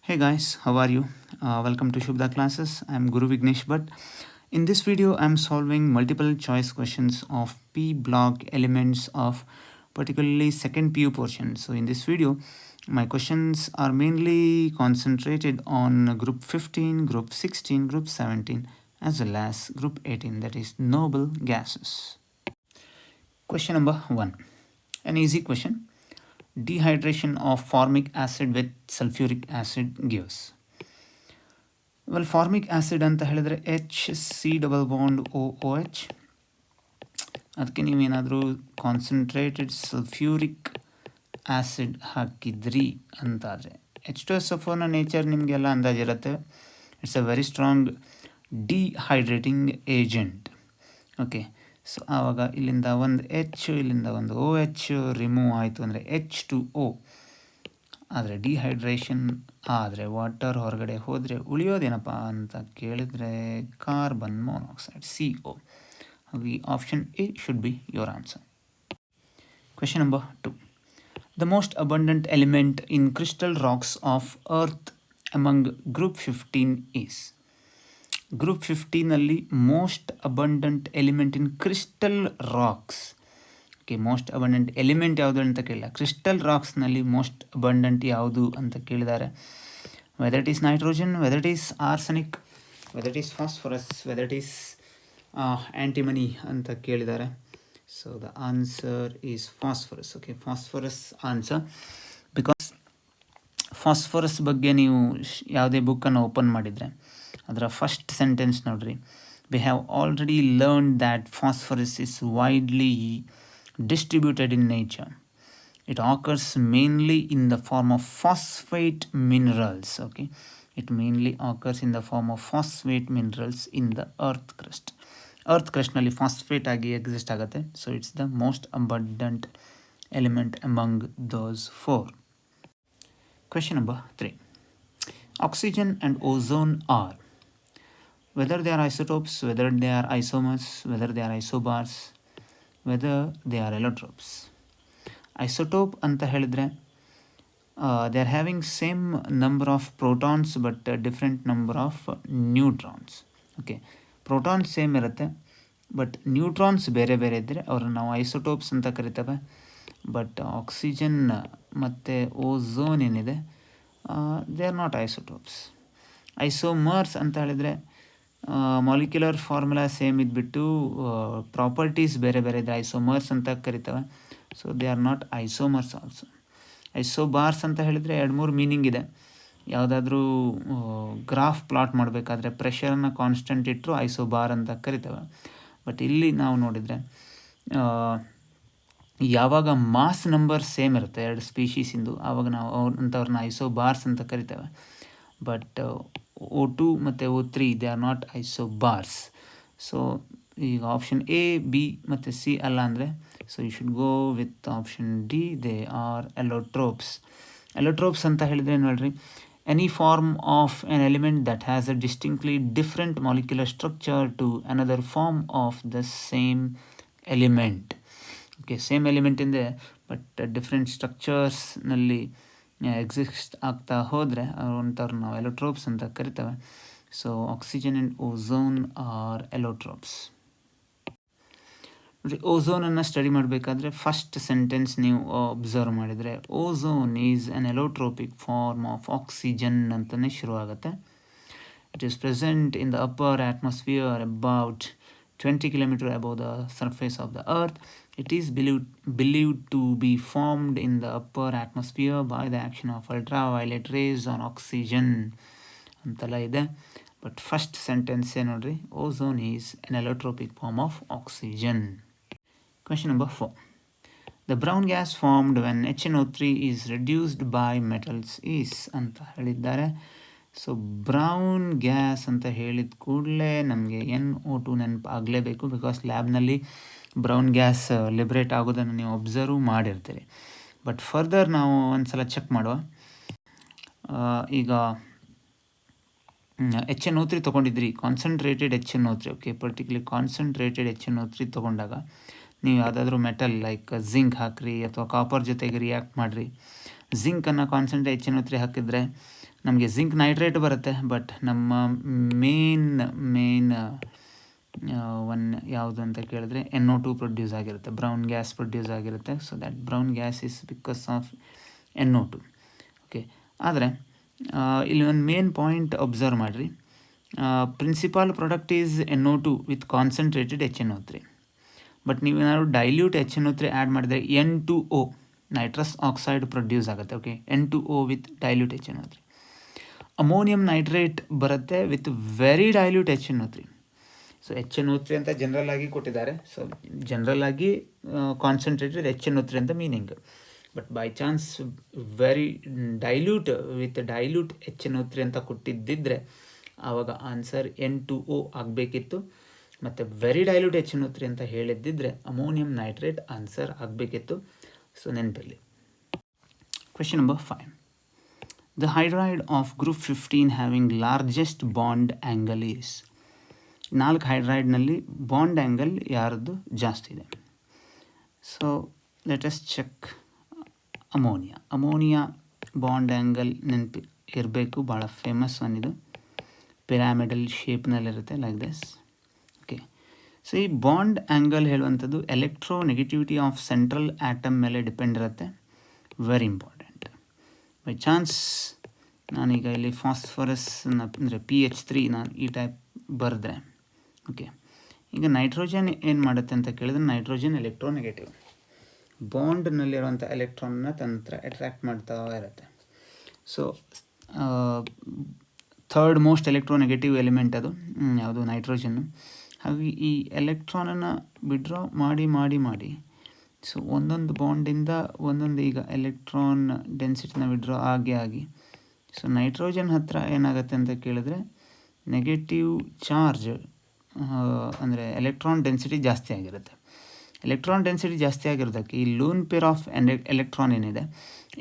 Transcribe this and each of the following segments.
Hey guys, how are you? Welcome to Shubda classes. I'm Guru Vignesh Bhatt. In this video, I'm solving multiple choice questions of P block elements of particularly second PU portion. So in this video, my questions are mainly concentrated on group 15, group 16, group 17 as well as group 18, that is noble gases. Question number 1. An easy question. Dehydration of formic acid with sulfuric acid gives. Well formic acid ಅಂತ ಹೇಳಿದರೆ HC double bond OOH. ಅದಕ್ಕೆ ನೀವೇನಾದರೂ concentrated sulphuric acid ಹಾಕಿದ್ರಿ ಅಂತಾದರೆ H2SO4ನ nature ನಿಮಗೆಲ್ಲ ಅಂದಾಜಿರುತ್ತೆ. It's a very strong dehydrating agent. Okay, so ಆವಾಗ ಇಲ್ಲಿಂದ ಒಂದು ಇಲ್ಲಿಂದ ಒಂದು OH ರಿಮೂವ್ ಆಯಿತು ಅಂದರೆ H2O. ಆದರೆ ಡಿಹೈಡ್ರೇಷನ್ ಆದರೆ ವಾಟರ್ ಹೊರಗಡೆ ಹೋದರೆ ಉಳಿಯೋದೇನಪ್ಪ ಅಂತ ಕೇಳಿದರೆ ಕಾರ್ಬನ್ ಮೊನಾಕ್ಸೈಡ್ CO. ಹಾಗಾಗಿ option A should be your answer. Question number 2. The most abundant element in crystal rocks of earth among group 15 is. Group 15ನಲ್ಲಿ most abundant element in crystal rocks. Okay, most abundant element ಯಾವುದು ಅಂತ ಕೇಳಿಲ್ಲ, crystal ರಾಕ್ಸ್ನಲ್ಲಿ most abundant ಯಾವುದು ಅಂತ ಕೇಳಿದ್ದಾರೆ. Weather it is nitrogen, weather it is arsenic, weather it is phosphorus, weather it is antimony ಅಂತ ಕೇಳಿದ್ದಾರೆ. So the answer is phosphorus. Okay, phosphorus answer. Because phosphorus ಬಗ್ಗೆ ನೀವು ಯಾವುದೇ ಬುಕ್ಕನ್ನು ಓಪನ್ ಮಾಡಿದರೆ ಅದರ ಫಸ್ಟ್ ಸೆಂಟೆನ್ಸ್ ನೋಡ್ರಿ. We have already learn that phosphorus is widely distributed in nature. It occurs mainly in the form of phosphate minerals. Okay, it mainly occurs in the form of phosphate minerals in the earth crust. Earth crust ನಲ್ಲಿ phosphate ಆಗಿ exist ಆಗುತ್ತೆ. So it's the most abundant element among those four. Question number 3. Oxygen and ozone are, whether they are isotopes, whether they are isomers, whether they are isobars, whether they are allotropes. Isotope ಅಂತ ಹೇಳಿದರೆ they are having same number of protons but different number of neutrons. Okay, protons same ಇರುತ್ತೆ but neutrons ಬೇರೆ ಬೇರೆ ಇದ್ದರೆ ಅವ್ರನ್ನ ನಾವು isotopes ಅಂತ ಕರಿತೇವೆ. ಬಟ್ ಆಕ್ಸಿಜನ್ ಮತ್ತು ಓಝೋನ್ ಏನಿದೆ they are not isotopes. Isomers ಅಂತ ಹೇಳಿದರೆ ಮಾಲಿಕ್ಯುಲರ್ ಫಾರ್ಮುಲಾ ಸೇಮ್ ಇದ್ಬಿಟ್ಟು ಪ್ರಾಪರ್ಟೀಸ್ ಬೇರೆ ಬೇರೆ ಇದೆ, ಐಸೋಮರ್ಸ್ ಅಂತ ಕರಿತವೆ. So they are not isomers also. Isobars ಅಂತ ಹೇಳಿದರೆ 2-3 ಮೀನಿಂಗ್ ಇದೆ. ಯಾವುದಾದ್ರೂ ಗ್ರಾಫ್ ಪ್ಲಾಟ್ ಮಾಡಬೇಕಾದ್ರೆ ಪ್ರೆಷರನ್ನು ಕಾನ್ಸ್ಟೆಂಟ್ ಇಟ್ಟರು ಐಸೋಬಾರ್ ಅಂತ ಕರಿತವೆ. ಬಟ್ ಇಲ್ಲಿ ನಾವು ನೋಡಿದರೆ ಯಾವಾಗ ಮಾಸ್ ನಂಬರ್ ಸೇಮ್ ಇರುತ್ತೆ 2 ಸ್ಪೀಷೀಸಿಂದು ಆವಾಗ ನಾವು ಅಂಥವ್ರನ್ನ ಐಸೋಬಾರ್ಸ್ ಅಂತ ಕರಿತೇವೆ. ಬಟ್ O2 ಮತ್ತು O3 they are not isobars. So ಈಗ ಆಪ್ಷನ್ ಎ, ಬಿ ಮತ್ತು ಸಿ ಅಲ್ಲ ಅಂದರೆ so you should go with option D, they are allotropes. Allotropes ಅಂತ ಹೇಳಿದರೆ ನೋಡ್ರಿ, any form of an element that has a distinctly different molecular structure to another form of the same element. Okay, same element ಇದೆ but different ಸ್ಟ್ರಕ್ಚರ್ಸ್ನಲ್ಲಿ exist ಆಗ್ತಾ ಹೋದರೆ ಅಂಥವ್ರು ನಾವು allotropes ಅಂತ ಕರಿತೇವೆ. So oxygen and ozone R ಎಲೋಟ್ರೋಪ್ಸ್. ನೋಡಿ, ಓಝೋನನ್ನು ಸ್ಟಡಿ ಮಾಡಬೇಕಾದ್ರೆ ಫಸ್ಟ್ ಸೆಂಟೆನ್ಸ್ ನೀವು ಅಬ್ಸರ್ವ್ ಮಾಡಿದರೆ ozone is an allotropic form of oxygen ಅಂತಲೇ ಶುರುವಾಗುತ್ತೆ. It is present in the upper atmosphere about 20 kilometers above the surface of the earth. It is believed to be formed in the upper atmosphere by the action of ultraviolet rays on oxygen ಅಂತೆಲ್ಲ ಇದೆ. But first sentence ನೋಡ್ರಿ, ozone is an allotropic form of oxygen. Question number 4. The brown gas formed when HNO3 is reduced by metals is ಅಂತ ಹೇಳಿದ್ದಾರೆ. So brown gas ಅಂತ ಹೇಳಿದ ಕೂಡಲೇ ನಮಗೆ NO2 ನೆನಪು ಆಗಲೇಬೇಕು. ಬಿಕಾಸ್ ಲ್ಯಾಬ್ನಲ್ಲಿ ಬ್ರೌನ್ ಗ್ಯಾಸ್ ಲಿಬ್ರೇಟ್ ಆಗೋದನ್ನು ನೀವು ಅಬ್ಸರ್ವ್ ಮಾಡಿರ್ತೀರಿ. ಬಟ್ ಫರ್ದರ್ ನಾವು ಒಂದು ಸಲ ಚೆಕ್ ಮಾಡುವ. ಈಗ HNO3 ತೊಗೊಂಡಿದ್ರಿ, concentrated HNO3. Okay, particular concentrated HNO3 ತೊಗೊಂಡಾಗ ನೀವು ಯಾವುದಾದ್ರೂ ಮೆಟಲ್ ಲೈಕ್ ಜಿಂಕ್ ಹಾಕ್ರಿ ಅಥವಾ ಕಾಪರ್ ಜೊತೆಗೆ ರಿಯಾಕ್ಟ್ ಮಾಡಿರಿ. ಜಿಂಕನ್ನು ಕಾನ್ಸಂಟ್ರೇಟ್ HNO3 ಹಾಕಿದರೆ ನಮಗೆ ಜಿಂಕ್ ನೈಟ್ರೇಟ್ ಬರುತ್ತೆ. ಬಟ್ ನಮ್ಮ ಮೇನ್ ಒನ್ ಯಾವುದು ಅಂತ ಕೇಳಿದ್ರೆ NO2 ಪ್ರೊಡ್ಯೂಸ್ ಆಗಿರುತ್ತೆ, ಬ್ರೌನ್ ಗ್ಯಾಸ್ ಪ್ರೊಡ್ಯೂಸ್ ಆಗಿರುತ್ತೆ. So that brown gas is because of NO2. Okay, ಆದರೆ ಇಲ್ಲಿ ಒಂದು ಮೇನ್ ಪಾಯಿಂಟ್ ಅಬ್ಸರ್ವ್ ಮಾಡಿರಿ. Principal product is NO2 with concentrated HNO3. But ನೀವೇನಾದ್ರು ಡೈಲ್ಯೂಟ್ HNO3 ಆ್ಯಡ್ ಮಾಡಿದರೆ N2O ನೈಟ್ರಸ್ ಆಕ್ಸೈಡ್ ಪ್ರೊಡ್ಯೂಸ್ ಆಗುತ್ತೆ. Okay, N2O with dilute HNO3. Ammonium nitrate ಬರುತ್ತೆ with very dilute HNO3. So HNO3 ಅಂತ general ಆಗಿ ಕೊಟ್ಟಿದ್ದಾರೆ. So general ಆಗಿ concentrated HNO3 ಅಂತ meaning. But by chance very dilute with dilute HNO3 ಅಂತ ಕೊಟ್ಟಿದ್ದಿದ್ರೆ ಆವಾಗ answer N2O ಆಗಬೇಕಿತ್ತು. ಮತ್ತು ವೆರಿ ಡೈಲ್ಯೂಟ್ HNO3 ಅಂತ ಹೇಳಿದ್ದಿದ್ರೆ ಅಮೋನಿಯಂ ನೈಟ್ರೇಟ್ ಆನ್ಸರ್ ಆಗಬೇಕಿತ್ತು. ಸೊ ನೆನಪಿರಲಿ. Question number 5. The hydride of group 15 having largest bond angle is. 4 ಹೈಡ್ರೈಡ್ನಲ್ಲಿ bond angle ಯಾರದ್ದು ಜಾಸ್ತಿ ಇದೆ? So let us check. Ammonia bond angle ನೆನಪಿ ಇರಬೇಕು, ಭಾಳ ಫೇಮಸ್ ಒನ್ ಇದು. ಪಿರಾಮಿಡಲ್ ಶೇಪ್ನಲ್ಲಿರುತ್ತೆ, ಲೈಕ್ ದಿಸ್. ಓಕೆ, ಸೊ ಈ ಬಾಂಡ್ ಆ್ಯಂಗಲ್ ಹೇಳುವಂಥದ್ದು electronegativity of central atom ಮೇಲೆ ಡಿಪೆಂಡ್ ಇರುತ್ತೆ. Very important. ಬೈ ಚಾನ್ಸ್ ನಾನೀಗ ಇಲ್ಲಿ ಫಾಸ್ಫರಸ್ ಅಂದರೆ PH3 ನಾನು ಈ ಟೈಪ್ ಬರೆದ್ರೆ, ಓಕೆ, ಈಗ ನೈಟ್ರೋಜನ್ ಏನು ಮಾಡುತ್ತೆ ಅಂತ ಕೇಳಿದ್ರೆ ನೈಟ್ರೋಜನ್ ಎಲೆಕ್ಟ್ರೋನೆಗೆಟಿವ್. ಬಾಂಡ್ನಲ್ಲಿರುವಂಥ ಎಲೆಕ್ಟ್ರಾನ್ನ ತನ್ನ ಹತ್ರ ಅಟ್ರ್ಯಾಕ್ಟ್ ಮಾಡ್ತಾ ಇರುತ್ತೆ. So third most electronegative element ಅದು ಯಾವುದು? ನೈಟ್ರೋಜನ್ನು. ಹಾಗಾಗಿ ಈ ಎಲೆಕ್ಟ್ರಾನನ್ನು ವಿಡ್ರಾ ಮಾಡಿ ಸೊ ಒಂದೊಂದು ಬಾಂಡಿಂದ ಒಂದೊಂದು ಈಗ ಎಲೆಕ್ಟ್ರಾನ್ ಡೆನ್ಸಿಟಿನ ವಿಡ್ರಾ ಆಗಿ ಸೊ ನೈಟ್ರೋಜನ್ ಹತ್ರ ಏನಾಗುತ್ತೆ ಅಂತ ಕೇಳಿದ್ರೆ ನೆಗೆಟಿವ್ ಚಾರ್ಜ್ ಅಂದರೆ ಎಲೆಕ್ಟ್ರಾನ್ ಡೆನ್ಸಿಟಿ ಜಾಸ್ತಿ ಆಗಿರುತ್ತೆ. ಎಲೆಕ್ಟ್ರಾನ್ ಡೆನ್ಸಿಟಿ ಜಾಸ್ತಿ ಆಗಿರೋದಕ್ಕೆ ಈ ಲೋನ್ ಪೇರ್ ಆಫ್ ಎಲೆಕ್ಟ್ರಾನ್ ಏನಿದೆ,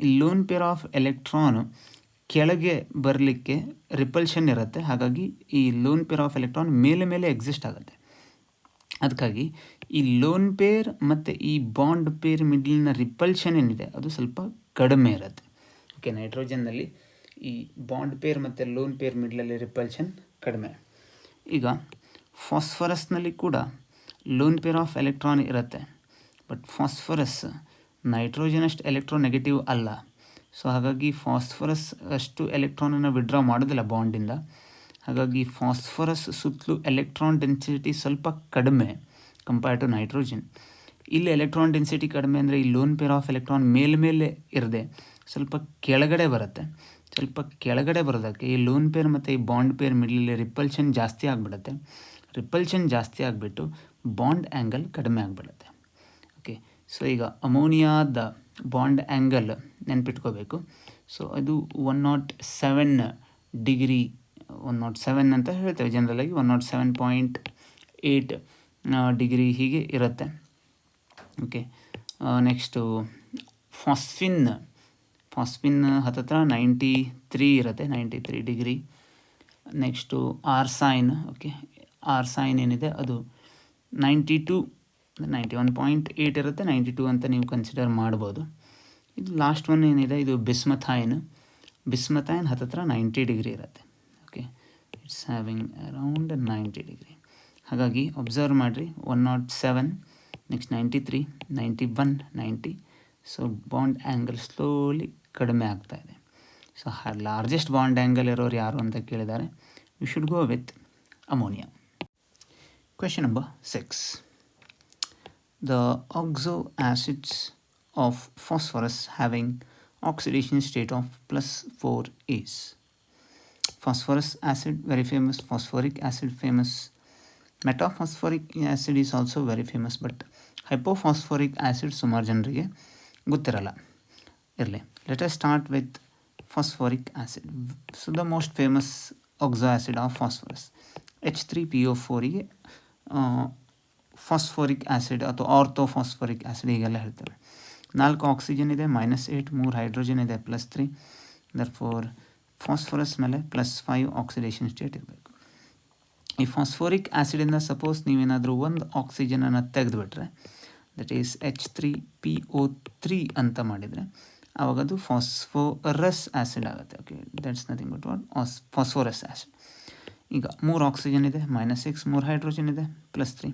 ಈ ಲೋನ್ ಪೇರ್ ಆಫ್ ಎಲೆಕ್ಟ್ರಾನು ಕೆಳಗೆ ಬರಲಿಕ್ಕೆ ರಿಪಲ್ಷನ್ ಇರುತ್ತೆ. ಹಾಗಾಗಿ ಈ ಲೋನ್ ಪೇರ್ ಆಫ್ ಎಲೆಕ್ಟ್ರಾನ್ ಮೇಲೆ ಎಕ್ಸಿಸ್ಟ್ ಆಗುತ್ತೆ. ಅದಕ್ಕಾಗಿ ಈ ಲೋನ್ ಪೇರ್ ಮತ್ತು ಈ ಬಾಂಡ್ ಪೇರ್ ಮಿಡ್ಲಿನ ರಿಪಲ್ಷನ್ ಏನಿದೆ ಅದು ಸ್ವಲ್ಪ ಕಡಿಮೆ ಇರುತ್ತೆ. ಓಕೆ, ನೈಟ್ರೋಜನ್ನಲ್ಲಿ ಈ ಬಾಂಡ್ ಪೇರ್ ಮತ್ತು ಲೋನ್ ಪೇರ್ ಮಿಡ್ಲಲ್ಲಿ ರಿಪಲ್ಷನ್ ಕಡಿಮೆ. ಈಗ ಫಾಸ್ಫರಸ್ನಲ್ಲಿ ಕೂಡ ಲೋನ್ ಪೇರ್ ಆಫ್ ಎಲೆಕ್ಟ್ರಾನ್ ಇರುತ್ತೆ. ಬಟ್ ಫಾಸ್ಫರಸ್ ನೈಟ್ರೋಜನ್ ಅಷ್ಟು ಎಲೆಕ್ಟ್ರೋನೆಗೆಟಿವ್ ಅಲ್ಲ. ಸೊ ಹಾಗಾಗಿ ಫಾಸ್ಫರಸ್ ಅಷ್ಟು ಎಲೆಕ್ಟ್ರಾನನ್ನು ವಿಡ್ರಾ ಮಾಡೋದಿಲ್ಲ ಬಾಂಡಿಂದ. ಹಾಗಾಗಿ ಫಾಸ್ಫರಸ್ ಸುತ್ತಲೂ ಎಲೆಕ್ಟ್ರಾನ್ ಡೆನ್ಸಿಟಿ ಸ್ವಲ್ಪ ಕಡಿಮೆ ಕಂಪೇರ್ಡ್ ಟು ನೈಟ್ರೋಜನ್. ಇಲ್ಲಿ ಎಲೆಕ್ಟ್ರಾನ್ ಡೆನ್ಸಿಟಿ ಕಡಿಮೆ ಅಂದರೆ ಈ ಲೋನ್ ಪೇರ್ ಆಫ್ ಎಲೆಕ್ಟ್ರಾನ್ ಮೇಲೆ ಇರದೆ ಸ್ವಲ್ಪ ಕೆಳಗಡೆ ಬರುತ್ತೆ. ಸ್ವಲ್ಪ ಕೆಳಗಡೆ ಬರೋದಕ್ಕೆ ಈ ಲೋನ್ ಪೇರ್ ಮತ್ತು ಈ ಬಾಂಡ್ ಪೇರ್ ಮಿಡ್ಲಲ್ಲಿ ರಿಪಲ್ಷನ್ ಜಾಸ್ತಿ ಆಗಿಬಿಡುತ್ತೆ. ರಿಪಲ್ಷನ್ ಜಾಸ್ತಿ ಆಗಿಬಿಟ್ಟು ಬಾಂಡ್ ಆ್ಯಂಗಲ್ ಕಡಿಮೆ ಆಗಿಬಿಡುತ್ತೆ. ಓಕೆ, ಸೊ ಈಗ ಅಮೋನಿಯಾದ ಬಾಂಡ್ ಆ್ಯಂಗಲ್ ನೆನ್ಪಿಟ್ಕೋಬೇಕು. ಸೊ ಅದು 107 ಡಿಗ್ರಿ, 107 ಅಂತ ಹೇಳ್ತೇವೆ ಜನರಲಾಗಿ. 107.8 ಡಿಗ್ರಿ ಹೀಗೆ ಇರುತ್ತೆ. ಓಕೆ, ನೆಕ್ಸ್ಟು ಫಾಸ್ಫಿನ್ ಹತ್ತತ್ರ 93 ಇರುತ್ತೆ, 93 ಡಿಗ್ರಿ. ನೆಕ್ಸ್ಟು ಆರ್ಸೈನ್. ಓಕೆ, ಆರ್ಸೈನ್ ಏನಿದೆ ಅದು 92, 91.8 ಇರುತ್ತೆ, 92 ಅಂತ ನೀವು ಕನ್ಸಿಡರ್ ಮಾಡ್ಬೋದು. ಇದು ಲಾಸ್ಟ್ ಒನ್ ಏನಿದೆ ಇದು ಬಿಸ್ಮಥೈನ್ ಹತ್ತತ್ರ 90 ಡಿಗ್ರಿ ಇರುತ್ತೆ. Okay, it's having around 90 degree. ಹಾಗಾಗಿ ಅಬ್ಸರ್ವ್ ಮಾಡಿರಿ, 107, next 93, 91, 90. So bond angle slowly ಕಡಿಮೆ ಆಗ್ತಾ ಇದೆ. ಸೊ ಲಾರ್ಜೆಸ್ಟ್ ಬಾಂಡ್ ಆ್ಯಂಗಲ್ ಇರೋರು ಯಾರು ಅಂತ ಕೇಳಿದ್ದಾರೆ. You should go with ammonia. Question number 6. The oxo acids of phosphorus having oxidation state of +4 is. Phosphorus acid very famous, phosphoric acid famous, metaphosphoric acid is also very famous, but hypophosphoric acid ಸುಮಾರು ಜನರಿಗೆ ಗೊತ್ತಿರಲ್ಲ. ಇರಲಿ, let us start with phosphoric acid. So the most famous oxo acid of phosphorus H3PO4ಗೆ phosphoric acid ಅಥವಾ orthophosphoric acid ಹೀಗೆಲ್ಲ ಹೇಳ್ತೇವೆ. 4 oxygen ಇದೆ, -8, 3 hydrogen ಇದೆ, +3. ದರ್ಫೋರ್ ಫಾಸ್ಫರಸ್ ಮೇಲೆ +5 ಆಕ್ಸಿಡೇಷನ್ ಸ್ಟೇಟ್ ಇರಬೇಕು. ಈ ಫಾಸ್ಫೋರಿಕ್ ಆ್ಯಸಿಡಿಂದ ಸಪೋಸ್ ನೀವೇನಾದರೂ ಒಂದು ಆಕ್ಸಿಜನನ್ನು ತೆಗೆದುಬಿಟ್ರೆ, ದಟ್ ಈಸ್ H3PO3 ಅಂತ ಮಾಡಿದರೆ ಆವಾಗ ಅದು ಫಾಸ್ಫೋರಸ್ ಆ್ಯಸಿಡ್ ಆಗುತ್ತೆ. Okay, that's nothing but what phosphorous acid. ಈಗ 3 ಆಕ್ಸಿಜನ್ ಇದೆ, -6, 3 ಹೈಡ್ರೋಜನ್ ಇದೆ, +3.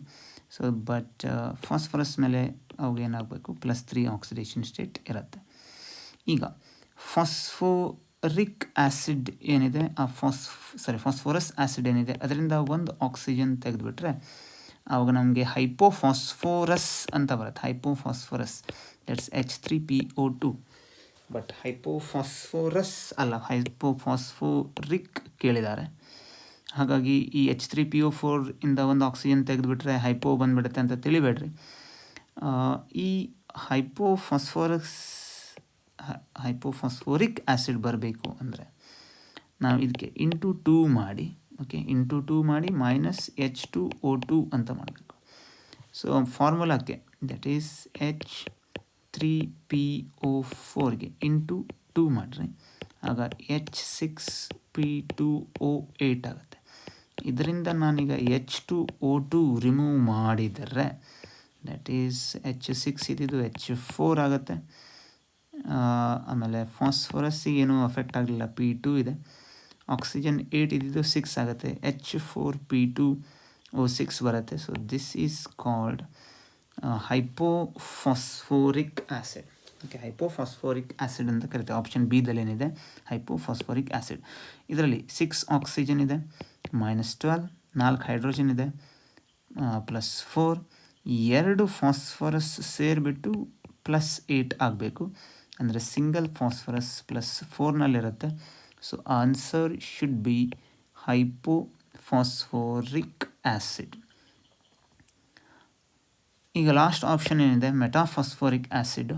ಸೊ ಬಟ್ ಫಾಸ್ಫರಸ್ ಮೇಲೆ ಅವಾಗ ಏನಾಗಬೇಕು, +3 ಆಕ್ಸಿಡೇಷನ್ ಸ್ಟೇಟ್ ಇರುತ್ತೆ. ಈಗ ಫಾಸ್ಫೋರಿಕ್ ಆ್ಯಸಿಡ್ ಏನಿದೆ, ಆ ಫಾಸ್ಫೋರಸ್ ಆ್ಯಸಿಡ್ ಏನಿದೆ ಅದರಿಂದ ಒಂದು ಆಕ್ಸಿಜನ್ ತೆಗೆದುಬಿಟ್ರೆ ಆವಾಗ ನಮಗೆ ಹೈಪೋಫಾಸ್ಫೋರಸ್ ಅಂತ ಬರುತ್ತೆ. ಹೈಪೋಫಾಸ್ಫೋರಸ್, ದಟ್ಸ್ H3PO2. ಬಟ್ ಹೈಪೋಫಾಸ್ಫೋರಸ್ ಅಲ್ಲ, ಹೈಪೋಫಾಸ್ಫೋರಿಕ್ ಕೇಳಿದ್ದಾರೆ. ಹಾಗಾಗಿ ಈ H3PO4 ಇಂದ ಒಂದು ಆಕ್ಸಿಜನ್ ತೆಗೆದುಬಿಟ್ರೆ ಹೈಪೋ ಬಂದುಬಿಡುತ್ತೆ ಅಂತ ತಿಳಿಬೇಡ್ರಿ. ಈ ಹೈಪೋಫಾಸ್ಫೋರಿಕ್ ಆ್ಯಸಿಡ್ ಬರಬೇಕು ಅಂದರೆ ನಾವು ಇದಕ್ಕೆ ಇಂಟು 2 ಮಾಡಿ, ಓಕೆ, ಇಂಟು 2 ಮಾಡಿ -H2O2 ಅಂತ ಮಾಡಬೇಕು. ಸೊ ಫಾರ್ಮುಲಾಕ್ಕೆ ದಟ್ ಈಸ್ H3PO4ಗೆ ಇಂಟು 2 ಮಾಡಿರಿ, ಆಗ H6P2O8 ಆಗುತ್ತೆ. ಇದರಿಂದ ನಾನೀಗ H2O2 ರಿಮೂವ್ ಮಾಡಿದರೆ ದಟ್ ಈಸ್ H6 ಇದ್ದಿದ್ದು H4 ಆಗುತ್ತೆ. ಆಮೇಲೆ ಫಾಸ್ಫರಸ್ಸಿಗೆ ಏನೂ ಅಫೆಕ್ಟ್ ಆಗಲಿಲ್ಲ, P2 ಇದೆ. ಆಕ್ಸಿಜನ್ 8 ಇದ್ದಿದ್ದು 6 ಆಗುತ್ತೆ, H4P2O6 ಬರುತ್ತೆ. So this is called hypophosphoric acid. Okay, hypophosphoric acid ಅಂತ ಕರಿತೀವಿ. ಆಪ್ಷನ್ ಬಿದಲ್ಲಿ ಏನಿದೆ, ಹೈಪೋಫಾಸ್ಫೋರಿಕ್ ಆ್ಯಸಿಡ್. ಇದರಲ್ಲಿ 6 ಆಕ್ಸಿಜನ್ ಇದೆ, -12, 4 ಹೈಡ್ರೋಜನ್ ಇದೆ, +4, 2 ಫಾಸ್ಫರಸ್ ಸೇರಿಬಿಟ್ಟು +8 ಆಗಬೇಕು. ಅಂದರೆ ಸಿಂಗಲ್ ಫಾಸ್ಫರಸ್ +4ನಲ್ಲಿರುತ್ತೆ. So answer should be hypophosphoric acid. ಈಗ ಲಾಸ್ಟ್ ಆಪ್ಷನ್ ಏನಿದೆ, ಮೆಟಾಫಾಸ್ಫೋರಿಕ್ ಆ್ಯಸಿಡ್.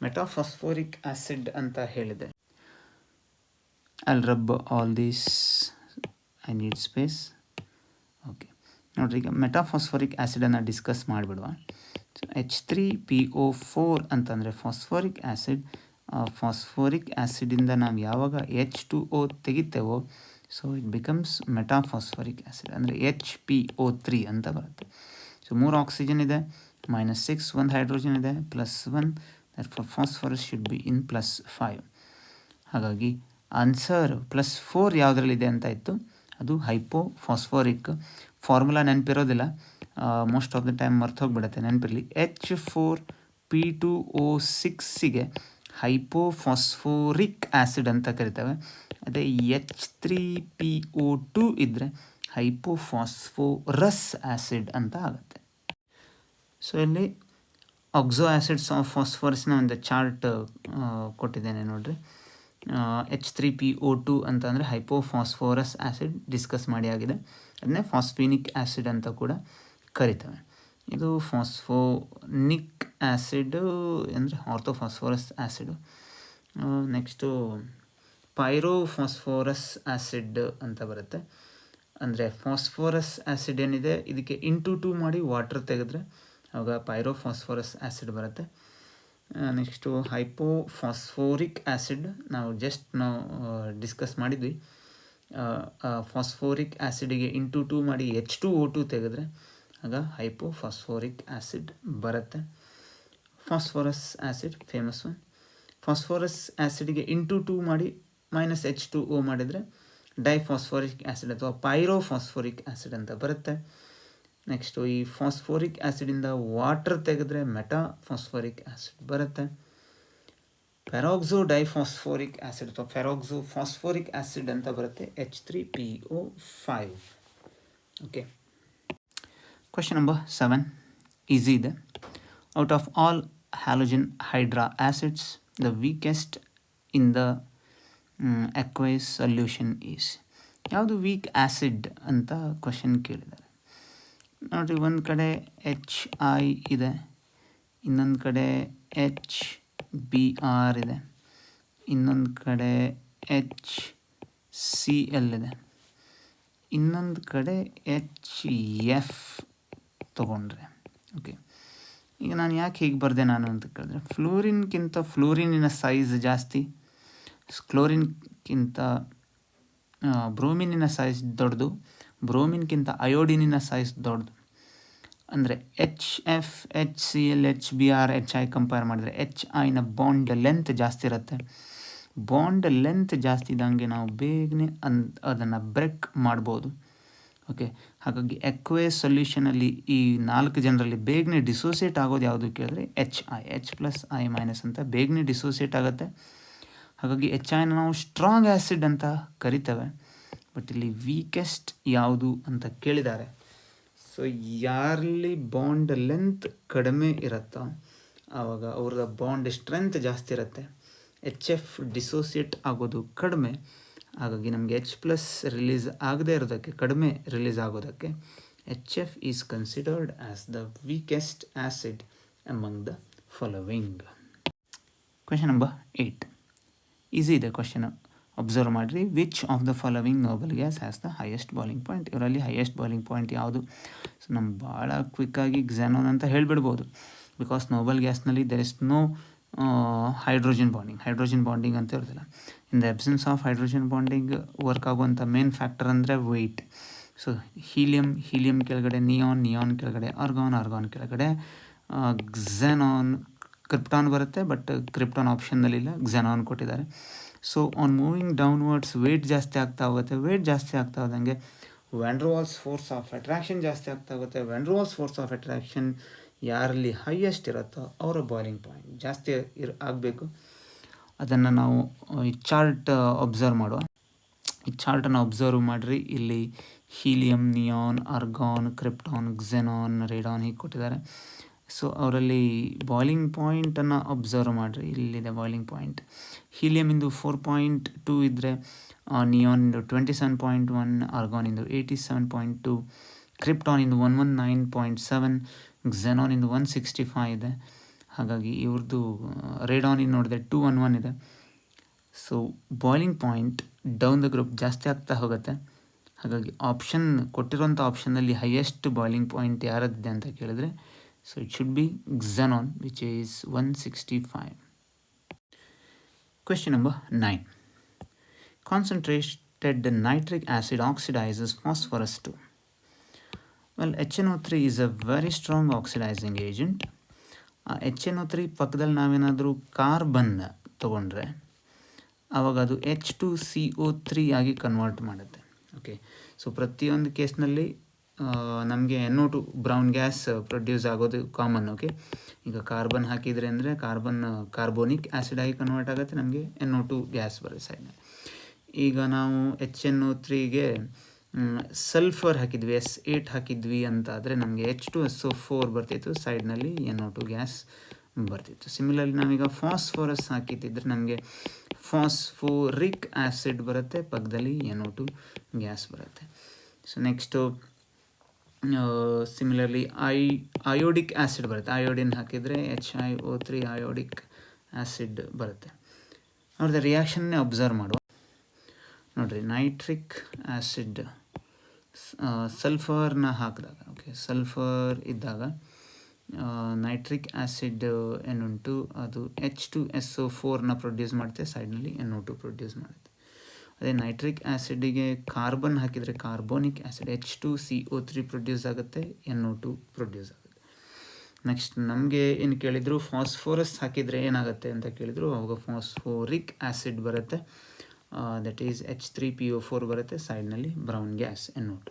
ಮೆಟಾಫಾಸ್ಫೋರಿಕ್ ಆ್ಯಸಿಡ್ ಅಂತ ಹೇಳಿದೆ. I'll rub all these, I need space. Okay, ನೋಡಿರಿ, ಈಗ ಮೆಟಾಫಾಸ್ಫೋರಿಕ್ ಆ್ಯಸಿಡನ್ನು ಡಿಸ್ಕಸ್ ಮಾಡಿಬಿಡುವ. ಸೊ H3PO4 ಅಂತಂದರೆ ಫಾಸ್ಫೋರಿಕ್ ಆ್ಯಸಿಡ್. ಫಾಸ್ಫೋರಿಕ್ ಆ್ಯಸಿಡಿಂದ ನಾವು ಯಾವಾಗ H2O ತೆಗಿತೇವೋ so it becomes metaphosphoric acid, ಅಂದರೆ HPO3 ಅಂತ ಬರುತ್ತೆ. ಸೊ 3 ಆಕ್ಸಿಜನ್ ಇದೆ, -6, 1 ಹೈಡ್ರೋಜನ್ ಇದೆ, +1, therefore phosphorus should be in +5. ಹಾಗಾಗಿ ಆನ್ಸರ್ +4 ಯಾವುದರಲ್ಲಿದೆ ಅಂತ ಇತ್ತು, ಅದು ಹೈಪೋಫಾಸ್ಫೋರಿಕ್. ಫಾರ್ಮುಲಾ ನೆನಪಿರೋದಿಲ್ಲ, ಮೋಸ್ಟ್ ಆಫ್ ದ ಟೈಮ್ ಮರ್ತೋಗ್ಬಿಡುತ್ತೆ, ನೆನಪಿರಲಿ. H4P2O6ಗೆ ಹೈಪೋಫಾಸ್ಫೋರಿಕ್ ಆ್ಯಸಿಡ್ ಅಂತ ಕರಿತೇವೆ. ಅದೇ H3PO2 ಇದ್ದರೆ ಹೈಪೋಫಾಸ್ಫೋರಸ್ ಆ್ಯಸಿಡ್ ಅಂತ ಆಗುತ್ತೆ. ಸೊ ಇಲ್ಲಿ ಆಕ್ಸೋ ಆ್ಯಸಿಡ್ಸ್ ಆಫ್ ಫಾಸ್ಫರಸ್ನ ಒಂದು ಚಾರ್ಟ್ ಕೊಟ್ಟಿದ್ದೇನೆ ನೋಡಿರಿ. H3PO2 ಅಂತಂದರೆ ಹೈಪೋಫಾಸ್ಫೋರಸ್ ಆ್ಯಸಿಡ್ ಡಿಸ್ಕಸ್ ಮಾಡಿ ಆಗಿದೆ. ಅದನ್ನೇ ಫಾಸ್ಫಿನಿಕ್ ಆ್ಯಸಿಡ್ ಅಂತ ಕೂಡ ಕರಿತೇವೆ. ಇದು ಫಾಸ್ಫೋನಿಕ್ ಆ್ಯಸಿಡು ಅಂದರೆ ಆರ್ಥೋಫಾಸ್ಫೋರಸ್ ಆ್ಯಸಿಡು. ನೆಕ್ಸ್ಟು ಪೈರೋಫಾಸ್ಫೋರಸ್ ಆ್ಯಸಿಡ್ ಅಂತ ಬರುತ್ತೆ. ಅಂದರೆ ಫಾಸ್ಫೋರಸ್ ಆ್ಯಸಿಡ್ ಏನಿದೆ ಇದಕ್ಕೆ ಇಂಟು 2 ಮಾಡಿ ವಾಟರ್ ತೆಗೆದ್ರೆ ಆವಾಗ ಪೈರೋಫಾಸ್ಫೋರಸ್ ಆ್ಯಸಿಡ್ ಬರುತ್ತೆ. ನೆಕ್ಸ್ಟು ಹೈಪೋಫಾಸ್ಫೋರಿಕ್ ಆ್ಯಸಿಡ್ ನಾವು ಡಿಸ್ಕಸ್ ಮಾಡಿದ್ವಿ. ಫಾಸ್ಫೋರಿಕ್ ಆ್ಯಸಿಡಿಗೆ ಇಂಟು 2 ಮಾಡಿ H2O2 ತೆಗೆದ್ರೆ ಆಗ ಹೈಪೋಫಾಸ್ಫೋರಿಕ್ ಆ್ಯಸಿಡ್ ಬರುತ್ತೆ. ಫಾಸ್ಫೋರಸ್ ಆ್ಯಸಿಡ್ ಫೇಮಸ್ ಒನ್. ಫಾಸ್ಫೋರಸ್ ಆ್ಯಸಿಡಿಗೆ ಇಂಟು 2 ಮಾಡಿ -H2O ಮಾಡಿದರೆ ಡೈಫಾಸ್ಫೋರಿಕ್ ಆ್ಯಸಿಡ್ ಅಥವಾ ಪೈರೋಫಾಸ್ಫೋರಿಕ್ ಆ್ಯಸಿಡ್ ಅಂತ ಬರುತ್ತೆ. ನೆಕ್ಸ್ಟು ಈ ಫಾಸ್ಫೋರಿಕ್ ಆ್ಯಸಿಡಿಂದ ವಾಟರ್ ತೆಗೆದ್ರೆ ಮೆಟಾಫಾಸ್ಫೋರಿಕ್ ಆ್ಯಸಿಡ್ ಬರುತ್ತೆ. ಪೆರಾಕ್ಸೋ ಡೈಫಾಸ್ಫೋರಿಕ್ ಆ್ಯಸಿಡ್ ಅಥವಾ ಪೆರಾಕ್ಸೋ ಫಾಸ್ಫೋರಿಕ್ ಆ್ಯಸಿಡ್ ಅಂತ ಬರುತ್ತೆ, H3PO5. Okay, question number 7 easy ಇದೆ. Out of all halogen hydracids the weakest in the aqueous solution is. ಯಾವುದು ವೀಕ್ ಆ್ಯಸಿಡ್ ಅಂತ ಕ್ವೆಶ್ಚನ್ ಕೇಳಿದ್ದಾರೆ. ನೋಡಿರಿ, ಒಂದು ಕಡೆ HI ಇದೆ, ಇನ್ನೊಂದು ಕಡೆ HBr ಇದೆ, ಇನ್ನೊಂದು ಕಡೆ HCl ಇದೆ, ಇನ್ನೊಂದು ಕಡೆ HF ತಗೊಂಡ್ರೆ. ಓಕೆ, ಈಗ ನಾನು ಯಾಕೆ ಹೀಗೆ ಬರೆದೆ ಅಂತ ಕೇಳಿದ್ರೆ, ಫ್ಲೋರಿನ್ಗಿಂತ ಫ್ಲೋರಿನಿನ ಸೈಜ್ ಜಾಸ್ತಿ, ಕ್ಲೋರಿನ್ಗಿಂತ ಬ್ರೋಮಿನಿನ ಸೈಜ್ ದೊಡ್ಡದು, ಬ್ರೋಮಿನ್ಗಿಂತ ಅಯೋಡಿನಿನ ಸೈಜ್ ದೊಡ್ಡದು. ಅಂದರೆ HF, HCl, HBr, HI compare ಮಾಡಿದರೆ HIನ ಬಾಂಡ್ ಲೆಂತ್ ಜಾಸ್ತಿ ಇರುತ್ತೆ. ಬಾಂಡ್ ಲೆಂತ್ ಜಾಸ್ತಿ ಇದ್ದಂಗೆ ನಾವು ಬೇಗನೆ ಅದನ್ನು ಬ್ರೇಕ್ ಮಾಡ್ಬೋದು. ಓಕೆ, ಹಾಗಾಗಿ ಎಕ್ವೇಸ್ ಸೊಲ್ಯೂಷನಲ್ಲಿ ಈ 4 ಜನರಲ್ಲಿ ಬೇಗನೆ ಡಿಸೋಸಿಯೇಟ್ ಆಗೋದು ಯಾವುದು ಕೇಳಿದ್ರೆ H+I- ಅಂತ ಬೇಗನೆ ಡಿಸೋಸಿಯೇಟ್ ಆಗುತ್ತೆ. ಹಾಗಾಗಿ HIನ ನಾವು ಸ್ಟ್ರಾಂಗ್ ಆ್ಯಸಿಡ್ ಅಂತ ಕರಿತೇವೆ. ಬಟ್ ಇಲ್ಲಿ ವೀಕೆಸ್ಟ್ ಯಾವುದು ಅಂತ ಕೇಳಿದ್ದಾರೆ. ಸೊ ಯಾರಲ್ಲಿ ಬಾಂಡ್ ಲೆಂತ್ ಕಡಿಮೆ ಇರುತ್ತೋ ಆವಾಗ ಅವ್ರ ಬಾಂಡ್ ಸ್ಟ್ರೆಂತ್ ಜಾಸ್ತಿ ಇರುತ್ತೆ. HF ಡಿಸೋಸಿಯೇಟ್ ಆಗೋದು ಕಡಿಮೆ. ಹಾಗಾಗಿ ನಮಗೆ H+ ರಿಲೀಸ್ ಆಗದೇ ಇರೋದಕ್ಕೆ, ಕಡಿಮೆ ರಿಲೀಸ್ ಆಗೋದಕ್ಕೆ HF is considered as the weakest acid among the following. Question number 8 easy ಇದೆ ಕ್ವೆಶನ್, ಅಬ್ಸರ್ವ್ ಮಾಡಿರಿ. Which of the following noble gas has the highest boiling point? ಇವರಲ್ಲಿ ಹೈಯೆಸ್ಟ್ ಬಾಯ್ಲಿಂಗ್ ಪಾಯಿಂಟ್ ಯಾವುದು? So ನಮ್ಗೆ ಭಾಳ ಕ್ವಿಕ್ಕಾಗಿ xenon ಅಂತ ಹೇಳಿಬಿಡ್ಬೋದು. Because noble ಗ್ಯಾಸ್ನಲ್ಲಿ there is no hydrogen bonding ಅಂತ ಇರೋದಿಲ್ಲ. In the absence of hydrogen bonding work ಆಗುವಂಥ ಮೇನ್ ಫ್ಯಾಕ್ಟರ್ ಅಂದರೆ ವೆಯ್ಟ್. ಸೊ ಹೀಲಿಯಂ ಕೆಳಗಡೆ ನಿಯಾನ್ ಕೆಳಗಡೆ ಆರ್ಗಾನ್ ಕೆಳಗಡೆ ಕ್ಸಾನಾನ್, ಕ್ರಿಪ್ಟಾನ್ ಬರುತ್ತೆ. ಬಟ್ ಕ್ರಿಪ್ಟಾನ್ ಆಪ್ಷನ್ನಲ್ಲಿಲ್ಲ, ಕ್ಸಾನಾನ್ ಕೊಟ್ಟಿದ್ದಾರೆ. So on moving downwards weight ಜಾಸ್ತಿ ಆಗ್ತಾ ಹೋಗುತ್ತೆ. ವೇಟ್ ಜಾಸ್ತಿ ಆಗ್ತಾ ಹೋದಂಗೆ van der Waals force of attraction ಜಾಸ್ತಿ ಆಗ್ತಾ ಹೋಗುತ್ತೆ. Van der Waals force of attraction ಯಾರಲ್ಲಿ ಹೈಯೆಸ್ಟ್ ಇರುತ್ತೋ ಅವರ ಬಾಯ್ಲಿಂಗ್ ಪಾಯಿಂಟ್ ಜಾಸ್ತಿ ಆಗಬೇಕು. ಅದನ್ನು ನಾವು ಈ ಚಾರ್ಟ್ ಅಬ್ಸರ್ವ್ ಮಾಡುವ. ಈ ಚಾರ್ಟನ್ನು ಅಬ್ಸರ್ವ್ ಮಾಡಿರಿ. ಇಲ್ಲಿ helium, neon, argon, krypton, xenon, radon ಹೀಗೆ ಕೊಟ್ಟಿದ್ದಾರೆ. ಸೊ ಅವರಲ್ಲಿ ಬಾಯ್ಲಿಂಗ್ ಪಾಯಿಂಟನ್ನು ಅಬ್ಸರ್ವ್ ಮಾಡಿರಿ. ಇಲ್ಲಿದೆ ಬಾಯ್ಲಿಂಗ್ ಪಾಯಿಂಟ್. ಹೀಲಿಯಮಿಂದು 4.2 ಇದ್ದರೆ ನಿಯಾನಿಂದು 27.1, ಆರ್ಗಾನಿಂದು 87.2, ಕ್ರಿಪ್ಟಾನಿಂದು 119.7, ಕ್ಸಾನಾನಿಂದು 165 ಇದೆ. ಹಾಗಾಗಿ ಇವ್ರದ್ದು ರೇಡಾನಿಂದ ನೋಡಿದ್ರೆ 211 ಇದೆ. So boiling point down the group ಜಾಸ್ತಿ ಆಗ್ತಾ ಹೋಗುತ್ತೆ. ಹಾಗಾಗಿ ಆಪ್ಷನ್ ಕೊಟ್ಟಿರುವಂಥ ಆಪ್ಷನ್ನಲ್ಲಿ ಹೈಯೆಸ್ಟ್ ಬಾಯ್ಲಿಂಗ್ ಪಾಯಿಂಟ್ ಯಾರದ್ದಿದೆ ಅಂತ ಕೇಳಿದ್ರೆ, so it should be xenon, which is 165. Question number 9. Concentrated nitric acid oxidizes phosphorus 2. Well, HNO3 is a very strong oxidizing agent. HNO3 ಪಕ್ಕದಲ್ಲಿ ನಾವೇನಾದರೂ carbon ತೊಗೊಂಡ್ರೆ ಆವಾಗ ಅದು H2CO3 ಆಗಿ ಕನ್ವರ್ಟ್ ಮಾಡುತ್ತೆ. ಓಕೆ, ಸೊ ಪ್ರತಿಯೊಂದು ಕೇಸ್ನಲ್ಲಿ ನಮಗೆ NO2 ಬ್ರೌನ್ ಗ್ಯಾಸ್ ಪ್ರೊಡ್ಯೂಸ್ ಆಗೋದು ಕಾಮನ್. ಓಕೆ, ಈಗ ಕಾರ್ಬನ್ ಹಾಕಿದರೆ ಅಂದರೆ ಕಾರ್ಬೋನಿಕ್ ಆ್ಯಸಿಡ್ ಆಗಿ ಕನ್ವರ್ಟ್ ಆಗುತ್ತೆ, ನಮಗೆ NO2 ಗ್ಯಾಸ್ ಬರುತ್ತೆ ಸೈಡ್ನಲ್ಲಿ. ಈಗ ನಾವು HNO3ಗೆ ಸಲ್ಫರ್ ಹಾಕಿದ್ವಿ, S8 ಹಾಕಿದ್ವಿ ಅಂತ ಆದರೆ ನಮಗೆ H2SO4 ಬರ್ತಿತ್ತು, ಸೈಡ್ನಲ್ಲಿ NO2 ಗ್ಯಾಸ್ ಬರ್ತಿತ್ತು. ಸಿಮಿಲರ್ಲಿ ನಾವೀಗ ಫಾಸ್ಫರಸ್ ಹಾಕಿದ್ದಿದ್ರೆ ನಮಗೆ ಫಾಸ್ಫೋರಿಕ್ ಆ್ಯಸಿಡ್ ಬರುತ್ತೆ, ಪಕ್ಕದಲ್ಲಿ NO2 ಗ್ಯಾಸ್ ಬರುತ್ತೆ. ಸೊ ನೆಕ್ಸ್ಟು ಸಿಮಿಲರ್ಲಿ ಅಯೋಡಿಕ್ ಆ್ಯಸಿಡ್ ಬರುತ್ತೆ. ಅಯೋಡಿನ್ ಹಾಕಿದರೆ HiO3 ಅಯೋಡಿಕ್ ಆ್ಯಸಿಡ್ ಬರುತ್ತೆ. ಅವ್ರದ್ದು ರಿಯಾಕ್ಷನ್ನೇ ಅಬ್ಸರ್ವ್ ಮಾಡುವ. ನೋಡಿರಿ, ನೈಟ್ರಿಕ್ ಆ್ಯಸಿಡ್ ಸಲ್ಫರ್ನ ಹಾಕಿದಾಗ, ಓಕೆ, ಸಲ್ಫರ್ ಇದ್ದಾಗ ನೈಟ್ರಿಕ್ ಆ್ಯಸಿಡ್ ಏನುಂಟು ಅದು H2SO4ನ ಪ್ರೊಡ್ಯೂಸ್ ಮಾಡುತ್ತೆ, ಸೈಡ್ನಲ್ಲಿ NO2 ಪ್ರೊಡ್ಯೂಸ್ ಮಾಡುತ್ತೆ. ಅದೇ ನೈಟ್ರಿಕ್ ಆ್ಯಸಿಡಿಗೆ ಕಾರ್ಬನ್ ಹಾಕಿದರೆ ಕಾರ್ಬೋನಿಕ್ ಆ್ಯಸಿಡ್ H2CO3 ಪ್ರೊಡ್ಯೂಸ್ ಆಗುತ್ತೆ, NO2 ಪ್ರೊಡ್ಯೂಸ್ ಆಗುತ್ತೆ. ನೆಕ್ಸ್ಟ್ ನಮಗೆ ಏನು ಕೇಳಿದರು, ಫಾಸ್ಫೋರಸ್ ಹಾಕಿದರೆ ಏನಾಗುತ್ತೆ ಅಂತ ಕೇಳಿದರು. ಅವಾಗ ಫಾಸ್ಫೋರಿಕ್ ಆ್ಯಸಿಡ್ ಬರುತ್ತೆ, ದಟ್ ಈಸ್ H3PO4 ಬರುತ್ತೆ, ಸೈಡ್ನಲ್ಲಿ brown gas NO2.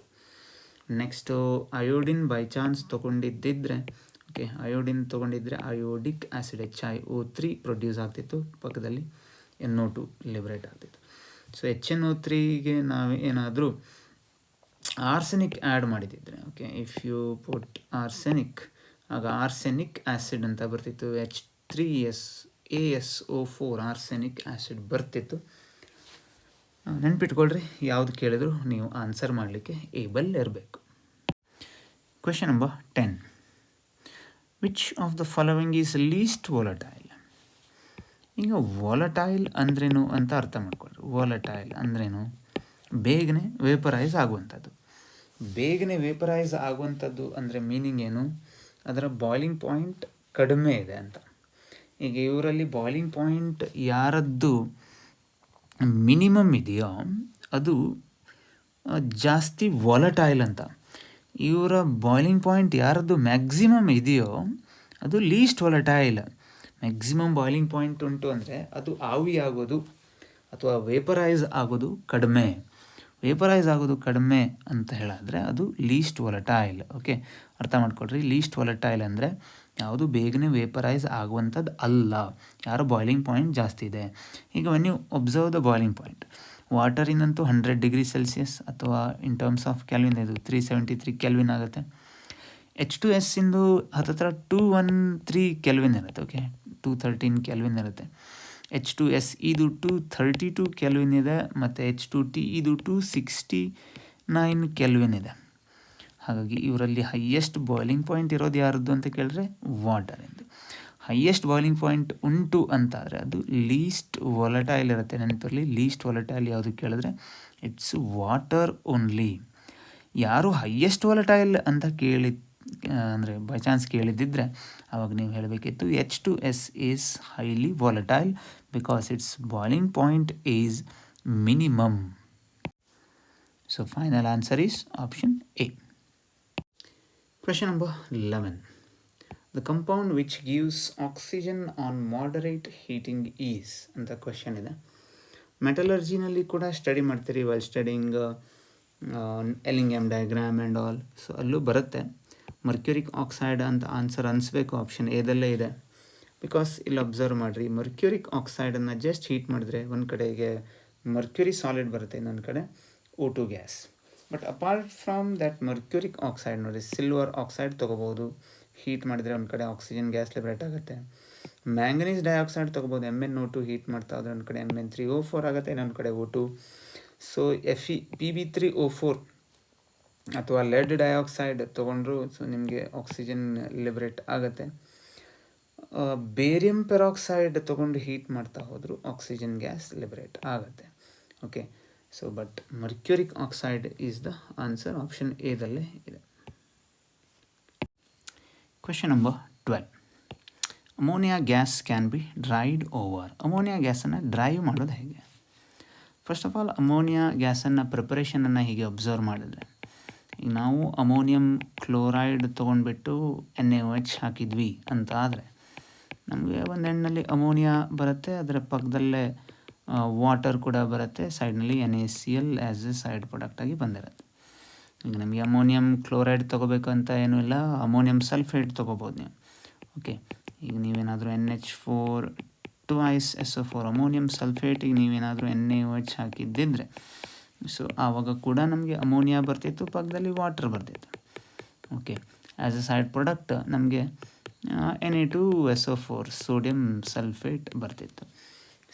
Next iodine by chance ತೊಗೊಂಡಿದ್ದಿದ್ರೆ, ಓಕೆ, ಅಯೋಡಿನ್ ತೊಗೊಂಡಿದ್ರೆ ಅಯೋಡಿಕ್ ಆ್ಯಸಿಡ್ HiO3 ಪ್ರೊಡ್ಯೂಸ್ ಆಗ್ತಿತ್ತು, ಪಕ್ಕದಲ್ಲಿ NO2 ಲಿಬರೇಟ್ ಆಗ್ತಿತ್ತು. ಸೊ HNO3ಗೆ ನಾವು ಏನಾದರೂ ಆರ್ಸೆನಿಕ್ ಆ್ಯಡ್ ಮಾಡಿದ್ದಿದ್ರೆ, okay, if you put arsenic, ಆಗ ಆರ್ಸೆನಿಕ್ ಆ್ಯಸಿಡ್ ಅಂತ ಬರ್ತಿತ್ತು, H3ASO4 ಆರ್ಸೆನಿಕ್ ಆ್ಯಸಿಡ್ ಬರ್ತಿತ್ತು. ನೆನ್ಪಿಟ್ಕೊಳ್ರಿ, ಯಾವುದು ಕೇಳಿದ್ರು ನೀವು ಆನ್ಸರ್ ಮಾಡಲಿಕ್ಕೆ ಏಬಲ್ ಇರಬೇಕು. Question number 10. Which of the following is least volatile? ಈಗ ವಾಲಟೈಲ್ ಅಂದ್ರೇನು ಅಂತ ಅರ್ಥ ಮಾಡ್ಕೊಳ್ರಿ. ವಾಲಟೈಲ್ ಅಂದ್ರೇನು? ಬೇಗನೆ ವೇಪರೈಸ್ ಆಗುವಂಥದ್ದು. ಬೇಗನೆ ವೇಪರೈಸ್ ಆಗುವಂಥದ್ದು ಅಂದರೆ ಮೀನಿಂಗ್ ಏನು? ಅದರ ಬಾಯ್ಲಿಂಗ್ ಪಾಯಿಂಟ್ ಕಡಿಮೆ ಇದೆ ಅಂತ. ಈಗ ಇವರಲ್ಲಿ ಬಾಯ್ಲಿಂಗ್ ಪಾಯಿಂಟ್ ಯಾರದ್ದು ಮಿನಿಮಮ್ ಇದೆಯೋ ಅದು ಜಾಸ್ತಿ ವಾಲಟೈಲ್ ಅಂತ. ಇವರ ಬಾಯ್ಲಿಂಗ್ ಪಾಯಿಂಟ್ ಯಾರದ್ದು ಮ್ಯಾಕ್ಸಿಮಮ್ ಇದೆಯೋ ಅದು least volatile. Maximum boiling point ಉಂಟು ಅಂದರೆ ಅದು ಆವಿ ಆಗೋದು ಅಥವಾ ವೇಪರೈಸ್ ಆಗೋದು ಕಡಿಮೆ. ವೇಪರೈಸ್ ಆಗೋದು ಕಡಿಮೆ ಅಂತ ಹೇಳಿದ್ರೆ ಅದು ಲೀಸ್ಟ್ ವಾಲಟೈಲ್. ಓಕೆ, ಅರ್ಥ ಮಾಡ್ಕೊಳ್ರಿ. ಲೀಸ್ಟ್ ವಾಲಟೈಲ್ ಅಂದರೆ ಯಾವುದು ಬೇಗನೆ ವೇಪರೈಸ್ ಆಗುವಂಥದ್ದು ಅಲ್ಲ, ಯಾರು ಬಾಯ್ಲಿಂಗ್ ಪಾಯಿಂಟ್ ಜಾಸ್ತಿ ಇದೆ. ಈಗ when you observe the boiling point, ವಾಟರಿಂದಂತೂ 100 ಡಿಗ್ರಿ ಸೆಲ್ಸಿಯಸ್ ಅಥವಾ ಇನ್ ಟರ್ಮ್ಸ್ ಆಫ್ ಕ್ಯಾಲ್ವಿನ್ ಇದು 373 ಕೆಲ್ವಿನ್ ಆಗುತ್ತೆ. H2S ಇಂದು ಹತ್ತತ್ರ 213 ಕೆಲ್ವಿನ್ ಇರುತ್ತೆ. ಓಕೆ, 213 ಕೆಲ್ವಿನ್ ಇರುತ್ತೆ. H2S ಇದು 232 ಕೆಲ್ವಿನ್ ಇದೆ, ಮತ್ತು H2T ಇದು 269 ಕೆಲ್ವಿನ್ ಇದೆ. ಹಾಗಾಗಿ ಇವರಲ್ಲಿ ಹೈಯೆಸ್ಟ್ ಬಾಯ್ಲಿಂಗ್ ಪಾಯಿಂಟ್ ಇರೋದು ಯಾರದ್ದು ಅಂತ ಕೇಳಿದ್ರೆ ವಾಟರ್ ಎಂದು. ಹೈಯೆಸ್ಟ್ ಬಾಯ್ಲಿಂಗ್ ಪಾಯಿಂಟ್ ಉಂಟು ಅಂತಾದರೆ ಅದು ಲೀಸ್ಟ್ ವಾಲಟೈಲ್ ಇರುತ್ತೆ. ನೆನಪಿರಲಿ, ಲೀಸ್ಟ್ ವಾಲಟೈಲ್ ಯಾವುದು ಕೇಳಿದ್ರೆ ಇಟ್ಸ್ ವಾಟರ್ ಓನ್ಲಿ. ಯಾರು ಹೈಯೆಸ್ಟ್ ವಾಲಟೈಲ್ ಅಂತ ಅಂದರೆ ಬೈ ಚಾನ್ಸ್ ಕೇಳಿದ್ದಿದ್ರೆ ಆವಾಗ ನೀವು ಹೇಳಬೇಕಿತ್ತು H2S is highly volatile because it's boiling point is minimum. So final answer is option A. Question number 11. The compound which gives oxygen on moderate heating is ಅಂತ question ಇದೆ. ಮೆಟಲರ್ಜಿನಲ್ಲಿ ಕೂಡ study ಮಾಡ್ತೀರಿ while studying Ellingham diagram and all. So ಅಲ್ಲೂ ಬರುತ್ತೆ mercuric oxide ಅಂತ answer ಅನಿಸ್ಬೇಕು. Option ಎದಲ್ಲೇ ಇದೆ. ಬಿಕಾಸ್ ಇಲ್ಲಿ ಅಬ್ಸರ್ವ್ ಮಾಡಿರಿ, ಮರ್ಕ್ಯೂರಿಕ್ ಆಕ್ಸೈಡನ್ನು ಜಸ್ಟ್ ಹೀಟ್ ಮಾಡಿದ್ರೆ ಒಂದು ಕಡೆಗೆ ಮರ್ಕ್ಯೂರಿ ಸಾಲಿಡ್ ಬರುತ್ತೆ, ಇನ್ನೊಂದು ಕಡೆ O2 gas. But apart from that mercuric oxide ನೋಡಿ, ಸಿಲ್ವರ್ ಆಕ್ಸೈಡ್ ತೊಗೋಬೋದು, ಹೀಟ್ ಮಾಡಿದರೆ ಒಂದು ಕಡೆ ಆಕ್ಸಿಜನ್ ಗ್ಯಾಸ್ ಲಿಬರೇಟ್ ಆಗುತ್ತೆ. ಮ್ಯಾಂಗನೀಸ್ ಡೈಆಕ್ಸೈಡ್ ತೊಗೋಬೋದು, MnO2 ಹೀಟ್ ಮಾಡ್ತಾ ಹೋದರೆ ಒಂದು ಕಡೆ Mn3O4 ಆಗುತ್ತೆ, ಇನ್ನೊಂದು ಕಡೆ O2. ಸೊ Pb3O4 ಅಥವಾ ಲೆಡ್ ಡೈಆಕ್ಸೈಡ್ ತೊಗೊಂಡ್ರು ಸೊ ನಿಮಗೆ ಆಕ್ಸಿಜನ್ ಲಿಬರೇಟ್ ಆಗುತ್ತೆ. ಬೇರಿಯಂ ಪೆರಾಕ್ಸೈಡ್ ತೊಗೊಂಡು ಹೀಟ್ ಮಾಡ್ತಾ ಹೋದರೂ ಆಕ್ಸಿಜನ್ ಗ್ಯಾಸ್ ಲಿಬರೇಟ್ ಆಗುತ್ತೆ. Okay, so but mercuric oxide is the answer. Option ಎದಲ್ಲೇ ಇದೆ. Question number 12. Ammonia gas can be dried over. Ammonia ಗ್ಯಾಸನ್ನು ಡ್ರೈವ್ ಮಾಡೋದು ಹೇಗೆ? ಫಸ್ಟ್ ಆಫ್ ಆಲ್ ಅಮೋನಿಯಾ ಗ್ಯಾಸನ್ನು ಪ್ರಿಪರೇಷನನ್ನು ಹೀಗೆ ಅಬ್ಸರ್ವ್ ಮಾಡಿದ್ರೆ, ಈಗ ನಾವು ಅಮೋನಿಯಂ ಕ್ಲೋರೈಡ್ ತೊಗೊಂಡ್ಬಿಟ್ಟು NaOH ಹಾಕಿದ್ವಿ ಅಂತ ಆದರೆ ನಮಗೆ ಒಂದು ಎಣ್ಣಲ್ಲಿ ಅಮೋನಿಯಾ ಬರುತ್ತೆ, ಅದರ ಪಕ್ಕದಲ್ಲೇ ವಾಟರ್ ಕೂಡ ಬರುತ್ತೆ, ಸೈಡ್ನಲ್ಲಿ NaCl ಆ್ಯಸ್ ಎ ಸೈಡ್ ಪ್ರಾಡಕ್ಟಾಗಿ ಬಂದಿರುತ್ತೆ. ಈಗ ನಮಗೆ ಅಮೋನಿಯಂ ಕ್ಲೋರೈಡ್ ತೊಗೋಬೇಕು ಅಂತ ಏನೂ ಇಲ್ಲ, ಅಮೋನಿಯಂ ಸಲ್ಫೇಟ್ ತೊಗೋಬೋದು ನೀವು. ಓಕೆ, ಈಗ ನೀವೇನಾದರೂ NH4 2 SO4 ಅಮೋನಿಯಂ ಸಲ್ಫೇಟಿಗೆ ನೀವೇನಾದರೂ NaOH ಹಾಕಿದ್ದಿದ್ರೆ ಸೊ ಆವಾಗ ಕೂಡ ನಮಗೆ ಅಮೋನಿಯಾ ಬರ್ತಿತ್ತು, ಪಕ್ಕದಲ್ಲಿ ವಾಟರ್ ಬರ್ತಿತ್ತು. Okay, as A side product ನಮಗೆ Na2SO4 ಸೋಡಿಯಂ ಸಲ್ಫೇಟ್ ಬರ್ತಿತ್ತು.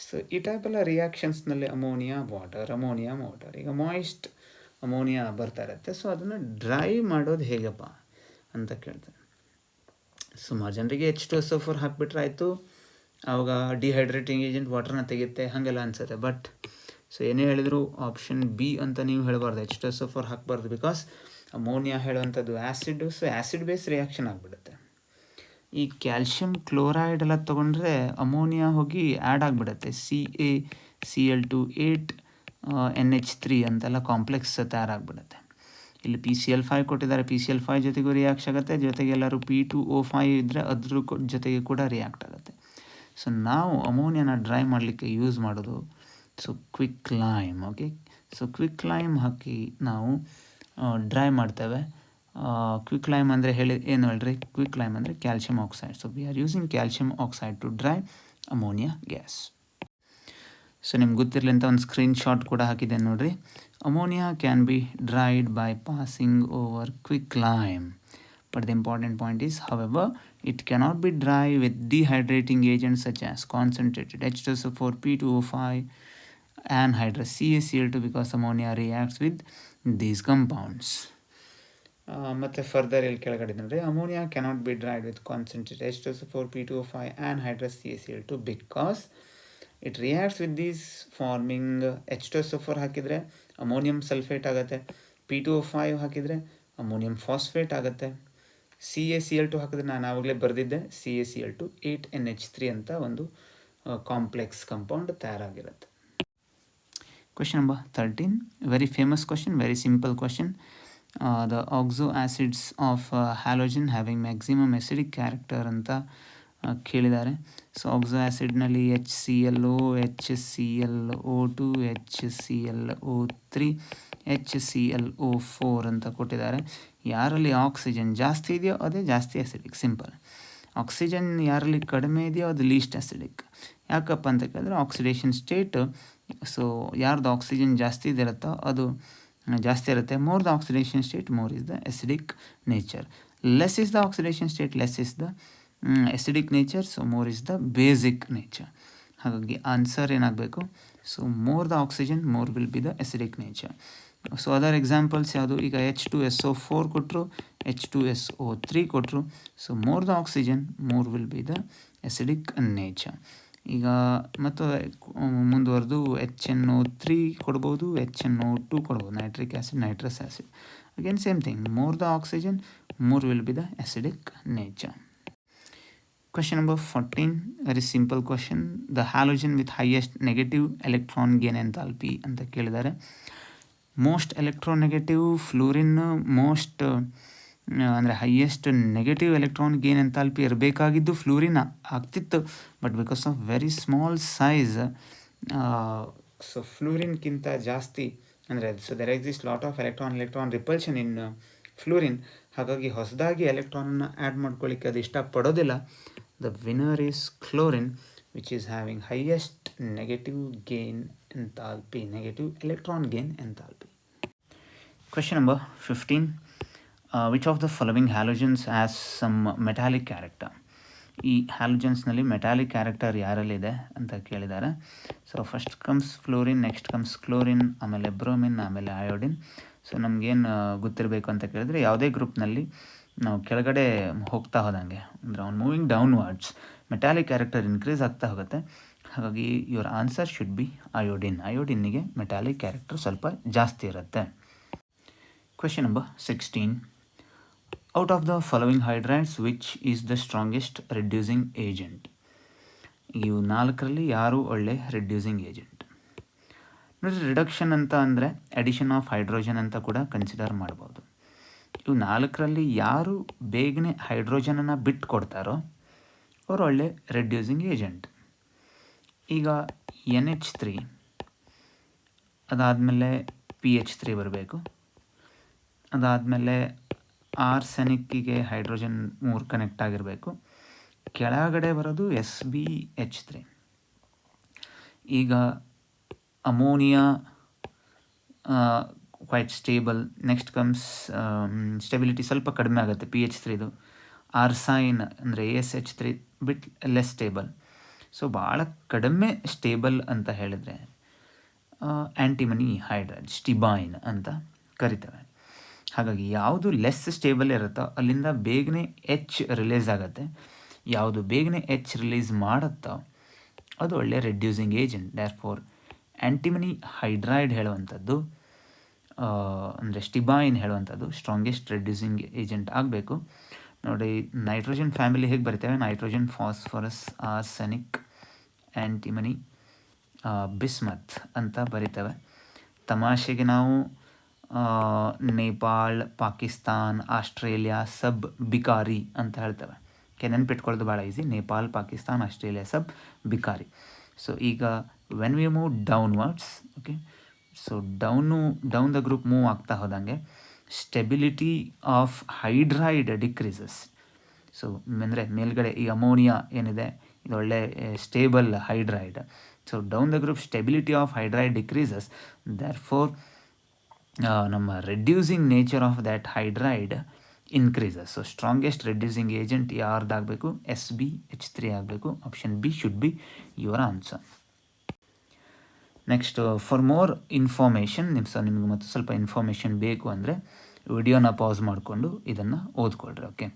ಸೊ ಈ ಟೈಪೆಲ್ಲ ರಿಯಾಕ್ಷನ್ಸ್ನಲ್ಲಿ ಅಮೋನಿಯಾ ವಾಟರ್ ಈಗ ಮಾಯಿಸ್ಟ್ ಅಮೋನಿಯಾ ಬರ್ತಾ ಇರುತ್ತೆ. ಸೊ ಅದನ್ನು ಡ್ರೈ ಮಾಡೋದು ಹೇಗಪ್ಪ ಅಂತ ಕೇಳ್ತಾರೆ. ಸುಮಾರು ಜನರಿಗೆ H2SO4 ಹಾಕಿಬಿಟ್ರೆ ಆಯಿತು, ಆವಾಗ ಡಿಹೈಡ್ರೇಟಿಂಗ್ ಏಜೆಂಟ್ ವಾಟರ್ನ ತೆಗೆಯುತ್ತೆ ಹಾಗೆಲ್ಲ ಅನಿಸುತ್ತೆ. ಬಟ್ ಸೊ ಏನೇ ಹೇಳಿದ್ರು ಆಪ್ಷನ್ ಬಿ ಅಂತ ನೀವು ಹೇಳಬಾರ್ದು, H2SO4 ಹಾಕಬಾರ್ದು. ಬಿಕಾಸ್ ಅಮೋನಿಯಾ ಹೇಳುವಂಥದ್ದು acid, so acid base reaction ಆಗಿಬಿಡುತ್ತೆ. ಈ ಕ್ಯಾಲ್ಶಿಯಂ ಕ್ಲೋರೈಡ್ ಎಲ್ಲ ತೊಗೊಂಡ್ರೆ ಅಮೋನಿಯಾ ಹೋಗಿ ಆ್ಯಡ್ ಆಗಿಬಿಡುತ್ತೆ, CaCl2 NH3 ಅಂತೆಲ್ಲ ಕಾಂಪ್ಲೆಕ್ಸ್ ತಯಾರಾಗಿಬಿಡುತ್ತೆ. ಇಲ್ಲಿ PCl5 ಕೊಟ್ಟಿದ್ದಾರೆ, PCl5 ಜೊತೆಗೂ ರಿಯಾಕ್ಟ್ ಆಗುತ್ತೆ, ಜೊತೆಗೆ ಎಲ್ಲರೂ P2O5 ಇದ್ದರೆ ಅದ್ರ ಜೊತೆಗೆ ಕೂಡ ರಿಯಾಕ್ಟ್ ಆಗುತ್ತೆ. ಸೊ ನಾವು ಅಮೋನಿಯಾನ ಡ್ರೈ ಮಾಡಲಿಕ್ಕೆ ಯೂಸ್ ಮಾಡೋದು so quicklime. Okay, so quicklime ಹಾಕಿ ನಾವು ಡ್ರೈ ಮಾಡ್ತೇವೆ. ಕ್ವಿಕ್ ಲೈಮ್ ಅಂದರೆ ಏನು ಹೇಳ್ರಿ, ಕ್ವಿಕ್ ಲೈಮ್ ಅಂದರೆ calcium oxide. So we are using calcium oxide to dry ammonia gas. So ನಿಮ್ಗೆ ಗೊತ್ತಿರಲಿ ಅಂತ ಒಂದು ಸ್ಕ್ರೀನ್ಶಾಟ್ ಕೂಡ ಹಾಕಿದೆ ನೋಡಿರಿ. Ammonia can be dried by passing over quicklime. But the important point is, however, it cannot be dry with dehydrating agents such as concentrated H2SO4, P2O5 anhydrous CaCl2 because ammonia reacts with these compounds. ಮತ್ತು further ಇಲ್ಲಿ ಕೆಳಗಡೆ ನೋಡಿದ್ರೆ ammonia cannot be dried with concentrated H2SO4, P2O5 anhydrous CaCl2 because it reacts with these farming H2SO4 ಹಾಕಿದರೆ ammonium sulphate ಆಗುತ್ತೆ, P2O5 ಹಾಕಿದರೆ ammonium phosphate ಆಗುತ್ತೆ, CaCl2 ಹಾಕಿದ್ರೆ ನಾನು ಆವಾಗಲೇ ಬರೆದಿದ್ದೆ CaCl2 8NH3 ಅಂತ ಒಂದು ಕಾಂಪ್ಲೆಕ್ಸ್ ಕಂಪೌಂಡ್ ತಯಾರಾಗಿರುತ್ತೆ. Question number 13, very famous question, very simple question. The oxo acids of halogen having maximum acidic character ಅಂತ ಕೇಳಿದ್ದಾರೆ. So ಆಕ್ಸೋ ಆ್ಯಸಿಡ್ನಲ್ಲಿ HClO, HClO2, HClO3, HClO4 ಅಂತ ಕೊಟ್ಟಿದ್ದಾರೆ. ಯಾರಲ್ಲಿ ಆಕ್ಸಿಜನ್ ಜಾಸ್ತಿ ಇದೆಯೋ ಅದೇ ಜಾಸ್ತಿ ಅಸಿಡಿಕ್, ಸಿಂಪಲ್. ಆಕ್ಸಿಜನ್ ಯಾರಲ್ಲಿ ಕಡಿಮೆ ಇದೆಯೋ ಅದು ಲೀಸ್ಟ್ ಅಸಿಡಿಕ್. ಯಾಕಪ್ಪ ಅಂತ ಕೇಳಿದ್ರೆ ಆಕ್ಸಿಡೇಷನ್ ಸ್ಟೇಟ್, ಸೊ ಯಾರ್ದು ಆಕ್ಸಿಜನ್ ಜಾಸ್ತಿ ಇರುತ್ತೋ ಅದು ಜಾಸ್ತಿ ಇರುತ್ತೆ. More the oxidation state more is the acidic nature. Less is the oxidation state less is the acidic nature. So more is the basic nature. ಹಾಗಾಗಿ ಆನ್ಸರ್ ಏನಾಗಬೇಕು? So more the oxygen more will be the acidic nature. So other examples ಯಾವುದು? ಈಗ H2SO4 ಕೊಟ್ಟರು, H2SO3 ಕೊಟ್ಟರು. So more the oxygen more will be the acidic nature. ಈಗ ಮತ್ತು ಮುಂದುವರೆದು HNO3 ಕೊಡ್ಬೋದು, HNO2 ಕೊಡ್ಬೋದು, nitric acid, nitrous acid. Again same thing, more the oxygen more will be the acidic nature. Question number 14, very simple question. The halogen with highest negative electron gain enthalpy ಅಂತ ಕೇಳಿದ್ದಾರೆ. Most electronegative fluorine most ಅಂದರೆ highest negative electron gain enthalpy ಇರಬೇಕಾಗಿದ್ದು fluorine ಆಗ್ತಿತ್ತು. But because of very small size, so ಫ್ಲೂರಿನ್ಗಿಂತ ಜಾಸ್ತಿ ಅಂದರೆ so there exist lot of electron repulsion in fluorine. ಹಾಗಾಗಿ ಹೊಸದಾಗಿ ಎಲೆಕ್ಟ್ರಾನನ್ನು ಆ್ಯಡ್ ಮಾಡ್ಕೊಳ್ಳಿಕ್ಕೆ ಅದು ಇಷ್ಟಪಡೋದಿಲ್ಲ. The winner is chlorine, which is having highest negative gain enthalpy, negative electron gain enthalpy. Question number 15. Which of the following halogens has some metallic character? ಈ ಹ್ಯಾಲೋಜನ್ಸ್ನಲ್ಲಿ metallic character ಯಾರಲ್ಲಿದೆ ಅಂತ ಕೇಳಿದ್ದಾರೆ. So first comes fluorine, next comes chlorine, ಆಮೇಲೆ bromine, ಆಮೇಲೆ iodine. So ನಮಗೇನು ಗೊತ್ತಿರಬೇಕು ಅಂತ ಕೇಳಿದ್ರೆ, ಯಾವುದೇ ಗ್ರೂಪ್ನಲ್ಲಿ ನಾವು ಕೆಳಗಡೆ ಹೋಗ್ತಾ ಹೋದಂಗೆ ಅಂದರೆ on moving downwards metallic character increase ಆಗ್ತಾ ಹೋಗುತ್ತೆ. ಹಾಗಾಗಿ your answer should be iodine. ಅಯೋಡಿನ್ನಿಗೆ ಮೆಟಾಲಿಕ್ ಕ್ಯಾರೆಕ್ಟರ್ ಸ್ವಲ್ಪ ಜಾಸ್ತಿ ಇರುತ್ತೆ. Question number 16. Out of the following hydrides which is the strongest reducing agent? ಇವು 4ರಲ್ಲಿ ಯಾರು ಒಳ್ಳೆ ರೆಡ್ಯೂಸಿಂಗ್ ಏಜೆಂಟ್? ನೋಡಿ, ರಿಡಕ್ಷನ್ ಅಂತ ಅಂದರೆ ಅಡಿಷನ್ ಆಫ್ ಹೈಡ್ರೋಜನ್ ಅಂತ ಕೂಡ ಕನ್ಸಿಡರ್ ಮಾಡ್ಬೋದು. ಇವು 4ರಲ್ಲಿ ಯಾರು ಬೇಗನೆ ಹೈಡ್ರೋಜನನ್ನು ಬಿಟ್ಟು ಕೊಡ್ತಾರೋ ಅವರು ಒಳ್ಳೆ ರೆಡ್ಯೂಸಿಂಗ್ ಏಜೆಂಟ್. ಈಗ NH3 ಅದಾದಮೇಲೆ PH3 ಬರಬೇಕು. ಅದಾದಮೇಲೆ ಆರ್ಸೆನಿಕ್ಕಿಗೆ ಹೈಡ್ರೋಜನ್ 3 ಕನೆಕ್ಟ್ ಆಗಿರಬೇಕು. ಕೆಳಗಡೆ ಬರೋದು SbH3. ಈಗ ammonia quite stable. Next comes stability ಸ್ವಲ್ಪ ಕಡಿಮೆ ಆಗುತ್ತೆ PH3ದು. ಆರ್ಸೈನ್ ಅಂದರೆ ASH3 ಬಿಟ್ ಲೆಸ್ ಸ್ಟೇಬಲ್. ಸೊ ಭಾಳ ಕಡಿಮೆ ಸ್ಟೇಬಲ್ ಅಂತ ಹೇಳಿದರೆ ಆ್ಯಂಟಿಮನಿ ಹೈಡ್ರೈಡ್, ಸ್ಟಿಬೈನ್ ಅಂತ ಕರಿತೇವೆ. ಹಾಗಾಗಿ ಯಾವುದು ಲೆಸ್ ಸ್ಟೇಬಲ್ ಇರುತ್ತೋ ಅಲ್ಲಿಂದ ಬೇಗನೆ H ರಿಲೀಸ್ ಆಗುತ್ತೆ. ಯಾವುದು ಬೇಗನೆ H ರಿಲೀಸ್ ಮಾಡುತ್ತೋ ಅದು ಒಳ್ಳೆಯ reducing agent. Therefore antimony hydride ಹೇಳುವಂಥದ್ದು ಅಂದರೆ ಸ್ಟಿಬೈನ್ ಹೇಳುವಂಥದ್ದು ಸ್ಟ್ರಾಂಗೆಸ್ಟ್ ರೆಡ್ಯೂಸಿಂಗ್ ಏಜೆಂಟ್ ಆಗಬೇಕು. ನೋಡಿ, ನೈಟ್ರೋಜನ್ ಫ್ಯಾಮಿಲಿ ಹೇಗೆ ಬರಿತೇವೆ? Nitrogen, phosphorus, arsenic, antimony, bismuth ಅಂತ ಬರಿತೇವೆ. ತಮಾಷೆಗೆ ನಾವು ನೇಪಾಳ್, ಪಾಕಿಸ್ತಾನ್, ಆಸ್ಟ್ರೇಲಿಯಾ, ಸಬ್ ಬಿಕಾರಿ ಅಂತ ಹೇಳ್ತೇವೆ. ನೆನ್ಪಿಟ್ಕೊಳ್ಳೋದು ಭಾಳ ಈಸಿ. ನೇಪಾಳ್, ಪಾಕಿಸ್ತಾನ್, ಆಸ್ಟ್ರೇಲಿಯಾ, ಸಬ್ ಬಿಕಾರಿ. ಸೊ ಈಗ when we move downwards, okay, so down the group move ಆಗ್ತಾ ಹೋದಂಗೆ stability of hydride decreases. So ಅಂದರೆ ಮೇಲ್ಗಡೆ ಈ ಅಮೋನಿಯಾ ಏನಿದೆ ಇದು ಒಳ್ಳೆ stable hydride. So down the group stability of hydride decreases. Therefore ನಮ್ಮ reducing nature of that hydride increases. So strongest reducing agent ಯಾರ್ದಾಗಬೇಕು? SbH3 ಆಗಬೇಕು. Option B should be your answer. Next, for more information, ನಿಮಗೆ ಮತ್ತು ಸ್ವಲ್ಪ information ಬೇಕು ಅಂದರೆ ವಿಡಿಯೋನ pause ಮಾಡಿಕೊಂಡು ಇದನ್ನು ಓದ್ಕೊಳ್ರಿ. Okay.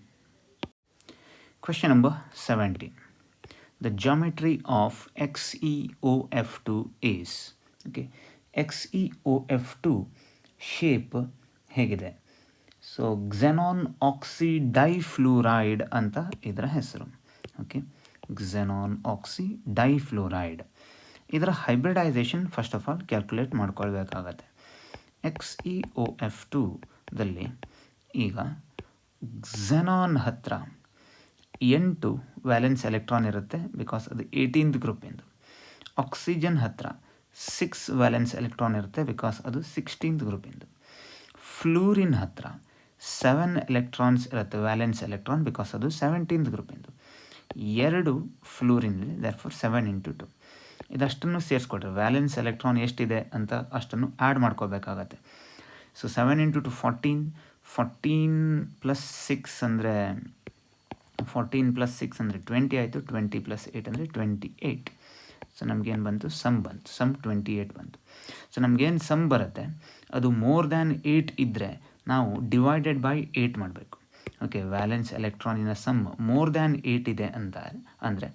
Question number 17. The geometry of XeOF2 is. Okay, XeOF2 shape ಹೇಗಿದೆ? ಸೊ ಕ್ಸೆನಾನ್ ಆಕ್ಸಿ ಡೈಫ್ಲೂರೈಡ್ ಅಂತ ಇದರ ಹೆಸರು. Okay, xenon oxy difluoride. ಇದರ hybridisation first of all calculate ಮಾಡ್ಕೊಳ್ಬೇಕಾಗತ್ತೆ. XeOF2 ದಲ್ಲಿ ಈಗ ಕ್ಸೆನಾನ್ ಹತ್ರ 8 ವ್ಯಾಲೆನ್ಸ್ ಎಲೆಕ್ಟ್ರಾನ್ ಇರುತ್ತೆ, ಬಿಕಾಸ್ ಅದು 18th ಗ್ರೂಪಿಂದು. ಆಕ್ಸಿಜನ್ ಹತ್ರ 6 ವ್ಯಾಲೆನ್ಸ್ ಎಲೆಕ್ಟ್ರಾನ್ ಇರುತ್ತೆ, ಬಿಕಾಸ್ ಅದು 16th ಗ್ರೂಪಿಂದು. ಫ್ಲೂರಿನ್ ಹತ್ರ 7 ಎಲೆಕ್ಟ್ರಾನ್ಸ್ ಇರುತ್ತೆ, ವ್ಯಾಲೆನ್ಸ್ ಎಲೆಕ್ಟ್ರಾನ್, ಬಿಕಾಸ್ ಅದು 17th ಗ್ರೂಪಿಂದು. 2 ಫ್ಲೂರಿನ್ ಇದೆ, ದೇರ್ಫೋರ್ 7 × 2. ಇದಷ್ಟನ್ನು ಸೇರಿಸ್ಕೊಡ್ರಿ, ವ್ಯಾಲೆನ್ಸ್ ಎಲೆಕ್ಟ್ರಾನ್ ಎಷ್ಟಿದೆ ಅಂತ ಅಷ್ಟನ್ನು ಆ್ಯಡ್ ಮಾಡ್ಕೋಬೇಕಾಗತ್ತೆ. ಸೊ 7 × 2 14, 14 + 6 ಅಂದರೆ 14 + 6 ಅಂದರೆ 20 ಆಯಿತು, 20 + 8 ಅಂದರೆ 28. ಸೊ ನಮಗೇನು ಬಂತು, ಸಮ್ 28 ಬಂತು. ಸೊ ನಮಗೇನು ಸಮ್ ಬರುತ್ತೆ ಅದು ಮೋರ್ ದ್ಯಾನ್ 8 ಇದ್ದರೆ ನಾವು ಡಿವೈಡೆಡ್ ಬೈ 8 ಮಾಡಬೇಕು. ಓಕೆ, ವ್ಯಾಲೆನ್ಸ್ ಎಲೆಕ್ಟ್ರಾನಿನ ಸಮ್ ಮೋರ್ ದ್ಯಾನ್ 8 ಇದೆ ಅಂತ ಅಂದರೆ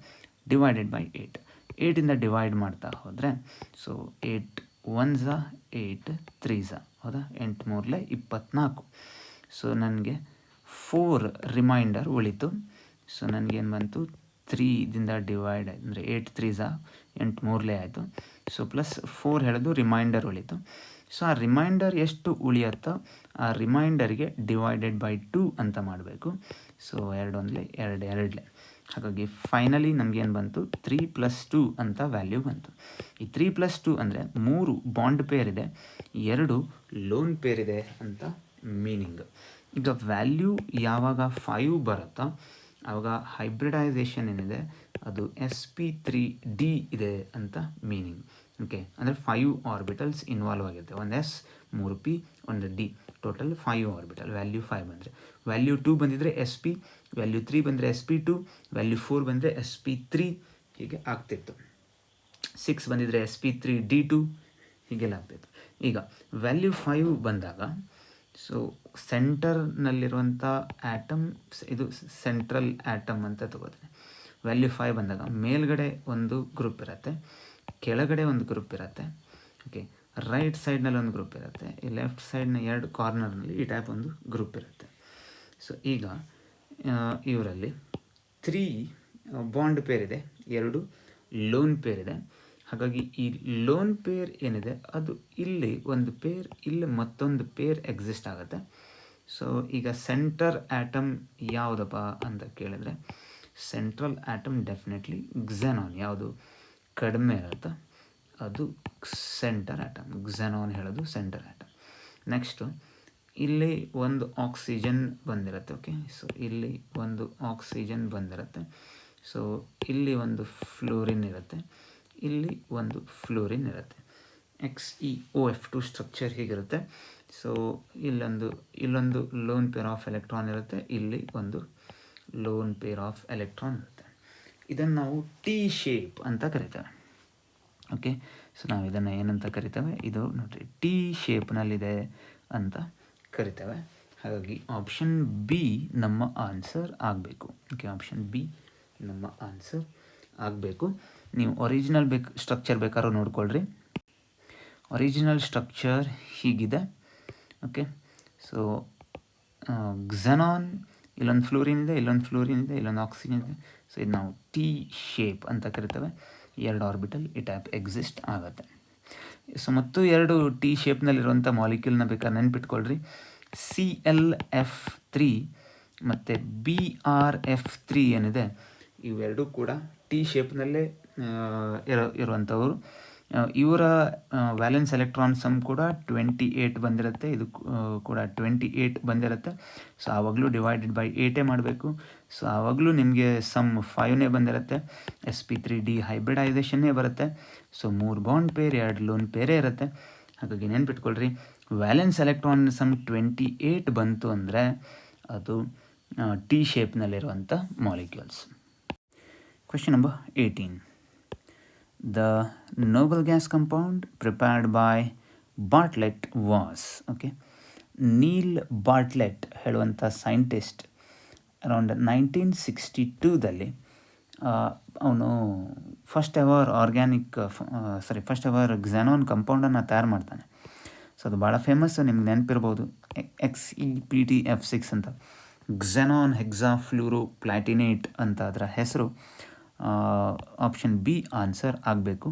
ಡಿವೈಡೆಡ್ ಬೈ 8. 8ಇಂದ ಡಿವೈಡ್ ಮಾಡ್ತಾ ಹೋದರೆ ಸೊ 8 1s 8 3s, ಹೌದಾ, 8 3 24. ಸೊ ನನಗೆ 4 ರಿಮೈಂಡರ್ ಉಳಿತು. ಸೊ ನನಗೇನು ಬಂತು, 3ದಿಂದ ಡಿವೈಡ್ ಅಂದರೆ 8 3s 8 3 ಆಯಿತು. ಸೊ ಪ್ಲಸ್ 4 ಹೇಳೋದು ರಿಮೈಂಡರ್ ಉಳಿತು. ಸೊ ಆ ರಿಮೈಂಡರ್ ಎಷ್ಟು ಉಳಿಯುತ್ತೋ ಆ ರಿಮೈಂಡರ್ಗೆ ಡಿವೈಡೆಡ್ ಬೈ 2 ಅಂತ ಮಾಡಬೇಕು. ಸೊ 2 1 2 2. ಹಾಗಾಗಿ ಫೈನಲಿ ನಮಗೇನು ಬಂತು, 3 + 2 ಅಂತ ವ್ಯಾಲ್ಯೂ ಬಂತು. ಈ 3 + 2 ಅಂದರೆ 3 ಬಾಂಡ್ ಪೇರ್ ಇದೆ, 2 ಲೋನ್ ಪೇರ್ ಇದೆ ಅಂತ ಮೀನಿಂಗ್. ಈಗ ವ್ಯಾಲ್ಯೂ ಯಾವಾಗ 5 ಬರುತ್ತೋ ಆವಾಗ ಹೈಬ್ರಿಡೈಸೇಷನ್ ಏನಿದೆ ಅದು sp3d ಇದೆ ಅಂತ ಮೀನಿಂಗ್. ಓಕೆ, ಅಂದರೆ 5 ಆರ್ಬಿಟಲ್ಸ್ ಇನ್ವಾಲ್ವ್ ಆಗಿರುತ್ತೆ. ಒಂದು S 3 P 1 D, total 5 orbital. Value 5 ಬಂದರೆ, ವ್ಯಾಲ್ಯೂ 2 ಬಂದಿದ್ದರೆ sp, ವ್ಯಾಲ್ಯೂ 3 ಬಂದರೆ sp2, ವ್ಯಾಲ್ಯೂ 4 ಬಂದರೆ sp3, ಹೀಗೆ ಆಗ್ತಿತ್ತು. 6 ಬಂದಿದ್ದರೆ sp3d2, ಹೀಗೆಲ್ಲ ಆಗ್ತಿತ್ತು. ಈಗ ವ್ಯಾಲ್ಯೂ 5 ಬಂದಾಗ ಸೊ ಸೆಂಟರ್ನಲ್ಲಿರುವಂಥ ಆ್ಯಟಮ್, ಇದು ಸೆಂಟ್ರಲ್ ಆ್ಯಟಮ್ ಅಂತ ತಗೋತೀನಿ. ವ್ಯಾಲ್ಯೂ 5 ಬಂದಾಗ ಮೇಲ್ಗಡೆ ಒಂದು ಗ್ರೂಪ್ ಇರುತ್ತೆ, ಕೆಳಗಡೆ ಒಂದು ಗ್ರೂಪ್ ಇರುತ್ತೆ. ಓಕೆ, ರೈಟ್ ಸೈಡ್ನಲ್ಲಿ ಒಂದು ಗ್ರೂಪ್ ಇರುತ್ತೆ, ಈ ಲೆಫ್ಟ್ ಸೈಡ್ನ 2 ಕಾರ್ನರ್ನಲ್ಲಿ ಈ ಟೈಪ್ ಒಂದು ಗ್ರೂಪ್ ಇರುತ್ತೆ. ಸೊ ಈಗ ಇವರಲ್ಲಿ 3 ಬಾಂಡ್ ಪೇರ್ ಇದೆ, 2 ಲೋನ್ ಪೇರ್ ಇದೆ. ಹಾಗಾಗಿ ಈ ಲೋನ್ ಪೇರ್ ಏನಿದೆ ಅದು ಇಲ್ಲಿ ಒಂದು ಪೇರ್, ಇಲ್ಲಿ ಮತ್ತೊಂದು ಪೇರ್ ಎಕ್ಸಿಸ್ಟ್ ಆಗುತ್ತೆ. ಸೊ ಈಗ ಸೆಂಟರ್ ಆ್ಯಟಮ್ ಯಾವುದಪ್ಪ ಅಂತ ಕೇಳಿದ್ರೆ ಸೆಂಟ್ರಲ್ ಆ್ಯಟಮ್ ಡೆಫಿನೆಟ್ಲಿ ಕ್ಸೆನಾನ್. ಯಾವುದು ಕಡಿಮೆ ಇರುತ್ತೆ ಅದು ಸೆಂಟರ್ ಆ್ಯಟಮ್, ಕ್ಸೆನಾನ್ ಹೇಳೋದು ಸೆಂಟರ್ ಆ್ಯಟಮ್. ನೆಕ್ಸ್ಟು ಇಲ್ಲಿ ಒಂದು ಆಕ್ಸಿಜನ್ ಬಂದಿರುತ್ತೆ. ಓಕೆ, ಸೊ ಇಲ್ಲಿ ಒಂದು ಆಕ್ಸಿಜನ್ ಬಂದಿರುತ್ತೆ. ಸೊ ಇಲ್ಲಿ ಒಂದು ಫ್ಲೋರಿನ್ ಇರುತ್ತೆ, ಇಲ್ಲಿ ಒಂದು ಫ್ಲೋರಿನ್ ಇರುತ್ತೆ. XeOF2 ಸ್ಟ್ರಕ್ಚರ್ ಹೀಗಿರುತ್ತೆ. ಸೊ ಇಲ್ಲೊಂದು ಲೋನ್ ಪೇರ್ ಆಫ್ ಎಲೆಕ್ಟ್ರಾನ್ ಇರುತ್ತೆ, ಇಲ್ಲಿ ಒಂದು ಲೋನ್ ಪೇರ್ ಆಫ್ ಎಲೆಕ್ಟ್ರಾನ್ ಇರುತ್ತೆ. ಇದನ್ನು ನಾವು ಟಿ ಶೇಪ್ ಅಂತ ಕರಿತೇವೆ. ಓಕೆ, ಸೊ ನಾವು ಇದನ್ನು ಏನಂತ ಕರಿತೇವೆ, ಇದು ನೋಡಿರಿ ಟಿ ಶೇಪ್ನಲ್ಲಿದೆ ಅಂತ ಕರಿತೇವೆ. ಹಾಗಾಗಿ ಆಪ್ಷನ್ ಬಿ ನಮ್ಮ ಆನ್ಸರ್ ಆಗಬೇಕು. ಓಕೆ, ಆಪ್ಷನ್ ಬಿ ನಮ್ಮ ಆನ್ಸರ್ ಆಗಬೇಕು. ನೀವು ಒರಿಜಿನಲ್ ಸ್ಟ್ರಕ್ಚರ್ ಬೇಕಾದ್ರೂ ನೋಡ್ಕೊಳ್ರಿ. ಒರಿಜಿನಲ್ ಸ್ಟ್ರಕ್ಚರ್ ಹೀಗಿದೆ. ಓಕೆ, ಸೊ ಕ್ಸೆನಾನ್, ಇಲ್ಲೊಂದು ಫ್ಲೋರಿನ್ ಇದೆ, ಇಲ್ಲೊಂದು ಫ್ಲೋರಿನ್ ಇದೆ, ಇಲ್ಲೊಂದು ಆಕ್ಸಿಜನ್ ಇದೆ. ಸೊ ಇದು ನಾವು ಟಿ ಶೇಪ್ ಅಂತ ಕರಿತೇವೆ. 2 ಆರ್ಬಿಟಲ್ ಈ ಟೈಪ್ ಎಕ್ಸಿಸ್ಟ್ ಆಗುತ್ತೆ. ಸೊ ಮತ್ತು 2 ಟಿ ಶೇಪ್ನಲ್ಲಿರುವಂಥ ಮಾಲಿಕ್ಯೂಲ್ನ ಬೇಕಾದ್ರೆ ನೆನ್ಪಿಟ್ಕೊಳ್ರಿ. ClF3 ಮತ್ತು BrF3 ಏನಿದೆ ಇವೆರಡೂ ಕೂಡ ಟಿ ಶೇಪ್ನಲ್ಲೇ ಇರುವಂಥವರು. ಇವರ ವ್ಯಾಲೆನ್ಸ್ ಎಲೆಕ್ಟ್ರಾನ್ ಸಮ್ ಕೂಡ 28 ಬಂದಿರುತ್ತೆ, ಇದು ಕೂಡ 28 ಬಂದಿರುತ್ತೆ. ಸೊ ಆವಾಗಲೂ ಡಿವೈಡೆಡ್ ಬೈ 8 ಮಾಡಬೇಕು. ಸೊ ಆವಾಗಲೂ ನಿಮಗೆ ಸಮ್ 5ನೇ ಬಂದಿರುತ್ತೆ. sp3d ಹೈಬ್ರಿಡೈಸೇಷನ್ನೇ ಬರುತ್ತೆ. ಸೊ 3 ಬಾಂಡ್ ಪೇರ್, 2 ಲೋನ್ ಪೇರೇ ಇರುತ್ತೆ. ಹಾಗಾಗಿ ನೆನ್ಪಿಟ್ಕೊಳ್ರಿ, ವ್ಯಾಲೆನ್ಸ್ ಎಲೆಕ್ಟ್ರಾನ್ ಸಮ್ 28 ಬಂತು ಅಂದರೆ ಅದು ಟಿ ಶೇಪ್ನಲ್ಲಿರುವಂಥ molecules. Question number 18. The noble gas compound prepared by Bartlett was, okay, Neil Bartlett ಹೇಳುವಂಥ ಸೈಂಟಿಸ್ಟ್ ಅರೌಂಡ್ 1962ದಲ್ಲಿ ಅವನು ಫಸ್ಟ್ ಎವರ್ ಕ್ಸೆನಾನ್ ಕಂಪೌಂಡನ್ನು ತಯಾರು ಮಾಡ್ತಾನೆ. ಸೊ ಅದು ಭಾಳ ಫೇಮಸ್, ನಿಮ್ಗೆ ನೆನಪಿರ್ಬೋದು, XePtF6 ಅಂತ, ಕ್ಸೆನಾನ್ ಹೆಕ್ಸಾಫ್ಲೂರೋಪ್ಲಾಟಿನೇಟ್ ಅಂತ ಅದರ ಹೆಸರು. ಆಪ್ಷನ್ ಬಿ ಆನ್ಸರ್ ಆಗಬೇಕು.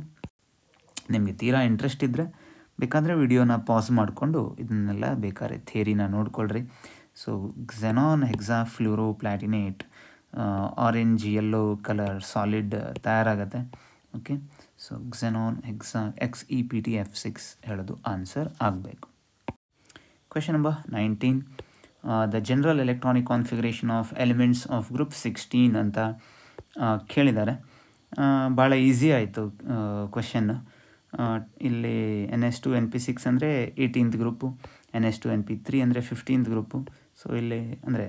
ನಿಮಗೆ ತೀರಾ ಇಂಟ್ರೆಸ್ಟ್ ಇದ್ದರೆ ಬೇಕಾದರೆ ವಿಡಿಯೋನ ಪಾಸ್ ಮಾಡಿಕೊಂಡು ಇದನ್ನೆಲ್ಲ ಬೇಕಾದ್ರೆ ಥಿಯರಿನ ನೋಡ್ಕೊಳ್ರಿ. So xenon hexafluoroplatinate orange yellow colour solid ತಯಾರಾಗುತ್ತೆ. ಓಕೆ, ಸೊ ಕ್ಸೆನಾನ್ XePtF6 ಹೇಳೋದು ಆನ್ಸರ್ ಆಗಬೇಕು. Question number 19, the general electronic configuration of elements of group 16 ಅಂತ ಕೇಳಿದ್ದಾರೆ. ಭಾಳ ಈಸಿ ಆಯಿತು ಕ್ವೆಶನ್ನು. ಇಲ್ಲಿ NS2 NP6 ಅಂದರೆ 18th ಗ್ರೂಪು, NS2 NP3 ಅಂದರೆ 15th ಗ್ರೂಪು. ಸೊ ಇಲ್ಲಿ ಅಂದರೆ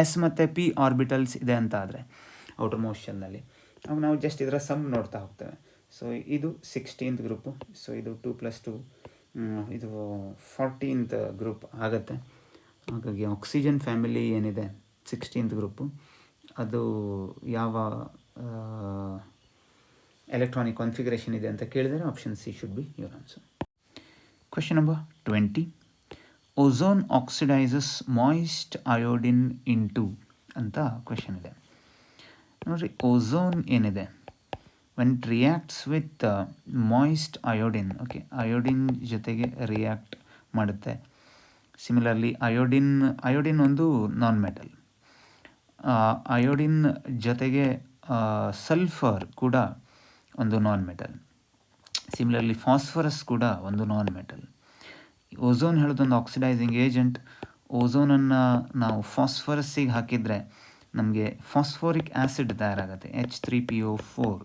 S ಮತ್ತು P ಆರ್ಬಿಟಲ್ಸ್ ಇದೆ ಅಂತ ಆದರೆ ಔಟರ್ ಮೋಸ್ಟ್ ಶೆಲ್ನಲ್ಲಿ ಅವಾಗ ನಾವು ಜಸ್ಟ್ ಇದರ ಸಮ್ ನೋಡ್ತಾ ಹೋಗ್ತೇವೆ. ಸೊ ಇದು 16th ಗ್ರೂಪು, ಸೊ ಇದು 2 + 2 ಇದು 14th ಗ್ರೂಪ್ ಆಗುತ್ತೆ. ಹಾಗಾಗಿ ಆಕ್ಸಿಜನ್ ಫ್ಯಾಮಿಲಿ ಏನಿದೆ 16th ಗ್ರೂಪು, ಅದು ಯಾವ ಎಲೆಕ್ಟ್ರಾನಿಕ್ ಕಾನ್ಫಿಗರೇಷನ್ ಇದೆ ಅಂತ ಕೇಳಿದರೆ option C should be your answer. Question number 20, ozone oxidises moist iodine into ಅಂತ ಕ್ವೆಶನ್ ಇದೆ. ನೋಡಿರಿ, ಓಝೋನ್ ಏನಿದೆ when it reacts with moist iodine, okay, iodine ಜೊತೆಗೆ ರಿಯಾಕ್ಟ್ ಮಾಡುತ್ತೆ. ಸಿಮಿಲರ್ಲಿ ಅಯೋಡಿನ್ ಒಂದು ನಾನ್ ಮೆಟಲ್, ಅಯೋಡಿನ್ ಜೊತೆಗೆ ಸಲ್ಫರ್ ಕೂಡ ಒಂದು ನಾನ್ ಮೆಟಲ್. ಸಿಮಿಲರ್ಲಿ ಫಾಸ್ಫರಸ್ ಕೂಡ ಒಂದು ನಾನ್ ಮೆಟಲ್. ಓಝೋನ್ ಹೇಳೋದೊಂದು ಆಕ್ಸಿಡೈಸಿಂಗ್ ಏಜೆಂಟ್. ಓಝೋನನ್ನು ನಾವು ಫಾಸ್ಫರಸ್ಸಿಗೆ ಹಾಕಿದರೆ ನಮಗೆ ಫಾಸ್ಫೋರಿಕ್ ಆ್ಯಸಿಡ್ ತಯಾರಾಗುತ್ತೆ, H3PO4.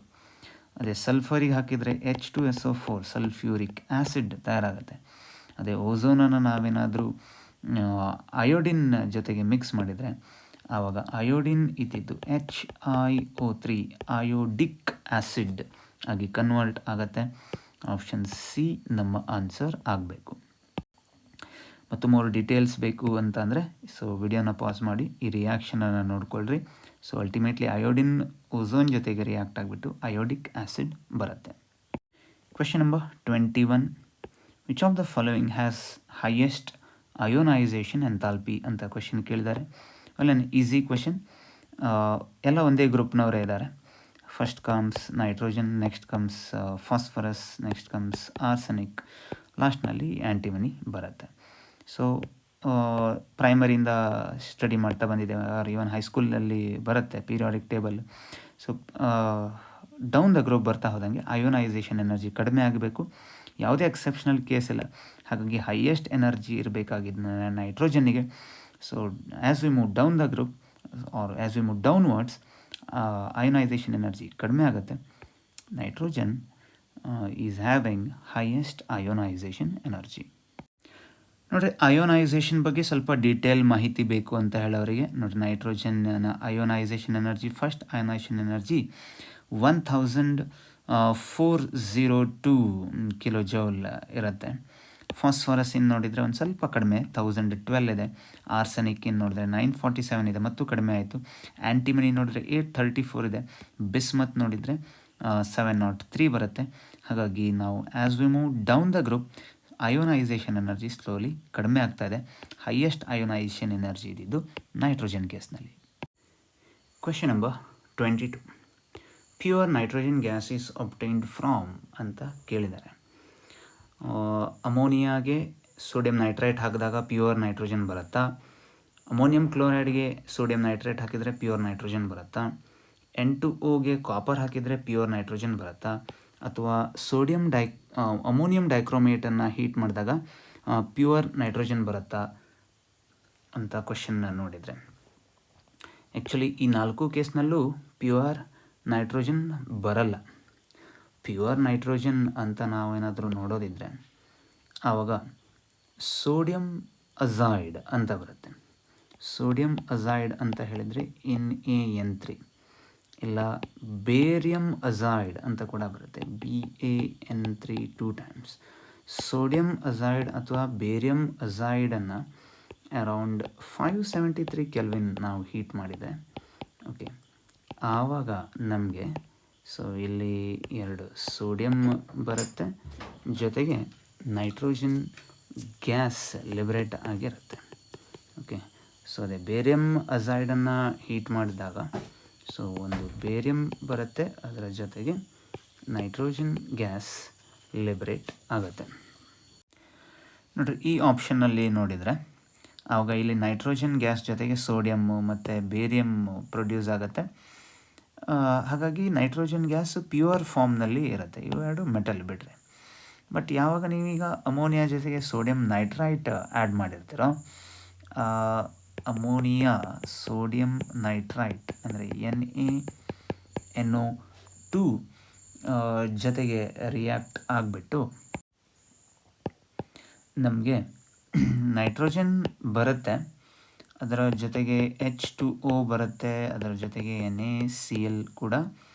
ಅದೇ ಸಲ್ಫರಿಗೆ ಹಾಕಿದರೆ H2SO4 ಸಲ್ಫ್ಯೂರಿಕ್ ಆ್ಯಸಿಡ್ ತಯಾರಾಗುತ್ತೆ. ಅದೇ ಓಝೋನನ್ನು ನಾವೇನಾದರೂ ಅಯೋಡಿನ್ ಜೊತೆಗೆ ಮಿಕ್ಸ್ ಮಾಡಿದರೆ ಆವಾಗ ಅಯೋಡಿನ್ ಇದ್ದಿದ್ದು HiO3 ಅಯೋಡಿಕ್ ಆ್ಯಸಿಡ್ ಆಗಿ ಕನ್ವರ್ಟ್ ಆಗುತ್ತೆ. ಆಪ್ಷನ್ ಸಿ ನಮ್ಮ ಆನ್ಸರ್ ಆಗಬೇಕು. ಮತ್ತು ಮೋರ್ ಡೀಟೇಲ್ಸ್ ಬೇಕು ಅಂತಂದರೆ ಸೊ ವಿಡಿಯೋನ ಪಾಸ್ ಮಾಡಿ ಈ ರಿಯಾಕ್ಷನನ್ನು ನೋಡ್ಕೊಳ್ರಿ. ಸೊ ಅಲ್ಟಿಮೇಟ್ಲಿ ಅಯೋಡಿನ್ ಓಝೋನ್ ಜೊತೆಗೆ ರಿಯಾಕ್ಟ್ ಆಗಿಬಿಟ್ಟು ಅಯೋಡಿಕ್ ಆ್ಯಸಿಡ್ ಬರುತ್ತೆ. Question number 21, which of the following has highest ionisation enthalpy ಅಂತ ಕ್ವೆಶನ್ ಕೇಳಿದ್ದಾರೆ. Well an easy question. ಎಲ್ಲ ಒಂದೇ ಗ್ರೂಪ್ನವರೇ ಇದ್ದಾರೆ. First comes nitrogen, next comes phosphorus, next comes arsenic, ಲಾಸ್ಟ್ನಲ್ಲಿ ಆ್ಯಂಟಿಮನಿ ಬರುತ್ತೆ. ಸೊ ಪ್ರೈಮರಿಯಿಂದ ಸ್ಟಡಿ ಮಾಡ್ತಾ ಬಂದಿದ್ದೇವೆ, ಈವನ್ ಹೈಸ್ಕೂಲಲ್ಲಿ ಬರುತ್ತೆ periodic table. So down the group ಬರ್ತಾ ಹೋದಂಗೆ ಅಯೋನೈಸೇಷನ್ ಎನರ್ಜಿ ಕಡಿಮೆ ಆಗಬೇಕು, ಯಾವುದೇ ಎಕ್ಸೆಪ್ಷನಲ್ ಕೇಸ್ ಇಲ್ಲ. ಹಾಗಾಗಿ ಹೈಯೆಸ್ಟ್ ಎನರ್ಜಿ ಇರಬೇಕಾಗಿದ್ದು ನೈಟ್ರೋಜನ್ನಿಗೆ. So as we move down the group or as we move downwards ionisation energy ಕಡಿಮೆ ಆಗುತ್ತೆ. Nitrogen is having highest ionisation energy. ನೋಡಿರಿ, ಅಯೋನೈಸೇಷನ್ ಬಗ್ಗೆ ಸ್ವಲ್ಪ ಡೀಟೇಲ್ ಮಾಹಿತಿ ಬೇಕು ಅಂತ ಹೇಳೋರಿಗೆ ನೋಡಿರಿ, nitrogen ionisation energy, first ionisation energy 1402 kilojoule ಇರುತ್ತೆ. ಫಾಸ್ಫರಸ್ ಇನ್ನು ನೋಡಿದರೆ ಒಂದು ಸ್ವಲ್ಪ ಕಡಿಮೆ 1012 ಇದೆ. ಆರ್ಸೆನಿಕ್ ಇನ್ನು ನೋಡಿದ್ರೆ 947 ಇದೆ, ಮತ್ತು ಕಡಿಮೆ ಆಯಿತು. ಆ್ಯಂಟಿಮನಿ ನೋಡಿದರೆ 834 ಇದೆ. ಬಿಸ್ಮತ್ ನೋಡಿದರೆ 703 ಬರುತ್ತೆ. ಹಾಗಾಗಿ ನಾವು as we move down the group ionisation energy slowly ಕಡಿಮೆ ಆಗ್ತಾ ಇದೆ. ಹೈಯೆಸ್ಟ್ ಅಯೋನೈಸೇಷನ್ ಎನರ್ಜಿ ಇದ್ದಿದ್ದು ನೈಟ್ರೋಜನ್ ಕೇಸ್ನಲ್ಲಿ. Question number 22, pure nitrogen gas is obtained from ಅಂತ ಕೇಳಿದ್ದಾರೆ. ಅಮೋನಿಯಾಗೆ ಸೋಡಿಯಂ ನೈಟ್ರೈಟ್ ಹಾಕಿದಾಗ ಪ್ಯೂರ್ ನೈಟ್ರೋಜನ್ ಬರುತ್ತಾ? ಅಮೋನಿಯಂ ಕ್ಲೋರೈಡ್ಗೆ ಸೋಡಿಯಂ ನೈಟ್ರೈಟ್ ಹಾಕಿದರೆ ಪ್ಯೂರ್ ನೈಟ್ರೋಜನ್ ಬರುತ್ತಾ? N2Oಗೆ ಕಾಪರ್ ಹಾಕಿದರೆ ಪ್ಯೂರ್ ನೈಟ್ರೋಜನ್ ಬರುತ್ತಾ? ಅಥವಾ ಅಮೋನಿಯಂ ಡೈಕ್ರೋಮೇಟನ್ನು ಹೀಟ್ ಮಾಡಿದಾಗ ಪ್ಯೂರ್ ನೈಟ್ರೋಜನ್ ಬರುತ್ತಾ ಅಂತ ಕ್ವೆಶನ್ನ ನೋಡಿದರೆ, ಆ್ಯಕ್ಚುಲಿ ಈ 4 ಕೇಸ್ನಲ್ಲೂ ಪ್ಯೂರ್ ನೈಟ್ರೋಜನ್ ಬರಲ್ಲ. ಪ್ಯೂರ್ ನೈಟ್ರೋಜನ್ ಅಂತ ನಾವೇನಾದರೂ ನೋಡೋದಿದ್ದರೆ ಆವಾಗ ಸೋಡಿಯಂ ಅಜೈಡ್ ಅಂತ ಬರುತ್ತೆ. ಸೋಡಿಯಂ ಅಜೈಡ್ ಅಂತ ಹೇಳಿದರೆ NaN3, ಇಲ್ಲ ಬೇರಿಯಂ ಅಜೈಡ್ ಅಂತ ಕೂಡ ಬರುತ್ತೆ, BaN3 2 ಟೈಮ್ಸ್. ಸೋಡಿಯಂ ಅಜೈಡ್ ಅಥವಾ ಬೇರಿಯಂ ಅಜೈಡನ್ನು ಅರೌಂಡ್ 573 ಕೆಲ್ವಿನ್ ನಾವು ಹೀಟ್ ಮಾಡಿದೆ. ಓಕೆ, ಆವಾಗ ನಮಗೆ ಸೊ ಇಲ್ಲಿ 2 ಸೋಡಿಯಂ ಬರುತ್ತೆ, ಜೊತೆಗೆ ನೈಟ್ರೋಜನ್ ಗ್ಯಾಸ್ ಲಿಬರೇಟ್ ಆಗಿರುತ್ತೆ. ಓಕೆ, ಸೊ ಅದೇ ಬೇರಿಯಂ ಅಜೈಡನ್ನು ಹೀಟ್ ಮಾಡಿದಾಗ ಸೊ ಒಂದು ಬೇರಿಯಂ ಬರುತ್ತೆ, ಅದರ ಜೊತೆಗೆ ನೈಟ್ರೋಜನ್ ಗ್ಯಾಸ್ ಲಿಬರೇಟ್ ಆಗುತ್ತೆ. ನೋಡಿರಿ ಈ ಆಪ್ಷನ್ನಲ್ಲಿ ನೋಡಿದರೆ ಆವಾಗ ಇಲ್ಲಿ ನೈಟ್ರೋಜನ್ ಗ್ಯಾಸ್ ಜೊತೆಗೆ ಸೋಡಿಯಮ್ಮು ಮತ್ತು ಬೇರಿಯಮ್ ಪ್ರೊಡ್ಯೂಸ್ ಆಗುತ್ತೆ. ಹಾಗಾಗಿ ನೈಟ್ರೋಜನ್ ಗ್ಯಾಸ್ ಪ್ಯೂರ್ ಫಾರ್ಮ್ನಲ್ಲಿ ಇರುತ್ತೆ. ಇವೆರಡು ಮೆಟಲ್ ಬಿಡ್ರಿ. ಬಟ್ ಯಾವಾಗ ನೀವೀಗ ಅಮೋನಿಯಾ ಜೊತೆಗೆ ಸೋಡಿಯಂ ನೈಟ್ರೈಟ್ ಆ್ಯಡ್ ಮಾಡಿರ್ತೀರೋ, ಅಮೋನಿಯಾ ಸೋಡಿಯಂ ನೈಟ್ರೈಟ್ ಅಂದರೆ NaNO2 ಜೊತೆಗೆ ರಿಯಾಕ್ಟ್ ಆಗಿಬಿಟ್ಟು ನಮಗೆ ನೈಟ್ರೋಜನ್ ಬರುತ್ತೆ, ಅದರ ಜೊತೆಗೆ H2O ಬರುತ್ತೆ, ಅದರ ಜೊತೆಗೆ NaCl ಕೂಡ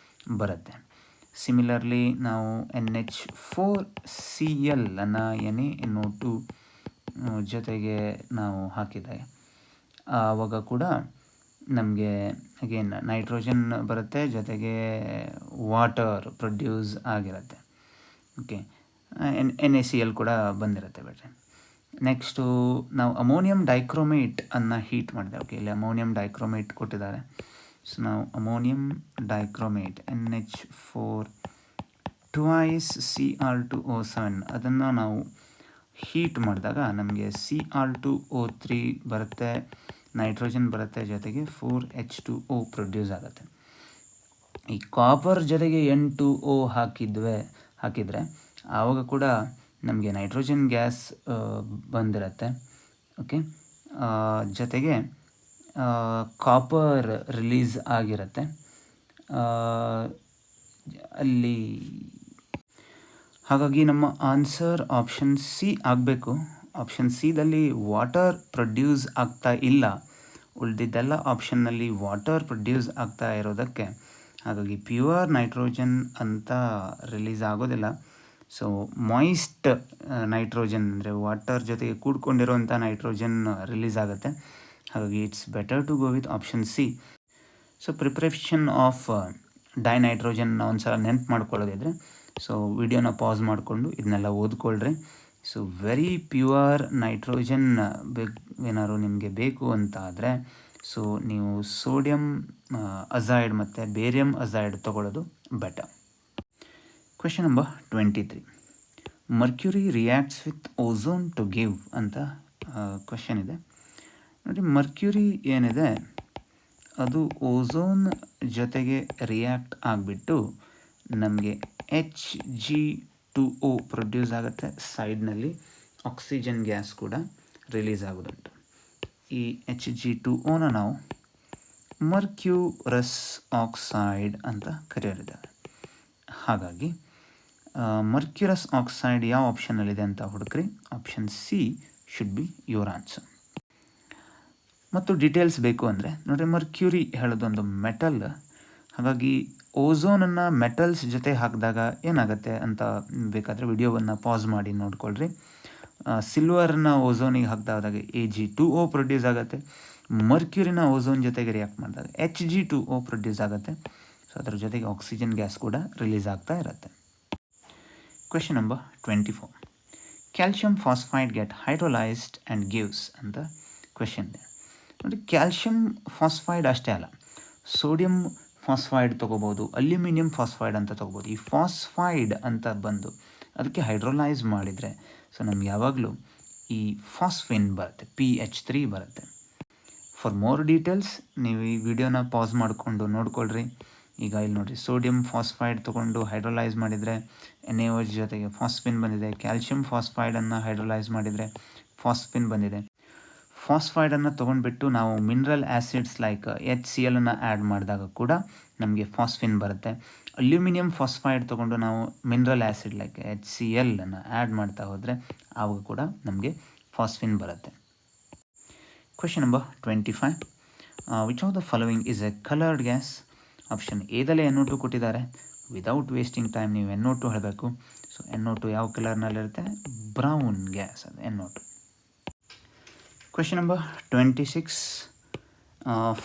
ಬರುತ್ತೆ. ಸಿಮಿಲರ್ಲಿ ನಾವು NH4Cl ಅನ್ನು NaNO2 ಜೊತೆಗೆ ನಾವು ಹಾಕಿದಾಗ ಆವಾಗ ಕೂಡ ನಮಗೆ ಅಗೇನ್ ನೈಟ್ರೋಜನ್ ಬರುತ್ತೆ, ಜೊತೆಗೆ ವಾಟರ್ ಪ್ರೊಡ್ಯೂಸ್ ಆಗಿರುತ್ತೆ. ಓಕೆ, NaCl ಕೂಡ ಬಂದಿರುತ್ತೆ ಬಿಡ್ರಿ. ನೆಕ್ಸ್ಟು ನಾವು ಅಮೋನಿಯಂ ಡೈಕ್ರೋಮೇಟ್ ಅನ್ನು ಹೀಟ್ ಮಾಡಿದೆ. ಓಕೆ, ಇಲ್ಲಿ ಅಮೋನಿಯಂ ಡೈಕ್ರೋಮೇಟ್ ಕೊಟ್ಟಿದ್ದಾರೆ. ಸೊ ನಾವು ammonium dichromate NH4 twice Cr2O7 ಅದನ್ನು ನಾವು ಹೀಟ್ ಮಾಡಿದಾಗ ನಮಗೆ Cr2O3 ಬರುತ್ತೆ, ನೈಟ್ರೋಜನ್ ಬರುತ್ತೆ, ಜೊತೆಗೆ 4H2O ಪ್ರೊಡ್ಯೂಸ್ ಆಗುತ್ತೆ. ಈ ಕಾಪರ್ ಜೊತೆಗೆ N2O ಹಾಕಿದರೆ ಆವಾಗ ಕೂಡ ನಮಗೆ ನೈಟ್ರೋಜನ್ ಗ್ಯಾಸ್ ಬಂದಿರುತ್ತೆ. ಓಕೆ, ಜೊತೆಗೆ ಕಾಪರ್ ರಿಲೀಸ್ ಆಗಿರುತ್ತೆ ಅಲ್ಲಿ. ಹಾಗಾಗಿ ನಮ್ಮ ಆನ್ಸರ್ ಆಪ್ಷನ್ ಸಿ ಆಗಬೇಕು. ಆಪ್ಷನ್ ಸಿದಲ್ಲಿ ವಾಟರ್ ಪ್ರೊಡ್ಯೂಸ್ ಆಗ್ತಾ ಇಲ್ಲ, ಉಳಿದಿದ್ದೆಲ್ಲ ಆಪ್ಷನ್ನಲ್ಲಿ ವಾಟರ್ ಪ್ರೊಡ್ಯೂಸ್ ಆಗ್ತಾ ಇರೋದಕ್ಕೆ ಹಾಗಾಗಿ ಪ್ಯೂರ್ ನೈಟ್ರೋಜನ್ ಅಂತ ರಿಲೀಸ್ ಆಗೋದಿಲ್ಲ. ಸೊ ಮಾಯಿಸ್ಟ್ ನೈಟ್ರೋಜನ್ ಅಂದರೆ ವಾಟರ್ ಜೊತೆಗೆ ಕೂಡ್ಕೊಂಡಿರೋಂಥ ನೈಟ್ರೋಜನ್ ರಿಲೀಸ್ ಆಗುತ್ತೆ. ಹಾಗಾಗಿ it's better to go with option C. So preparation of dinitrogen ಒಂದು ಸಲ ನೆನ್ಪು ಮಾಡ್ಕೊಳ್ಳೋದಿದ್ರೆ ಸೊ ವಿಡಿಯೋನ ಪಾಸ್ ಮಾಡಿಕೊಂಡು ಇದನ್ನೆಲ್ಲ ಓದ್ಕೊಳ್ರಿ. ಸೊ ವೆರಿ ಪ್ಯೂರ್ ನೈಟ್ರೋಜನ್ ಏನಾದ್ರು ನಿಮಗೆ ಬೇಕು ಅಂತ ಆದರೆ ಸೊ ನೀವು ಸೋಡಿಯಂ ಅಜೈಡ್ ಮತ್ತು ಬೇರಿಯಂ ಅಜೈಡ್ ತೊಗೊಳ್ಳೋದು better. Question number 23. Mercury reacts with ozone to give ಅಂತ ಕ್ವೆಶನ್ ಇದೆ. ನೋಡಿ, ಮರ್ಕ್ಯುರಿ ಏನಿದೆ ಅದು ಓಝೋನ್ ಜೊತೆಗೆ ರಿಯಾಕ್ಟ್ ಆಗಿಬಿಟ್ಟು ನಮಗೆ Hg2O ಪ್ರೊಡ್ಯೂಸ್ ಆಗುತ್ತೆ. ಸೈಡ್ನಲ್ಲಿ ಆಕ್ಸಿಜನ್ ಗ್ಯಾಸ್ ಕೂಡ ರಿಲೀಸ್ ಆಗೋದುಂಟು. ಈ Hg2Oನ ನಾವು ಮರ್ಕ್ಯೂರಸ್ ಆಕ್ಸೈಡ್ ಅಂತ ಕರೆಯೋರಿದ್ದಾರೆ. ಹಾಗಾಗಿ ಮರ್ಕ್ಯೂರಸ್ ಆಕ್ಸೈಡ್ ಯಾವ ಆಪ್ಷನ್ನಲ್ಲಿದೆ ಅಂತ ಹುಡುಕ್ರಿ. Option C should be your answer. ಮತ್ತು ಡೀಟೇಲ್ಸ್ ಬೇಕು ಅಂದರೆ ನೋಡಿರಿ, ಮರ್ಕ್ಯೂರಿ ಹೇಳೋದೊಂದು ಮೆಟಲ್. ಹಾಗಾಗಿ ಓಝೋನನ್ನು ಮೆಟಲ್ಸ್ ಜೊತೆ ಹಾಕಿದಾಗ ಏನಾಗುತ್ತೆ ಅಂತ ಬೇಕಾದರೆ ವಿಡಿಯೋವನ್ನು ಪಾಸ್ ಮಾಡಿ ನೋಡ್ಕೊಳ್ರಿ. ಸಿಲ್ವರನ್ನ ಓಝೋನಿಗೆ ಹಾಕಿದಾಗ Ag2O ಪ್ರೊಡ್ಯೂಸ್ ಆಗುತ್ತೆ. ಮರ್ಕ್ಯೂರಿನ ಓಝೋನ್ ಜೊತೆಗೆ ರಿಯಾಕ್ಟ್ ಮಾಡಿದಾಗ Hg2O ಪ್ರೊಡ್ಯೂಸ್ ಆಗುತ್ತೆ. ಸೊ ಅದರ ಜೊತೆಗೆ ಆಕ್ಸಿಜನ್ ಗ್ಯಾಸ್ ಕೂಡ ರಿಲೀಸ್ ಆಗ್ತಾ ಇರುತ್ತೆ. Question number 24. Calcium phosphide get hydrolysed and gives ಅಂತ ಕ್ವೆಶನ್ ಇದೆ. ನೋಡಿ, ಕ್ಯಾಲ್ಶಿಯಂ ಫಾಸ್ಫೈಡ್ ಅಷ್ಟೇ ಅಲ್ಲ, ಸೋಡಿಯಂ ಫಾಸ್ಫೈಡ್ ತೊಗೋಬೋದು, ಅಲ್ಯೂಮಿನಿಯಂ ಫಾಸ್ಫೈಡ್ ಅಂತ ತೊಗೋಬೋದು. ಈ ಫಾಸ್ಫೈಡ್ ಅಂತ ಬಂದು ಅದಕ್ಕೆ ಹೈಡ್ರೋಲೈಸ್ ಮಾಡಿದರೆ ಸೊ ನಮ್ಗೆ ಯಾವಾಗಲೂ ಈ ಫಾಸ್ಫಿನ್ ಬರುತ್ತೆ, PH3 ಬರುತ್ತೆ. ಫಾರ್ ಮೋರ್ ಡೀಟೇಲ್ಸ್ ನೀವು ಈ ವಿಡಿಯೋನ ಪಾಸ್ ಮಾಡಿಕೊಂಡು ನೋಡ್ಕೊಳ್ರಿ. ಈಗ ಇಲ್ಲಿ ನೋಡಿರಿ, ಸೋಡಿಯಂ ಫಾಸ್ಫೈಡ್ ತೊಗೊಂಡು ಹೈಡ್ರೋಲೈಸ್ ಮಾಡಿದರೆ NaOH ಜೊತೆಗೆ ಫಾಸ್ಫಿನ್ ಬಂದಿದೆ. ಕ್ಯಾಲ್ಶಿಯಂ ಫಾಸ್ಫೈಡನ್ನು ಹೈಡ್ರೋಲೈಸ್ ಮಾಡಿದರೆ ಫಾಸ್ಫಿನ್ ಬಂದಿದೆ. ಫಾಸ್ಫೈಡನ್ನು ತೊಗೊಂಡ್ಬಿಟ್ಟು ನಾವು ಮಿನರಲ್ ಆ್ಯಸಿಡ್ಸ್ ಲೈಕ್ HCl ಅನ್ನು ಆ್ಯಡ್ ಮಾಡಿದಾಗ ಕೂಡ ನಮಗೆ ಫಾಸ್ಫಿನ್ ಬರುತ್ತೆ. ಅಲ್ಯೂಮಿನಿಯಂ ಫಾಸ್ಫೈಡ್ ತೊಗೊಂಡು ನಾವು ಮಿನರಲ್ ಆ್ಯಸಿಡ್ ಲೈಕ್ HCl ಅನ್ನು ಆ್ಯಡ್ ಮಾಡ್ತಾ ಹೋದರೆ ಆವಾಗ ಕೂಡ ನಮಗೆ ಫಾಸ್ಫಿನ್ ಬರುತ್ತೆ. Question number 25. Which of the following is a coloured gas? Option ಎದಲ್ಲೇ NO2 ಕೊಟ್ಟಿದ್ದಾರೆ. ವಿದೌಟ್ ವೇಸ್ಟಿಂಗ್ ಟೈಮ್ ನೀವು NO2 ಹೇಳಬೇಕು. ಸೊ NO2 ಯಾವ ಕಲರ್ನಲ್ಲಿರುತ್ತೆ? ಬ್ರೌನ್ ಗ್ಯಾಸ್ ಅದು NO2. Question number 26.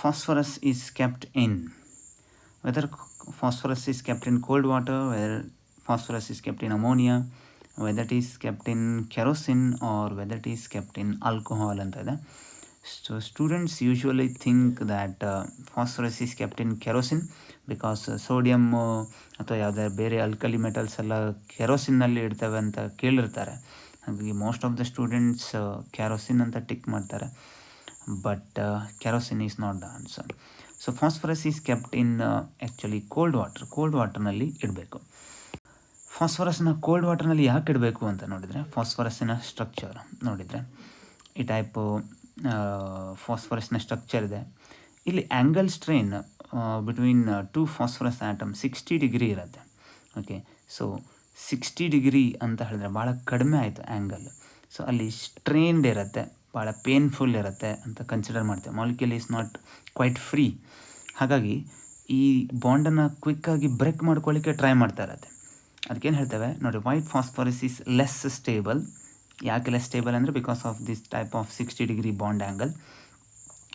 Phosphorus is kept in. Whether phosphorus is kept in cold water, whether phosphorus is kept in ammonia, whether it is kept in kerosene or whether it is kept in alcohol ಅಂತ ಇದೆ. So students usually think that phosphorus is kept in kerosene because sodium ಅಥವಾ ಯಾವುದೇ ಬೇರೆ alkali metals ಎಲ್ಲ ಕೆರೋಸಿನ್ನಲ್ಲಿ ಇಡ್ತವೆ ಅಂತ ಕೇಳಿರ್ತಾರೆ. ಹಾಗಾಗಿ most of the students kerosene ಅಂತ ಟಿಕ್ ಮಾಡ್ತಾರೆ, but kerosene is not the answer. So phosphorus is kept in actually cold ವಾಟರ್ನಲ್ಲಿ ಇಡಬೇಕು. ಫಾಸ್ಫರಸ್ನ ಕೋಲ್ಡ್ ವಾಟರ್ನಲ್ಲಿ ಯಾಕೆ ಇಡಬೇಕು ಅಂತ ನೋಡಿದರೆ, ಫಾಸ್ಫರಸ್ಸಿನ ಸ್ಟ್ರಕ್ಚರ್ ನೋಡಿದರೆ ಈ ಟೈಪು ಫಾಸ್ಫರಸ್ನ ಸ್ಟ್ರಕ್ಚರ್ ಇದೆ. ಇಲ್ಲಿ angle strain between two phosphorus atom 60 degree ಇರುತ್ತೆ. ಓಕೆ, ಸೊ 60 ಡಿಗ್ರಿ ಅಂತ ಹೇಳಿದ್ರೆ ಭಾಳ ಕಡಿಮೆ ಆಯಿತು ಆ್ಯಂಗಲ್. ಸೊ ಅಲ್ಲಿ ಸ್ಟ್ರೈನ್ಡ್ ಇರುತ್ತೆ, ಭಾಳ ಪೇನ್ಫುಲ್ ಇರುತ್ತೆ ಅಂತ ಕನ್ಸಿಡರ್ ಮಾಡ್ತೇವೆ. Molecule is not quite free. ಹಾಗಾಗಿ ಈ ಬಾಂಡನ್ನು ಕ್ವಿಕ್ಕಾಗಿ ಬ್ರೇಕ್ ಮಾಡ್ಕೊಳ್ಳಿಕ್ಕೆ ಟ್ರೈ ಮಾಡ್ತಾ ಇರತ್ತೆ. ಅದಕ್ಕೇನು ಹೇಳ್ತೇವೆ ನೋಡಿ, white phosphorus is less stable. ಯಾಕೆ ಲೆಸ್ ಸ್ಟೇಬಲ್ ಅಂದರೆ because of this type of 60 degree bond angle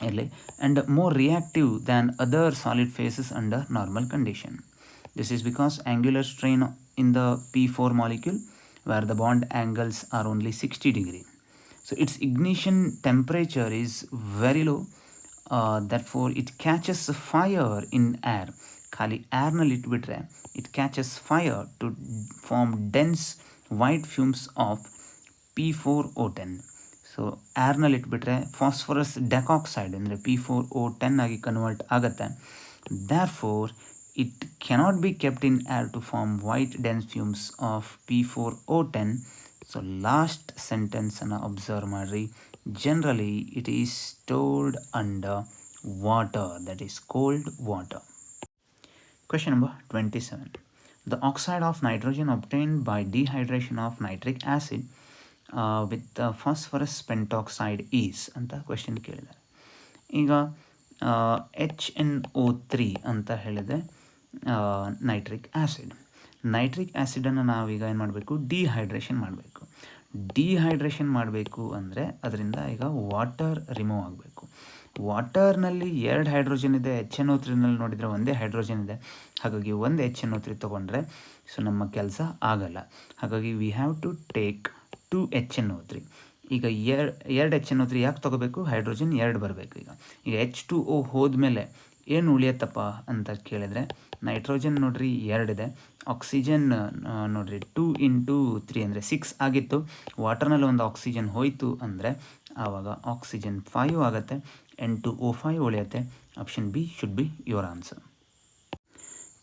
ಇರಲಿ, and more reactive than other solid phases under normal condition. This is because angular strain in the P4 molecule where the bond angles are only 60 degree. So its ignition temperature is very low, therefore it catches fire in air. ಖಾಲಿ ಏರ್ನಲ್ಲಿ ಇಟ್ಬಿಟ್ರೆ it catches fire to form dense white fumes of P4O10. So ಏರ್ನಲ್ಲಿ ಇಟ್ಬಿಟ್ರೆ phosphorus ಡೆಕಾಕ್ಸೈಡ್ ಅಂದರೆ P4O10 ಆಗಿ convert ಆಗುತ್ತೆ. therefore it cannot be kept in air to form white dense fumes of P4O10. So last sentence ಅನ್ನು observe ಮಾಡ್ರಿ. Generally it is stored under water, that is cold water. Question number 27. The oxide of nitrogen obtained by dehydration of nitric acid with phosphorus pentoxide is ಅಂತ question ಕೇಳಿದ್ದಾರೆ. ಈಗ HNO3 ಅಂತ ಹೇಳಿದೆ nitric ಆ್ಯಸಿಡನ್ನು ನಾವೀಗ ಏನು ಮಾಡಬೇಕು, ಡಿಹೈಡ್ರೇಷನ್ ಮಾಡಬೇಕು ಅಂದರೆ ಅದರಿಂದ ಈಗ ವಾಟರ್ ರಿಮೂವ್ ಆಗಬೇಕು. ವಾಟರ್ನಲ್ಲಿ 2 ಹೈಡ್ರೋಜನ್ ಇದೆ, HNO3ನಲ್ಲಿ ನೋಡಿದರೆ ಒಂದೇ ಹೈಡ್ರೋಜನ್ ಇದೆ. ಹಾಗಾಗಿ ಒಂದು HNO3 ತೊಗೊಂಡ್ರೆ ಸೊ ನಮ್ಮ ಕೆಲಸ ಆಗಲ್ಲ. ಹಾಗಾಗಿ we have to take 2 HNO3. ಈಗ 2 HNO3 ಯಾಕೆ ತೊಗೋಬೇಕು, ಹೈಡ್ರೋಜನ್ 2 ಬರಬೇಕು. ಈಗ H2O ಹೋದ್ಮೇಲೆ ಏನು ಉಳಿಯತ್ತಪ್ಪ ಅಂತ ಕೇಳಿದರೆ, ನೈಟ್ರೋಜನ್ ನೋಡ್ರಿ 2 ಇದೆ, ಆಕ್ಸಿಜನ್ ನೋಡ್ರಿ 2 × 3 ಅಂದರೆ 6 ಆಗಿತ್ತು. ವಾಟರ್ನಲ್ಲಿ ಒಂದು ಆಕ್ಸಿಜನ್ ಹೋಯಿತು ಅಂದರೆ ಆವಾಗ ಆಕ್ಸಿಜನ್ 5 ಆಗುತ್ತೆ, N2O5 ಉಳಿಯುತ್ತೆ. Option B should be your answer.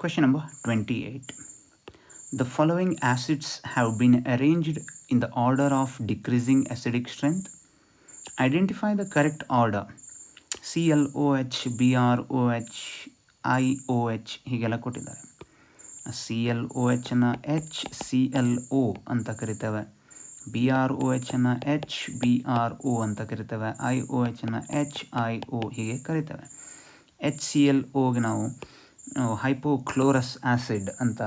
Question number 28. The following acids have been arranged in the order of decreasing acidic strength. Identify the correct order. ClOH, BrOH, IOH ಹೀಗೆಲ್ಲ ಕೊಟ್ಟಿದ್ದಾರೆ. ClOHನ್ನು HClO ಅಂತ ಕರಿತೇವೆ, BrOHನ್ನು HBrO ಅಂತ ಕರಿತೇವೆ, IOHನ್ನು HIO ಹೀಗೆ ಕರಿತೇವೆ. HClOಗೆ ನಾವು ಹೈಪೋಕ್ಲೋರಸ್ acid ಅಂತ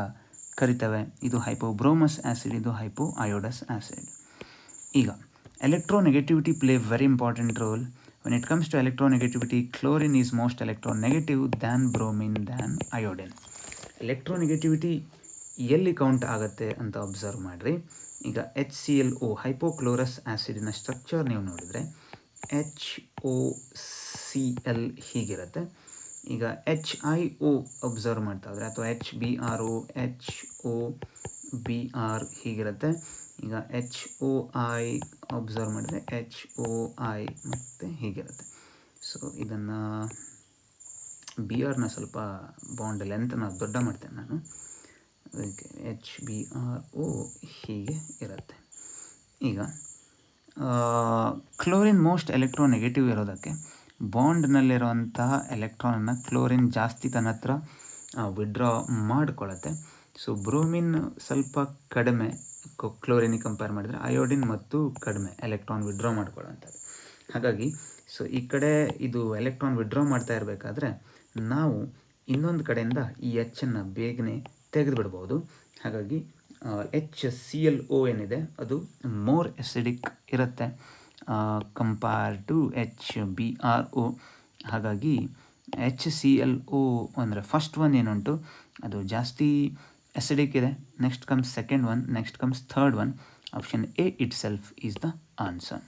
ಕರಿತೇವೆ. ಇದು ಹೈಪೋಬ್ರೋಮಸ್ ಆ್ಯಸಿಡ್, ಇದು ಹೈಪೋ ಅಯೋಡಸ್ ಆ್ಯಸಿಡ್. ಈಗ electronegativity play very important role. When it comes to electronegativity, chlorine is most electronegative than bromine than iodine. Electronegativity ಎಲ್ಲಿ ಕೌಂಟ್ ಆಗುತ್ತೆ ಅಂತ ಅಬ್ಸರ್ವ್ ಮಾಡಿರಿ. ಈಗ HClO ಹೈಪೋಕ್ಲೋರಸ್ ಆ್ಯಸಿಡಿನ ಸ್ಟ್ರಕ್ಚರ್ ನೀವು ನೋಡಿದರೆ HOCl ಹೀಗಿರುತ್ತೆ. ಈಗ HIO ಅಬ್ಸರ್ವ್ ಮಾಡ್ತಾ ಇದ್ರೆ ಅಥವಾ HBrO, HOBr ಹೀಗಿರುತ್ತೆ. ಈಗ HOI ಅಬ್ಸರ್ವ್ ಮಾಡಿದರೆ HOI ಮತ್ತು ಹೀಗಿರುತ್ತೆ. ಸೊ ಇದನ್ನು BRನ ಸ್ವಲ್ಪ ಬಾಂಡ್ ಲೆಂತ್ನ ದೊಡ್ಡ ಮಾಡ್ತೇನೆ ನಾನು. ಅದಕ್ಕೆ HBrO ಹೀಗೆ ಇರುತ್ತೆ. ಈಗ ಕ್ಲೋರಿನ್ ಮೋಸ್ಟ್ ಎಲೆಕ್ಟ್ರೋನೆಗೆಟಿವ್ ಇರೋದಕ್ಕೆ ಬಾಂಡ್ನಲ್ಲಿರುವಂತಹ ಎಲೆಕ್ಟ್ರಾನನ್ನು ಕ್ಲೋರಿನ್ ಜಾಸ್ತಿ ತನ್ನ ಹತ್ರ ವಿಡ್ರಾ ಮಾಡಿಕೊಳ್ಳುತ್ತೆ. ಸೊ ಬ್ರೋಮಿನ್ ಸ್ವಲ್ಪ ಕಡಿಮೆ ಕ್ಲೋರಿನಿಗೆ ಕಂಪೇರ್ ಮಾಡಿದರೆ, ಅಯೋಡಿನ್ ಮತ್ತು ಕಡಿಮೆ ಎಲೆಕ್ಟ್ರಾನ್ ವಿಡ್ರಾ ಮಾಡ್ಕೊಳ್ಳೋಂಥದ್ದು. ಹಾಗಾಗಿ ಸೊ ಈ ಕಡೆ ಇದು ಎಲೆಕ್ಟ್ರಾನ್ ವಿಡ್ರಾ ಮಾಡ್ತಾ ಇರಬೇಕಾದ್ರೆ ನಾವು ಇನ್ನೊಂದು ಕಡೆಯಿಂದ ಈ Hನ್ನು ಬೇಗನೆ ತೆಗೆದುಬಿಡ್ಬೋದು. ಹಾಗಾಗಿ HClO ಏನಿದೆ ಅದು ಮೋರ್ ಎಸಿಡಿಕ್ ಇರುತ್ತೆ ಕಂಪೇರ್ ಟು HBrO. ಹಾಗಾಗಿ HClO ಅಂದರೆ ಫಸ್ಟ್ ಒನ್ ಏನುಂಟು ಅದು ಜಾಸ್ತಿ ಎಸಿಡಿಕ್ ಇದೆ. Next comes second one, next comes third one. Option A itself is the answer.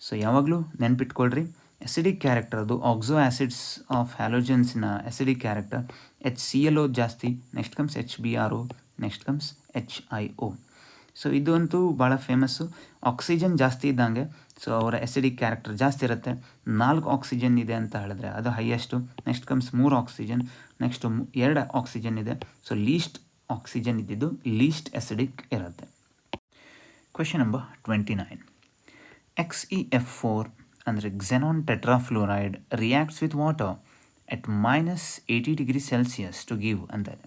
So ಯಾವಾಗಲೂ ನೆನ್ಪಿಟ್ಕೊಳ್ರಿ, ಎಸಿಡಿಕ್ ಕ್ಯಾರೆಕ್ಟರ್ ಅದು ಆಕ್ಸೋ ಆ್ಯಸಿಡ್ಸ್ ಆಫ್ ಹ್ಯಾಲೋಜನ್ಸಿನ ಎಸಿಡಿಕ್ ಕ್ಯಾರೆಕ್ಟರ್ HClO ಜಾಸ್ತಿ, next comes HBrO, next comes HIO. So ಇದಂತೂ ಭಾಳ famous. Oxygen ಜಾಸ್ತಿ ಇದ್ದಂಗೆ so ಅವರ ಎಸಿಡಿಕ್ ಕ್ಯಾರೆಕ್ಟರ್ ಜಾಸ್ತಿ ಇರುತ್ತೆ. 4 ಆಕ್ಸಿಜನ್ ಇದೆ ಅಂತ ಹೇಳಿದ್ರೆ ಅದು highest. Next comes 3 oxygen, next 2 oxygen ಇದೆ. ಸೊ ಲೀಸ್ಟ್ ಆಕ್ಸಿಜನ್ ಇದ್ದಿದ್ದು ಲೀಸ್ಟ್ ಎಸಿಡಿಕ್ ಇರುತ್ತೆ. Question number 29. XeF4 ಅಂದರೆ xenon tetrafluoride reacts with water at -80 degree Celsius to give ಅಂತಾರೆ.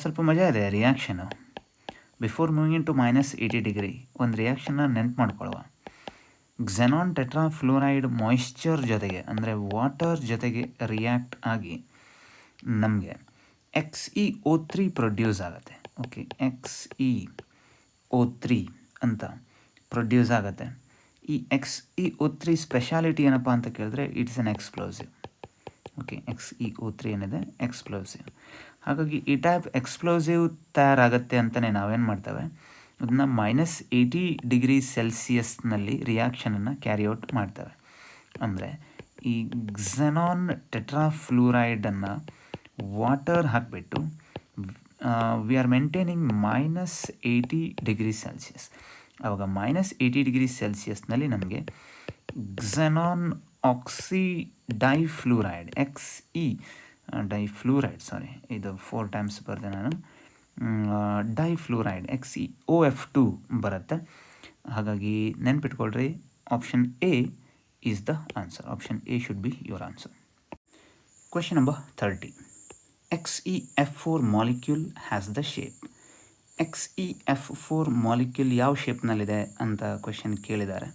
ಸ್ವಲ್ಪ ಮಜಾ ಇದೆ reaction. Before moving to -80 degree ಒಂದು ರಿಯಾಕ್ಷನ್ನ ನೆನ್ಪು ಮಾಡ್ಕೊಳ್ಳುವ. xenon tetrafluoride ಮಾಯಿಶ್ಚರ್ ಜೊತೆಗೆ ಅಂದರೆ ವಾಟರ್ ಜೊತೆಗೆ ರಿಯಾಕ್ಟ್ ಆಗಿ ನಮಗೆ XeO3 ಪ್ರೊಡ್ಯೂಸ್ ಆಗುತ್ತೆ. ಓಕೆ, XeO3 ಅಂತ ಪ್ರೊಡ್ಯೂಸ್ ಆಗುತ್ತೆ. ಈ XeO3 ಸ್ಪೆಷಾಲಿಟಿ ಏನಪ್ಪ ಅಂತ ಕೇಳಿದ್ರೆ it's an explosive. Okay, XeO3 ಏನಿದೆ ಎಕ್ಸ್ಪ್ಲೋಸಿವ್. ಹಾಗಾಗಿ ಈ ಟೈಪ್ ಎಕ್ಸ್ಪ್ಲೋಸಿವ್ ತಯಾರಾಗುತ್ತೆ ಅಂತಲೇ ನಾವೇನು ಮಾಡ್ತೇವೆ, ಅದನ್ನ -80 ಡಿಗ್ರಿ ಸೆಲ್ಸಿಯಸ್ನಲ್ಲಿ ರಿಯಾಕ್ಷನನ್ನು ಕ್ಯಾರಿಔಟ್ ಮಾಡ್ತೇವೆ. ಅಂದರೆ ಈ xenon ಟೆಟ್ರಾಫ್ಲೂರೈಡನ್ನು ವಾಟರ್ ಹಾಕಿಬಿಟ್ಟು we are maintaining -80 degree Celsius. ಆವಾಗ -80 ಡಿಗ್ರಿ ಸೆಲ್ಸಿಯಸ್ನಲ್ಲಿ ನಮಗೆ xenon ಆಕ್ಸಿಡೈಫ್ಲೂರೈಡ್ ಡೈಫ್ಲೂರೈಡ್, ಸಾರಿ ಇದು 4 ಟೈಮ್ಸ್ ಬರೆದೆ ನಾನು, ಡೈಫ್ಲೂರೈಡ್ XeOF2 ಬರುತ್ತೆ. ಹಾಗಾಗಿ ನೆನ್ಪಿಟ್ಕೊಳ್ರಿ, option A is the answer. Option A should be your answer. Question number 30. XeF4 molecule has the shape. XeF4 molecule ಯಾವ ಶೇಪ್ನಲ್ಲಿದೆ ಅಂತ ಕ್ವೆಶನ್ ಕೇಳಿದ್ದಾರೆ.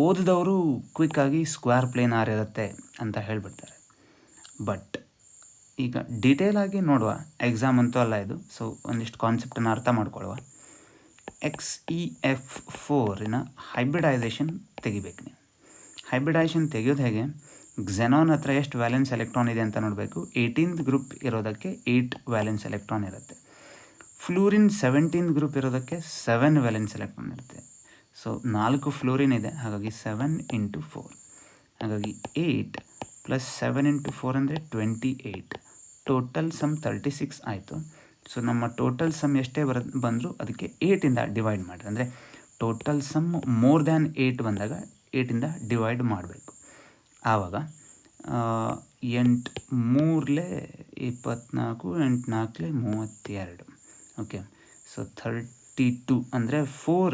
ಓದಿದವರು ಕ್ವಿಕ್ಕಾಗಿ ಸ್ಕ್ವೇರ್ ಪ್ಲೇನಾರ್ ಇರುತ್ತೆ ಅಂತ ಹೇಳಿಬಿಡ್ತಾರೆ. ಬಟ್ ಈಗ ಡೀಟೇಲಾಗಿ ನೋಡುವ, ಎಕ್ಸಾಮ್ ಅಂತೂ ಅಲ್ಲ ಇದು. ಸೊ ಒಂದಿಷ್ಟು ಕಾನ್ಸೆಪ್ಟನ್ನು ಅರ್ಥ ಮಾಡ್ಕೊಳ್ಳುವ. XeF4ನ ಹೈಬ್ರಿಡೈಸೇಷನ್ ತೆಗಿಬೇಕು ನೀವು. ಹೈಬ್ರಿಡೈಸೇಷನ್ ತೆಗೆಯೋದು ಹೇಗೆ, xenon ಹತ್ರ ಎಷ್ಟು ವ್ಯಾಲೆನ್ಸ್ ಎಲೆಕ್ಟ್ರಾನ್ ಇದೆ ಅಂತ ನೋಡಬೇಕು. 18th ಗ್ರೂಪ್ ಇರೋದಕ್ಕೆ 8 ವ್ಯಾಲೆನ್ಸ್ ಎಲೆಕ್ಟ್ರಾನ್ ಇರುತ್ತೆ. ಫ್ಲೂರಿನ್ 17th ಗ್ರೂಪ್ ಇರೋದಕ್ಕೆ 7 ವ್ಯಾಲೆನ್ಸ್ ಎಲೆಕ್ಟ್ರಾನ್ ಇರುತ್ತೆ. ಸೊ 4 ಫ್ಲೂರಿನ್ ಇದೆ, ಹಾಗಾಗಿ 7 × 4, ಹಾಗಾಗಿ 8 + 7 × 4 ಅಂದರೆ 28. ಟೋಟಲ್ ಸಮ್ 36 ಆಯಿತು. ಸೊ ನಮ್ಮ ಟೋಟಲ್ ಸಮ್ ಎಷ್ಟೇ ಬಂದರೂ ಅದಕ್ಕೆ 8ಇಂದ ಡಿವೈಡ್ ಮಾಡಿರಿ. ಅಂದರೆ ಟೋಟಲ್ ಸಮ್ ಮೋರ್ ದ್ಯಾನ್ 8 ಬಂದಾಗ 8ಇಂದ ಡಿವೈಡ್ ಮಾಡಬೇಕು. ಆವಾಗ 8 3 24, 8 4 32. ಓಕೆ, ಸೊ 32 ಅಂದರೆ 4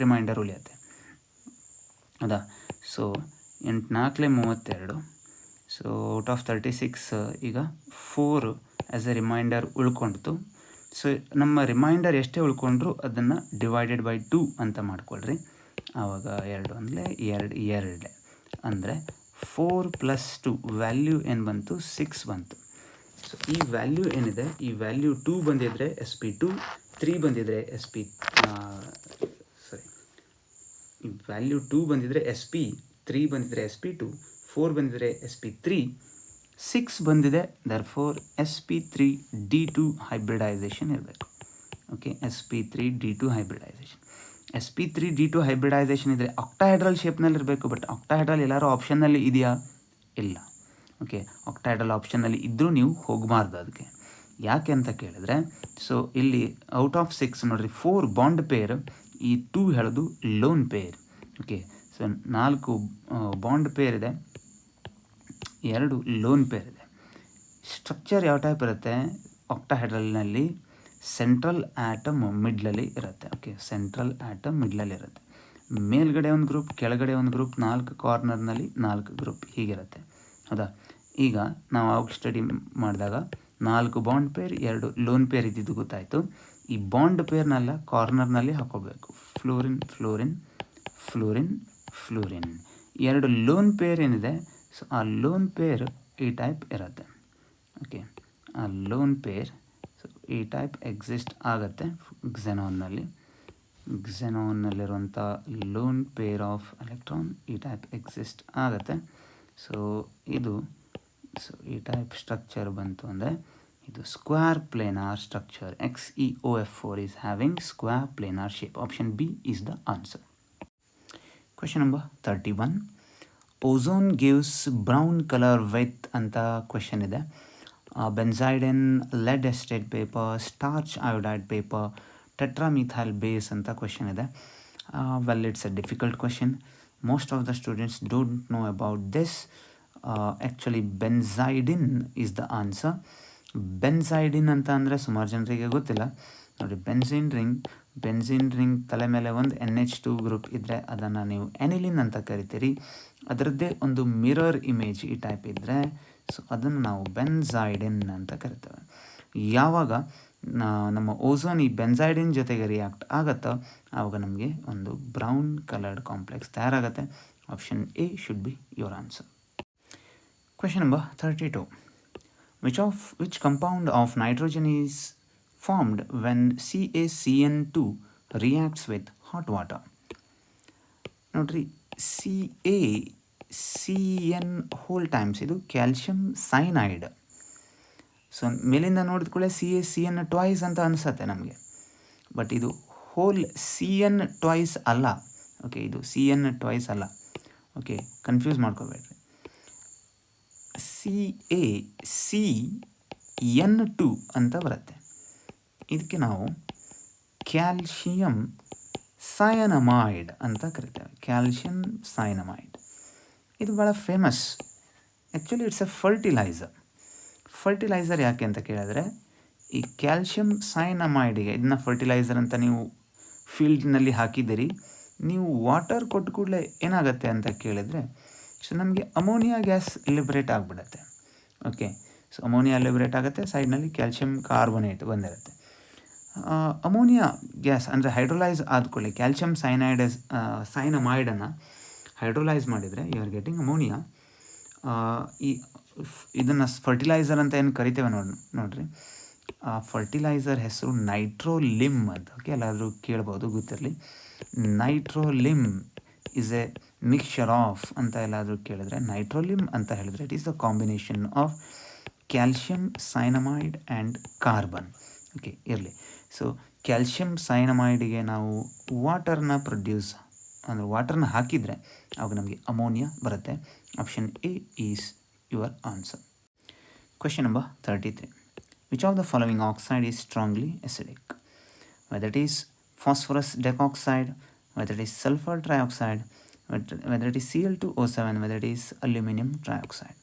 ರಿಮೈಂಡರ್ ಉಳಿಯುತ್ತೆ, ಹೌದಾ. ಸೊ 8 4 32. ಸೊ ಔಟ್ ಆಫ್ 36 ಈಗ 4 ಆ್ಯಸ್ ಎ ರಿಮೈಂಡರ್ ಉಳ್ಕೊಂಡಿತು. ಸೊ ನಮ್ಮ ರಿಮೈಂಡರ್ ಎಷ್ಟೇ ಉಳ್ಕೊಂಡ್ರು ಅದನ್ನು ಡಿವೈಡೆಡ್ ಬೈ 2 ಅಂತ ಮಾಡ್ಕೊಳ್ರಿ. ಆವಾಗ 2 ಅಂದರೆ 2 ಅಂದರೆ 4 + 2 ವ್ಯಾಲ್ಯೂ ಏನು ಬಂತು, 6 ಬಂತು. ಸೊ ಈ ವ್ಯಾಲ್ಯೂ ಏನಿದೆ, ಈ ವ್ಯಾಲ್ಯೂ 2 ಬಂದಿದ್ದರೆ sp2, 3 ಬಂದಿದ್ದರೆ ಈ ವ್ಯಾಲ್ಯೂ 2 ಬಂದಿದ್ದರೆ sp, 3 ಬಂದಿದ್ದರೆ sp2, 4 ಬಂದಿದ್ದರೆ sp3, 6 ಬಂದಿದೆ, ದರ್ಫೋರ್ sp3d2 ಹೈಬ್ರಿಡೈಸೇಷನ್ ಇರಬೇಕು. Okay, sp3d2 hybridisation. sp3d2 hybridisation ಇದ್ದರೆ ಆಕ್ಟಾಹೈಡ್ರಲ್ ಶೇಪ್ನಲ್ಲಿ ಇರಬೇಕು. ಬಟ್ ಆಕ್ಟಾಹೈಡ್ರಲ್ ಎಲ್ಲರೂ ಆಪ್ಷನ್ನಲ್ಲಿ ಇದೆಯಾ, ಇಲ್ಲ. ಓಕೆ, ಆಕ್ಟಾಹೈಡ್ರಲ್ ಆಪ್ಷನ್ನಲ್ಲಿ ಇದ್ದರೂ ನೀವು ಹೋಗಬಾರ್ದು ಅದಕ್ಕೆ. ಯಾಕೆ ಅಂತ ಕೇಳಿದ್ರೆ, ಸೊ ಇಲ್ಲಿ ಔಟ್ ಆಫ್ 6 ನೋಡಿರಿ, 4 ಬಾಂಡ್ ಪೇರ್, ಈ 2 ಹೇಳೋದು lone pair. Okay, so 4 bond pair ಇದೆ, 2 ಲೋನ್ ಪೇರ್ ಇದೆ. ಸ್ಟ್ರಕ್ಚರ್ ಯಾವ ಟೈಪ್ ಇರುತ್ತೆ, ಆಕ್ಟಾಹೈಡ್ರಲ್ನಲ್ಲಿ ಸೆಂಟ್ರಲ್ ಆಟಮ್ ಮಿಡ್ಲಲ್ಲಿ ಇರುತ್ತೆ. ಓಕೆ, ಸೆಂಟ್ರಲ್ ಆಟಮ್ ಮಿಡ್ಲಲ್ಲಿ ಇರುತ್ತೆ. ಮೇಲ್ಗಡೆ ಒಂದು ಗ್ರೂಪ್, ಕೆಳಗಡೆ ಒಂದು ಗ್ರೂಪ್, 4 ಕಾರ್ನರ್ನಲ್ಲಿ 4 ಗ್ರೂಪ್ ಹೀಗಿರುತ್ತೆ, ಹೌದಾ. ಈಗ ನಾವು ಅವಾಗ ಸ್ಟಡಿ ಮಾಡಿದಾಗ 4 ಬಾಂಡ್ ಪೇರ್, 2 ಲೋನ್ ಪೇರ್ ಇದ್ದಿದ್ದು ಗೊತ್ತಾಯಿತು. ಈ ಬಾಂಡ್ ಪೇರ್ನೆಲ್ಲ ಕಾರ್ನರ್ನಲ್ಲಿ ಹಾಕೋಬೇಕು. Fluorine fluorine fluorine fluorine. 2 lone pair ಏನಿದೆ, ಸೊ ಆ ಲೋನ್ ಪೇರ್ ಈ ಟೈಪ್ ಇರುತ್ತೆ. ಓಕೆ, ಆ ಲೋನ್ ಪೇರ್ ಸೊ ಈ ಟೈಪ್ ಎಕ್ಸಿಸ್ಟ್ ಆಗುತ್ತೆ xenonನಲ್ಲಿರುವಂಥ ಲೋನ್ ಪೇರ್ ಆಫ್ ಎಲೆಕ್ಟ್ರಾನ್ ಈ ಟೈಪ್ ಎಕ್ಸಿಸ್ಟ್ ಆಗುತ್ತೆ. ಸೊ ಈ ಟೈಪ್ ಸ್ಟ್ರಕ್ಚರ್ ಬಂತು ಅಂದರೆ ಇದು square planar structure. XeOF4 is having square planar shape. Option B is the answer. Question number 31. Ozone gives brown color with ಅಂತ question ಇದೆ. Benzidine, lead acetate paper, starch iodide paper, tetramethyl base ಅಂತ question ಇದೆ. Well, it's a difficult question. Most of the students don't know about this. Actually benzidine is the answer. Benzidine ಅಂತ ಅಂದರೆ ಸುಮಾರು ಜನರಿಗೆ ಗೊತ್ತಿಲ್ಲ ನೋಡಿ. ಬೆನ್ಸಿನ್ ರಿಂಗ್ ತಲೆ ಮೇಲೆ ಒಂದು NH2 ಗ್ರೂಪ್ ಇದ್ದರೆ ಅದನ್ನು ನೀವು ಎನಿಲಿನ್ ಅಂತ ಕರಿತೀರಿ. ಅದರದ್ದೇ ಒಂದು ಮಿರರ್ ಇಮೇಜ್ ಈ ಟೈಪ್ ಇದ್ದರೆ ಸೊ ಅದನ್ನು ನಾವು ಬೆನ್ಸೈಡಿನ್ ಅಂತ ಕರಿತೇವೆ. ಯಾವಾಗ ನಮ್ಮ ಓಝೋನ್ ಈ ಬೆನ್ಸೈಡಿನ್ ಜೊತೆಗೆ ರಿಯಾಕ್ಟ್ ಆಗುತ್ತೋ ಆವಾಗ ನಮಗೆ ಒಂದು ಬ್ರೌನ್ ಕಲರ್ಡ್ ಕಾಂಪ್ಲೆಕ್ಸ್ ತಯಾರಾಗುತ್ತೆ. Option A should be your answer. Question number 32. Which compound of nitrogen is formed when CaCN2 reacts with hot water? ನೋಡ್ರಿ, CaCN whole times ಇದು ಕ್ಯಾಲ್ಶಿಯಂ ಸೈನೈಡ್. ಸೊ ಮೇಲಿಂದ ನೋಡಿದ ಕೂಡಲೇ CaCN ಟ್ವೈಸ್ ಅಂತ ಅನಿಸುತ್ತೆ ನಮಗೆ, but ಇದು ಹೋಲ್ CN ಟ್ವೈಸ್ ಅಲ್ಲ. ಓಕೆ, ಇದು CN ಟ್ವೈಸ್ ಅಲ್ಲ. ಓಕೆ, ಕನ್ಫ್ಯೂಸ್ ಮಾಡ್ಕೋಬೇಡ್ರಿ. CaCN2 ಅಂತ ಬರುತ್ತೆ. ಇದಕ್ಕೆ ನಾವು ಕ್ಯಾಲ್ಶಿಯಂ ಸಯನಮೈಡ್ ಅಂತ ಕರಿತೇವೆ. ಕ್ಯಾಲ್ಶಿಯಂ ಸಯನಮೈಡ್ ಇದು ಭಾಳ famous. Actually it's a fertiliser ಯಾಕೆ ಅಂತ ಕೇಳಿದ್ರೆ, ಈ ಕ್ಯಾಲ್ಶಿಯಂ ಸಯನಮೈಡಿಗೆ ಇದನ್ನ ಫರ್ಟಿಲೈಸರ್ ಅಂತ ನೀವು ಫೀಲ್ಡ್ನಲ್ಲಿ ಹಾಕಿದ್ದೀರಿ, ನೀವು ವಾಟರ್ ಕೊಟ್ಟ ಕೂಡಲೇ ಏನಾಗುತ್ತೆ ಅಂತ ಕೇಳಿದರೆ, ಸೊ ನಮಗೆ ಅಮೋನಿಯಾ ಗ್ಯಾಸ್ ಲಿಬರೇಟ್ ಆಗಿಬಿಡುತ್ತೆ. ಓಕೆ, ಸೊ ಅಮೋನಿಯಾ ಲಿಬರೇಟ್ ಆಗುತ್ತೆ, ಸೈಡ್ನಲ್ಲಿ ಕ್ಯಾಲ್ಶಿಯಂ ಕಾರ್ಬೋನೇಟ್ ಬಂದಿರುತ್ತೆ. ಅಮೋನಿಯಾ ಗ್ಯಾಸ್ ಅಂದರೆ ಹೈಡ್ರೋಲೈಸ್ ಆದ್ಕೊಳ್ಳಿ, ಕ್ಯಾಲ್ಶಿಯಂ ಸೈನಮೈಡನ್ನು ಹೈಡ್ರೋಲೈಸ್ ಮಾಡಿದರೆ ಯು ಆರ್ ಗೆಟಿಂಗ್ ಅಮೋನಿಯಾ. ಇದನ್ನು ಫರ್ಟಿಲೈಸರ್ ಅಂತ ಏನು ಕರಿತೇವೆ ನೋಡ್ರಿ, ಆ ಫರ್ಟಿಲೈಸರ್ ಹೆಸರು ನೈಟ್ರೋಲಿಮ್ ಅಂತ. ಓಕೆ, ಎಲ್ಲಾದರೂ ಕೇಳ್ಬೋದು, ಗೊತ್ತಿರಲಿ. Nitrolim is a mixture of ಅಂತ ಎಲ್ಲಾದರೂ ಕೇಳಿದ್ರೆ ನೈಟ್ರೋಲಿಮ್ ಅಂತ ಹೇಳಿದ್ರೆ it is the combination of calcium cyanamide and carbon. Okay, ಇರಲಿ. ಸೊ ಕ್ಯಾಲ್ಶಿಯಂ ಸೈನಮೈಡಿಗೆ ನಾವು ವಾಟರ್ನ ಹಾಕಿದರೆ ಆವಾಗ ನಮಗೆ ಅಮೋನಿಯಾ ಬರುತ್ತೆ. Option A is your answer. Question number 33. Which of the following oxide is strongly acidic? Whether it is phosphorus decoxide, whether it is sulfur trioxide, whether it is Cl2O7, whether it is aluminum trioxide.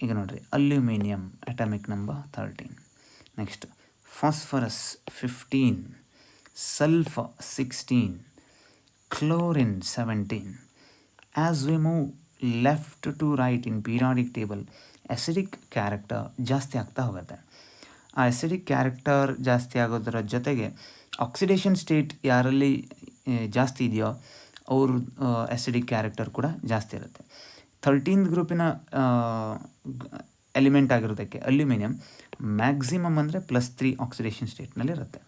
ಈಗ ನೋಡ್ರಿ, aluminium atomic number 13. Next phosphorus 15, sulphur 16, chlorine 17. As we move left to right in periodic table, acidic character ಜಾಸ್ತಿ ಆಗ್ತಾ ಹೋಗುತ್ತೆ. ಆ acidic character ಜಾಸ್ತಿ ಆಗೋದರ ಜೊತೆಗೆ oxidation state ಯಾರಲ್ಲಿ ಜಾಸ್ತಿ ಇದೆಯೋ ಅವರು ಅಸಿಡಿಕ್ ಕ್ಯಾರೆಕ್ಟರ್ ಕೂಡ ಜಾಸ್ತಿ ಇರುತ್ತೆ. 13th ಗ್ರೂಪಿನ ಎಲಿಮೆಂಟ್ ಆಗಿರೋದಕ್ಕೆ ಅಲ್ಯೂಮಿನಿಯಂ ಮ್ಯಾಕ್ಸಿಮಮ್ ಅಂದರೆ +3 ಆಕ್ಸಿಡೇಷನ್ ಸ್ಟೇಟ್ನಲ್ಲಿರುತ್ತೆ.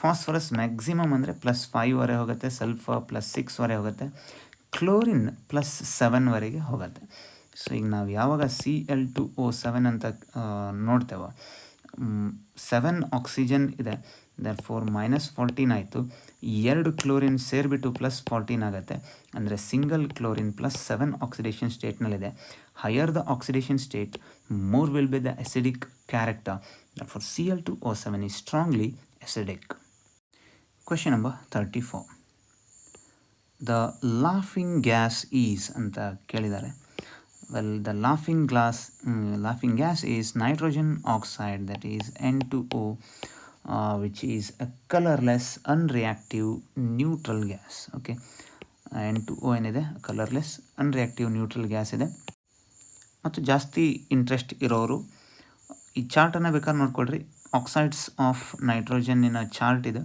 ಫಾಸ್ಫರಸ್ ಮ್ಯಾಕ್ಸಿಮಮ್ ಅಂದರೆ +5 ವರೆಗೆ ಹೋಗುತ್ತೆ, ಸಲ್ಫರ್ +6 ವರೆಗೆ ಹೋಗುತ್ತೆ, ಕ್ಲೋರಿನ್ +7 ವರೆಗೆ ಹೋಗುತ್ತೆ. ಸೊ ಈಗ ನಾವು ಯಾವಾಗ Cl2O7 ಅಂತ ನೋಡ್ತೇವೋ 7 ಆಕ್ಸಿಜನ್ ಇದೆ, ದರ್ಫೋರ್ -14 ಆಯಿತು. 2 ಕ್ಲೋರಿನ್ ಸೇರಿಬಿಟ್ಟು +14 ಆಗುತ್ತೆ. ಅಂದರೆ ಸಿಂಗಲ್ ಕ್ಲೋರಿನ್ +7 ಆಕ್ಸಿಡೇಷನ್ ಸ್ಟೇಟ್ನಲ್ಲಿದೆ. Higher the oxidation state, more will be the acidic character. Therefore Cl2O7 is strongly acidic. Question number 34. The laughing gas is ಅಂತ ಕೇಳಿದ್ದಾರೆ. Well, the laughing gas is nitrogen oxide, that is N2O, which is a colorless, unreactive, neutral gas. Okay, N2O ಏನಿದೆ, colourless ಅನ್ರಿಯಾಕ್ಟಿವ್ neutral gas ಇದೆ. ಮತ್ತು ಜಾಸ್ತಿ interest ಇರೋರು ಈ ಚಾರ್ಟನ್ನು ಬೇಕಾದ್ರೆ ನೋಡ್ಕೊಳ್ರಿ. Oxides of ನೈಟ್ರೋಜನ್ನಿನ chart ಇದೆ.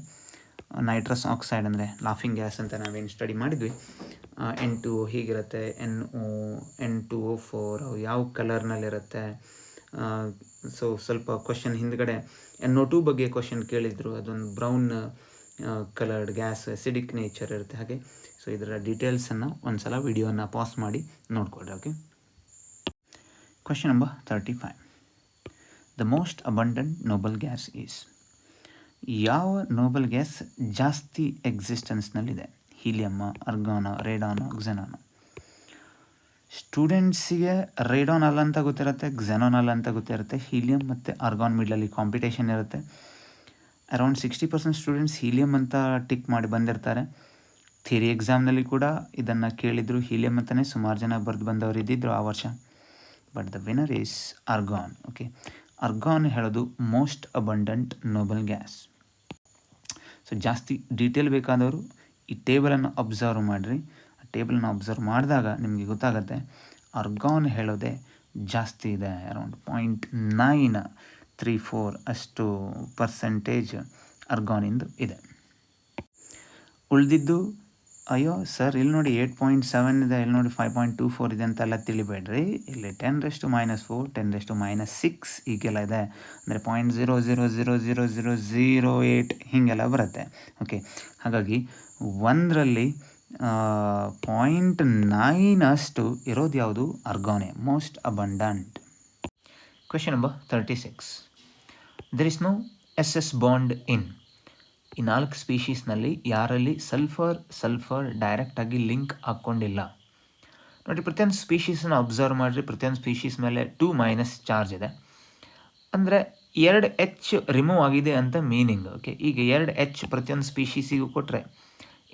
ನೈಟ್ರಸ್ ಆಕ್ಸೈಡ್ ಅಂದರೆ ಲಾಫಿಂಗ್ ಗ್ಯಾಸ್ ಅಂತ ನಾವೇನು ಸ್ಟಡಿ ಮಾಡಿದ್ವಿ. N2O ಹೀಗಿರುತ್ತೆ, N2O4 ಯಾವ ಕಲರ್ನಲ್ಲಿರುತ್ತೆ. ಸೊ ಸ್ವಲ್ಪ ಕ್ವಶನ್ ಹಿಂದ್ಗಡೆ NO2 ಬಗ್ಗೆ ಕ್ವಶನ್ ಕೇಳಿದ್ರು, ಅದೊಂದು brown coloured gas, acidic nature ಇರುತ್ತೆ ಹಾಗೆ. ಸೊ ಇದರ ಡೀಟೇಲ್ಸನ್ನು ಒಂದು ಸಲ ವಿಡಿಯೋನ ಪಾಸ್ ಮಾಡಿ ನೋಡ್ಕೊಳ್ರಿ. Okay, question number 35. The most abundant noble gas is? ಯಾವ ನೋಬಲ್ ಗ್ಯಾಸ್ ಜಾಸ್ತಿ ಎಕ್ಸಿಸ್ಟೆನ್ಸ್ನಲ್ಲಿದೆ? ಹೀಲಿಯಮ್ಮ, ಅರ್ಗಾನ, ರೇಡಾನ, ಕ್ಸೆನಾನ? ಸ್ಟೂಡೆಂಟ್ಸಿಗೆ ರೇಡಾನ್ ಅಲ್ಲ ಅಂತ ಗೊತ್ತಿರುತ್ತೆ, ಕ್ಸೆನಾನ್ ಅಲ್ಲ ಅಂತ ಗೊತ್ತಿರುತ್ತೆ. ಹೀಲಿಯಂ ಮತ್ತು ಆರ್ಗಾನ್ ಮಿಡ್ಲಲ್ಲಿ ಕಾಂಪಿಟೇಷನ್ ಇರುತ್ತೆ. ಅರೌಂಡ್ 60% ಸ್ಟೂಡೆಂಟ್ಸ್ ಹೀಲಿಯಂ ಅಂತ ಟಿಕ್ ಮಾಡಿ ಬಂದಿರ್ತಾರೆ. ಥಿಯರಿ ಎಕ್ಸಾಮ್ನಲ್ಲಿ ಕೂಡ ಇದನ್ನು ಕೇಳಿದರು. ಹೀಲಿಯಂ ಅಂತಲೇ ಸುಮಾರು ಜನ ಬರೆದು ಬಂದವರು ಇದ್ದಿದ್ದರು ಆ ವರ್ಷ. But the winner is argon. Okay, argon ಹೇಳೋದು most abundant noble gas. So ಜಾಸ್ತಿ ಡೀಟೇಲ್ ಬೇಕಾದವರು ಈ ಟೇಬಲನ್ನು ಅಬ್ಸರ್ವ್ ಮಾಡಿರಿ. ಆ ಟೇಬಲನ್ನು ಅಬ್ಸರ್ವ್ ಮಾಡಿದಾಗ ನಿಮಗೆ ಗೊತ್ತಾಗುತ್ತೆ ಆರ್ಗಾನ್ ಹೇಳೋದೇ ಜಾಸ್ತಿ ಇದೆ. ಅರೌಂಡ್ 0.934 ಅಷ್ಟು ಪರ್ಸೆಂಟೇಜ್ ಆರ್ಗಾನಿಂದು ಇದೆ. ಉಳಿದಿದ್ದು ಅಯ್ಯೋ ಸರ್ ಇಲ್ಲಿ ನೋಡಿ 8.7 ಇದೆ, ಇಲ್ಲಿ ನೋಡಿ 5.24 ಇದೆ ಅಂತೆಲ್ಲ ತಿಳಿಬೇಡ್ರಿ. ಇಲ್ಲಿ 10⁻⁻4 10⁻⁻6 ಹೀಗೆಲ್ಲ ಇದೆ. ಅಂದರೆ 0.0000008 ಹೀಗೆಲ್ಲ ಬರುತ್ತೆ. ಓಕೆ, ಹಾಗಾಗಿ 1ರಲ್ಲಿ 0.9 ಅಷ್ಟು ಇರೋದು ಯಾವುದು? ಆರ್ಗಾನೆ, most abundant. Question number 36. There is no SS bond in. ಈ 4 ಸ್ಪೀಷೀಸ್ನಲ್ಲಿ ಯಾರಲ್ಲಿ ಸಲ್ಫರ್ ಡೈರೆಕ್ಟಾಗಿ ಲಿಂಕ್ ಹಾಕ್ಕೊಂಡಿಲ್ಲ? ನೋಡಿ, ಪ್ರತಿಯೊಂದು ಸ್ಪೀಷೀಸನ್ನು ಅಬ್ಸರ್ವ್ ಮಾಡಿರಿ. ಪ್ರತಿಯೊಂದು ಸ್ಪೀಷೀಸ್ ಮೇಲೆ 2- ಚಾರ್ಜ್ ಇದೆ. ಅಂದರೆ 2H ರಿಮೂವ್ ಆಗಿದೆ ಅಂತ ಮೀನಿಂಗ್. ಓಕೆ, ಈಗ 2H ಪ್ರತಿಯೊಂದು ಸ್ಪೀಷೀಸಿಗೂ ಕೊಟ್ಟರೆ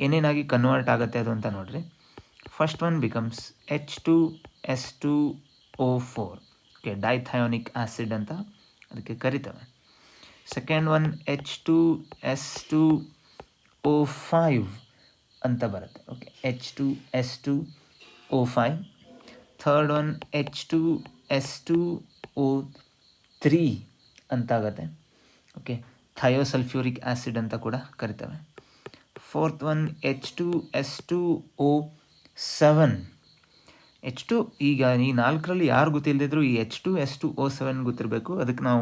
ಏನೇನಾಗಿ ಕನ್ವರ್ಟ್ ಆಗುತ್ತೆ ಅದು ಅಂತ ನೋಡಿರಿ. First one becomes H2S2O4. Okay, dithionic acid ಅಂತ ಅದಕ್ಕೆ ಕರಿತವೆ. ಸೆಕೆಂಡ್ ಒನ್ H2S2O5 ಅಂತ ಬರುತ್ತೆ. Okay, H2S2O5. Third one H2S2O3 ಅಂತಾಗತ್ತೆ. ಓಕೆ, ಥಯೋಸಲ್ಫ್ಯೂರಿಕ್ ಆ್ಯಸಿಡ್ ಅಂತ ಕೂಡ ಕರಿತವೆ. Fourth one H2S2O7. H2 ಈಗ ಈ 4ರಲ್ಲಿ ಯಾರು ಗೊತ್ತಿಲ್ಲದಿದ್ರು ಈ H2S2O7 ಗೊತ್ತಿರಬೇಕು. ಅದಕ್ಕೆ ನಾವು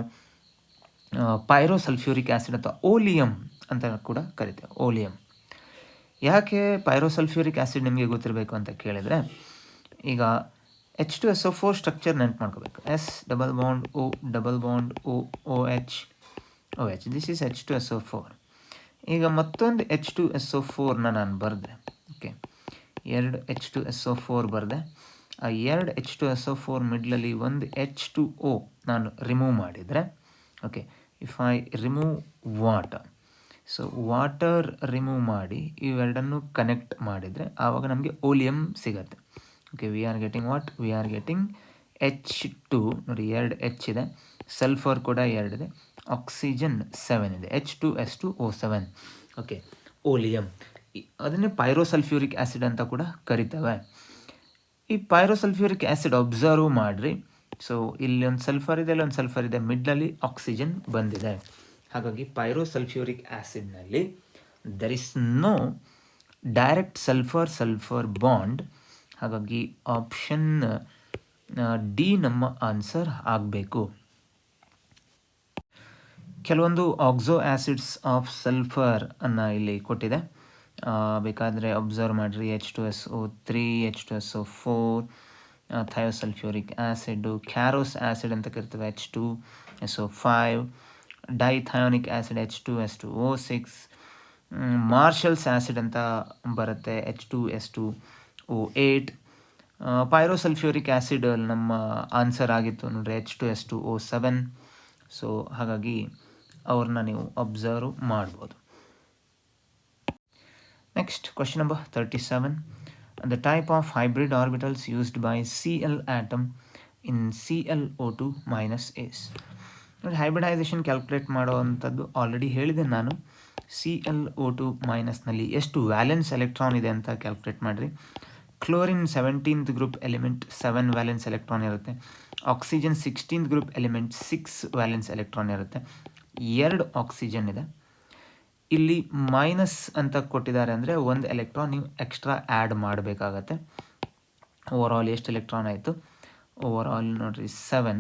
ಪೈರೋಸಲ್ಫ್ಯೂರಿಕ್ ಆ್ಯಸಿಡ್ ಅಥವಾ ಓಲಿಯಂ ಅಂತ ಕೂಡ ಕರಿತೇವೆ. ಓಲಿಯಂ. ಯಾಕೆ ಪೈರೋಸಲ್ಫ್ಯೂರಿಕ್ ಆ್ಯಸಿಡ್ ನಿಮಗೆ ಗೊತ್ತಿರಬೇಕು ಅಂತ ಕೇಳಿದರೆ, ಈಗ H2SO4 ಸ್ಟ್ರಕ್ಚರ್ ನೆನಪು ಮಾಡ್ಕೋಬೇಕು. S double bond O double bond O OH OH. This is H2SO4. ಈಗ ಮತ್ತೊಂದು H2SO4ನ ನಾನು ಬರೆದೆ. ಓಕೆ, 2 H2SO4 ಬರೆದೆ. ಆ 2 H2SO4 ಮಿಡ್ಲಲ್ಲಿ ಒಂದು H2O ನಾನು ರಿಮೂವ್ ಮಾಡಿದರೆ, okay, if I remove water, so water remove ಮಾಡಿ ಇವೆರಡನ್ನು ಕನೆಕ್ಟ್ ಮಾಡಿದರೆ ಆವಾಗ ನಮಗೆ ಓಲಿಯಂ ಸಿಗತ್ತೆ. Okay, we are getting what? We are getting H2. ನೋಡಿ, 2 H ಇದೆ, ಸಲ್ಫರ್ ಕೂಡ 2 ಇದೆ, ಆಕ್ಸಿಜನ್ 7 ಇದೆ, H2S2O7. ಓಕೆ, ಓಲಿಯಂ. ಅದನ್ನೇ ಪೈರೋಸಲ್ಫ್ಯೂರಿಕ್ ಆ್ಯಸಿಡ್ ಅಂತ ಕೂಡ ಕರಿತವೆ. ಈ ಪೈರೋಸಲ್ಫ್ಯೂರಿಕ್ ಆ್ಯಸಿಡ್ ಅಬ್ಸರ್ವ್ ಮಾಡಿರಿ. ಸೊ ಇಲ್ಲಿ ಒಂದು ಸಲ್ಫರ್ ಇದೆ, ಇಲ್ಲೊಂದು ಸಲ್ಫರ್ ಇದೆ, ಮಿಡ್ಲಲ್ಲಿ ಆಕ್ಸಿಜನ್ ಬಂದಿದೆ. ಹಾಗಾಗಿ ಪೈರೋಸಲ್ಫ್ಯೂರಿಕ್ ಆ್ಯಸಿಡ್ನಲ್ಲಿ there is no direct sulphur bond. ಹಾಗಾಗಿ ಆಪ್ಷನ್ ಡಿ ನಮ್ಮ ಆನ್ಸರ್ ಆಗಬೇಕು. ಕೆಲವೊಂದು ಆಕ್ಸೋ ಆ್ಯಸಿಡ್ಸ್ ಆಫ್ ಸಲ್ಫರ್ ಅನ್ನು ಇಲ್ಲಿ ಕೊಟ್ಟಿದೆ, ಬೇಕಾದರೆ ಅಬ್ಸರ್ವ್ ಮಾಡಿರಿ. H2SO3, H2SO4, ಥಯೋಸಲ್ಫ್ಯೂರಿಕ್ ಆ್ಯಸಿಡ್ಡು, ಕ್ಯಾರೋಸ್ ಆ್ಯಸಿಡ್ ಅಂತ ಕರಿತೇವೆ H2SO5, ಡೈಥಯೋನಿಕ್ acid H2S2O6, marshals acid ಅಂತ ಬರುತ್ತೆ H2S2O8. ಪೈರೋಸಲ್ಫ್ಯೂರಿಕ್ ಆ್ಯಸಿಡ್ ನಮ್ಮ ಆನ್ಸರ್ ಆಗಿತ್ತು ನೋಡ್ರಿ, H2S2O7. ಸೊ ಹಾಗಾಗಿ ಅವ್ರನ್ನ ನೀವು ಅಬ್ಸರ್ವ್ ಮಾಡ್ಬೋದು. Next question number 37. The type of hybrid orbitals used by Cl atom in ClO2 minus is. ನೋಡಿ, ಹೈಬ್ರಿಡೈಸೇಷನ್ ಕ್ಯಾಲ್ಕುಲೇಟ್ ಮಾಡೋವಂಥದ್ದು ಆಲ್ರೆಡಿ ಹೇಳಿದೆ ನಾನು. ClO2 ಮೈನಸ್ನಲ್ಲಿ ಎಷ್ಟು ವ್ಯಾಲೆನ್ಸ್ ಎಲೆಕ್ಟ್ರಾನ್ ಇದೆ ಅಂತ ಕ್ಯಾಲ್ಕುಲೇಟ್ ಮಾಡಿರಿ. Chlorine 17th group element 7 valence electron ಇರುತ್ತೆ. Oxygen 16th group element 6 valence electron ಇರುತ್ತೆ. 2 oxygen ಇದೆ. ಇಲ್ಲಿ ಮೈನಸ್ ಅಂತ ಕೊಟ್ಟಿದ್ದಾರೆ ಅಂದರೆ 1 ಎಲೆಕ್ಟ್ರಾನ್ ನೀವು ಎಕ್ಸ್ಟ್ರಾ ಆ್ಯಡ್ ಮಾಡಬೇಕಾಗತ್ತೆ. ಓವರಾಲ್ ಎಷ್ಟು ಎಲೆಕ್ಟ್ರಾನ್ ಆಯಿತು? ಓವರಾಲ್ ನೋಡಿರಿ 7,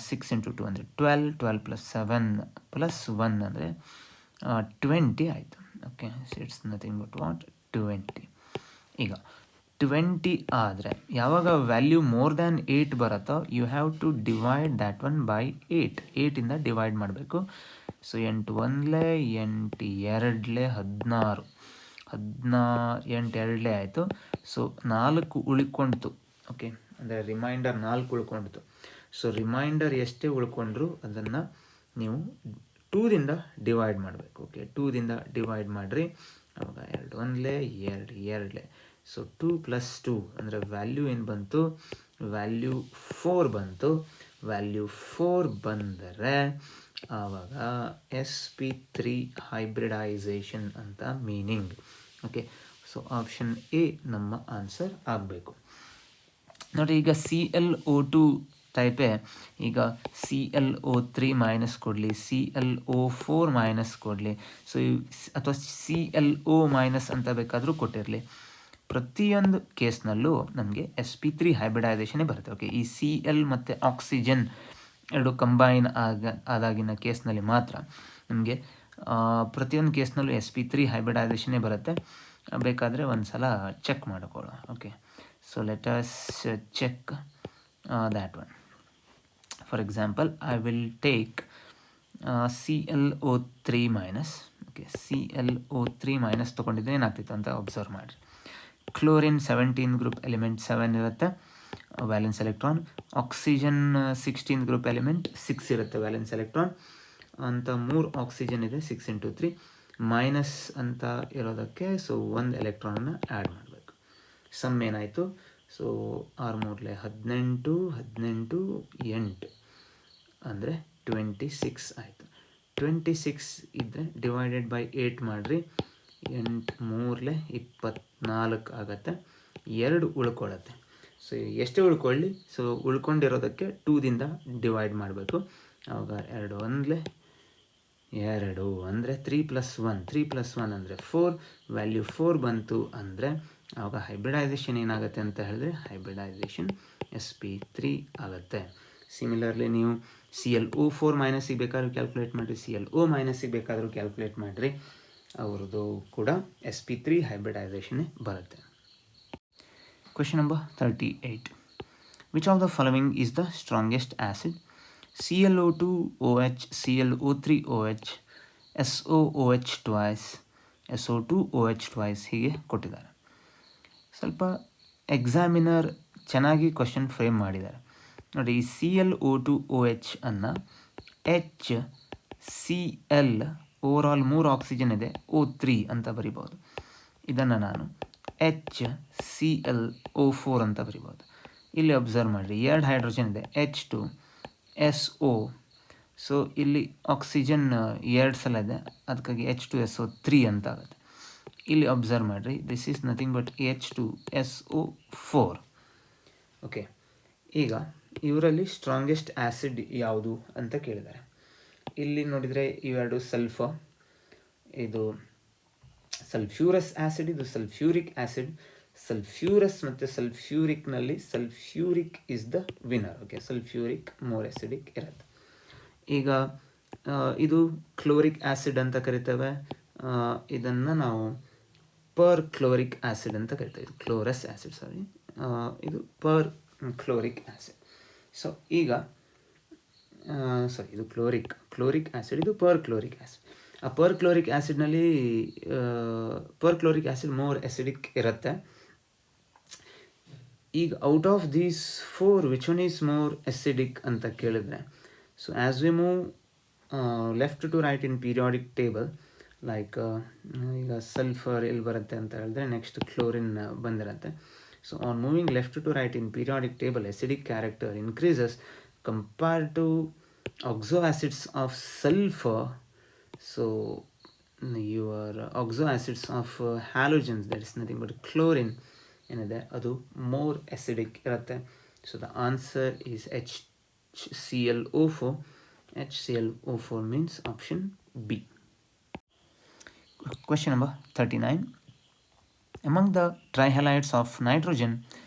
6 × 2 ಅಂದರೆ 12, 12 + 7 + 1 ಅಂದರೆ 20 ಆಯಿತು. Okay, it's nothing but what 20. ಈಗ 20 ಆದರೆ ಯಾವಾಗ ವ್ಯಾಲ್ಯೂ ಮೋರ್ ದ್ಯಾನ್ 8 ಬರುತ್ತೋ you have to divide that one by 8. 8ಇಂದ ಡಿವೈಡ್ ಮಾಡಬೇಕು. ಸೊ 8 1 8 2 16, 8 2 ಆಯಿತು. ಸೊ 4 ಉಳ್ಕೊಳ್ತು. ಓಕೆ, ಅಂದರೆ ರಿಮೈಂಡರ್ 4 ಉಳ್ಕೊಂಡಿತು. ಸೊ ರಿಮೈಂಡರ್ ಎಷ್ಟೇ ಉಳ್ಕೊಂಡ್ರು ಅದನ್ನು ನೀವು 2ದಿಂದ ಡಿವೈಡ್ ಮಾಡಬೇಕು. ಓಕೆ, 2ದಿಂದ ಡಿವೈಡ್ ಮಾಡಿರಿ, ಅವಾಗ 2 1 2 2. ಸೊ 2 + 2 ಅಂದರೆ ವ್ಯಾಲ್ಯೂ ಏನು ಬಂತು, ವ್ಯಾಲ್ಯೂ 4 ಬಂತು. ವ್ಯಾಲ್ಯೂ 4 ಬಂದರೆ ಆವಾಗ sp3 ಹೈಬ್ರಿಡೈಸೇಷನ್ ಅಂತ meaning. Okay, so option A ನಮ್ಮ ಆನ್ಸರ್ ಆಗಬೇಕು. ನೋಡಿ, ಈಗ ClO2 ಟೈಪೇ ಈಗ ClO3 ಮೈನಸ್ ಕೊಡಲಿ, ClO4 ಮೈನಸ್ ಕೊಡಲಿ, ಸೊ ಅಥವಾ ClO ಮೈನಸ್ ಅಂತ ಬೇಕಾದರೂ ಕೊಟ್ಟಿರಲಿ, ಪ್ರತಿಯೊಂದು ಕೇಸ್ನಲ್ಲೂ ನಮಗೆ sp3 ಹೈಬ್ರಿಡೈಸೇಷನ್ನೇ ಬರುತ್ತೆ. ಓಕೆ, ಈ Cl ಮತ್ತು ಆಕ್ಸಿಜನ್ ಎರಡು ಕಂಬೈನ್ ಆದಾಗಿನ ಕೇಸ್ನಲ್ಲಿ ಮಾತ್ರ ನಮಗೆ ಪ್ರತಿಯೊಂದು ಕೇಸ್ನಲ್ಲೂ sp3 ಹೈಬ್ರಿಡೈಸೇಷನ್ನೇ ಬರುತ್ತೆ. ಬೇಕಾದರೆ ಒಂದು ಸಲ ಚೆಕ್ ಮಾಡಿಕೊಳ್ಳೋ. Okay, so let us check that one. For example, I will take ClO3 minus. Okay, ClO3 minus ತೊಗೊಂಡಿದ್ರೆ ಏನಾಗ್ತಿತ್ತು ಅಂತ ಅಬ್ಸರ್ವ್ ಮಾಡಿರಿ. ಕ್ಲೋರಿನ್ 17 ಗ್ರೂಪ್ ಎಲಿಮೆಂಟ್ 7 ಇರುತ್ತೆ valence electron. Oxygen 16 group element 6 ಇರುತ್ತೆ ವ್ಯಾಲೆನ್ಸ್ ಎಲೆಕ್ಟ್ರಾನ್ ಅಂತ. 3 ಆಕ್ಸಿಜನ್ ಇದೆ, 6 × 3 ಮೈನಸ್ ಅಂತ ಇರೋದಕ್ಕೆ ಸೊ 1 ಎಲೆಕ್ಟ್ರಾನನ್ನು ಆ್ಯಡ್ ಮಾಡಬೇಕು. ಸಮ್ ಏನಾಯಿತು, ಸೊ 6 3 18 18 8 ಅಂದರೆ 26 ಆಯಿತು. 26 ಇದ್ದರೆ ಡಿವೈಡೆಡ್ ಬೈ 8 ಮಾಡಿರಿ, 8 3 24 ಆಗುತ್ತೆ. 2 ಉಳ್ಕೊಳ್ಳುತ್ತೆ. ಸೊ ಎಷ್ಟೇ ಉಳ್ಕೊಳ್ಳಿ, ಸೊ ಉಳ್ಕೊಂಡಿರೋದಕ್ಕೆ 2ದಿಂದ ಡಿವೈಡ್ ಮಾಡಬೇಕು. ಆವಾಗ 2 1 2 ಅಂದರೆ 3 + 1 3 + 1 ಅಂದರೆ 4. ವ್ಯಾಲ್ಯೂ 4 ಬಂತು ಅಂದರೆ ಆವಾಗ ಹೈಬ್ರಿಡೈಸೇಷನ್ ಏನಾಗುತ್ತೆ ಅಂತ ಹೇಳಿದ್ರೆ ಹೈಬ್ರಿಡೈಸೇಷನ್ sp3 ಆಗುತ್ತೆ. ಸಿಮಿಲರ್ಲಿ ನೀವು ClO4 ಮೈನಸ್ಸಿಗೆ ಬೇಕಾದ್ರೂ ಕ್ಯಾಲ್ಕುಲೇಟ್ ಮಾಡಿರಿ, ClO ಮೈನಸ್ಸಿಗೆ ಬೇಕಾದರೂ ಕ್ಯಾಲ್ಕುಲೇಟ್ ಮಾಡಿರಿ, ಅವ್ರದ್ದು ಕೂಡ sp3 ಹೈಬ್ರಿಡೈಸೇಷನ್ನೇ ಬರುತ್ತೆ. Question number 38. Which of the following is the strongest acid? ClO2OH, ClO3OH, SOOH twice, SO2OH twice ಹೀಗೆ ಕೊಟ್ಟಿದ್ದಾರೆ. ಸ್ವಲ್ಪ ಎಕ್ಸಾಮಿನರ್ ಚೆನ್ನಾಗಿ ಕ್ವಶನ್ ಫ್ರೇಮ್ ಮಾಡಿದ್ದಾರೆ ನೋಡಿ. ಈ ClO2OH ಅನ್ನು HCl ಓವರಾಲ್ 3 ಆಕ್ಸಿಜನ್ ಇದೆ, O3 ಅಂತ ಬರಿಬೋದು. ಇದನ್ನು ನಾನು HClO4 ಅಂತ ಬರಿಬೋದು. ಇಲ್ಲಿ ಅಬ್ಸರ್ವ್ ಮಾಡಿರಿ, 2 ಹೈಡ್ರೋಜನ್ ಇದೆ, H2 SO. ಸೊ ಇಲ್ಲಿ ಆಕ್ಸಿಜನ್ 2 ಸಲ ಇದೆ, ಅದಕ್ಕಾಗಿ H2SO3 ಅಂತ ಆಗುತ್ತೆ. ಇಲ್ಲಿ ಅಬ್ಸರ್ವ್ ಮಾಡಿರಿ, this is nothing but H2SO4. Okay, ಈಗ ಇವರಲ್ಲಿ ಸ್ಟ್ರಾಂಗೆಸ್ಟ್ ಆ್ಯಸಿಡ್ ಯಾವುದು ಅಂತ ಕೇಳಿದ್ದಾರೆ. ಇಲ್ಲಿ ನೋಡಿದರೆ ಇವೆರಡು ಸಲ್ಫರ್, ಇದು ಸಲ್ಫ್ಯೂರಸ್ ಆ್ಯಸಿಡ್, ಇದು ಸಲ್ಫ್ಯೂರಿಕ್ ಆ್ಯಸಿಡ್. ಸಲ್ಫ್ಯೂರಸ್ ಮತ್ತು ಸಲ್ಫ್ಯೂರಿಕ್ನಲ್ಲಿ sulphuric is the winner. Okay, sulphuric more acidic ಇರುತ್ತೆ. ಈಗ ಇದು ಕ್ಲೋರಿಕ್ ಆ್ಯಸಿಡ್ ಅಂತ ಕರಿತೇವೆ, ಇದನ್ನು ನಾವು ಪರ್ ಕ್ಲೋರಿಕ್ ಆ್ಯಸಿಡ್ ಅಂತ ಕರಿತೇವೆ. ಇದು ಕ್ಲೋರಸ್ ಆ್ಯಸಿಡ್, ಸಾರಿ, ಇದು ಪರ್ ಕ್ಲೋರಿಕ್ ಆ್ಯಸಿಡ್. ಸೊ ಈಗ ಇದು ಕ್ಲೋರಿಕ್ ಆ್ಯಸಿಡ್, ಇದು ಪರ್ ಕ್ಲೋರಿಕ್ ಆ್ಯಸಿಡ್. ಆ ಪರ್ ಕ್ಲೋರಿಕ್ ಆ್ಯಸಿಡ್ನಲ್ಲಿ per chloric acid more acidic ಇರುತ್ತೆ. ಈಗ out of these 4 which one is more acidic ಅಂತ ಕೇಳಿದ್ರೆ, so as we move left to right in periodic table, like ಈಗ sulphur ಎಲ್ಲಿ ಬರುತ್ತೆ ಅಂತ ಹೇಳಿದ್ರೆ ನೆಕ್ಸ್ಟ್ ಕ್ಲೋರಿನ್ ಬಂದಿರುತ್ತೆ. So on moving left to right in periodic table, acidic character increases compared to oxo acids of sulfur. So your oxo acids of halogens, that is nothing but chlorine, ಏನಿದೆ ಅದು more acidic ಇರುತ್ತೆ. So the answer is HClO4. HClO4 means option B. Question number 39. Among the trihalides of nitrogen,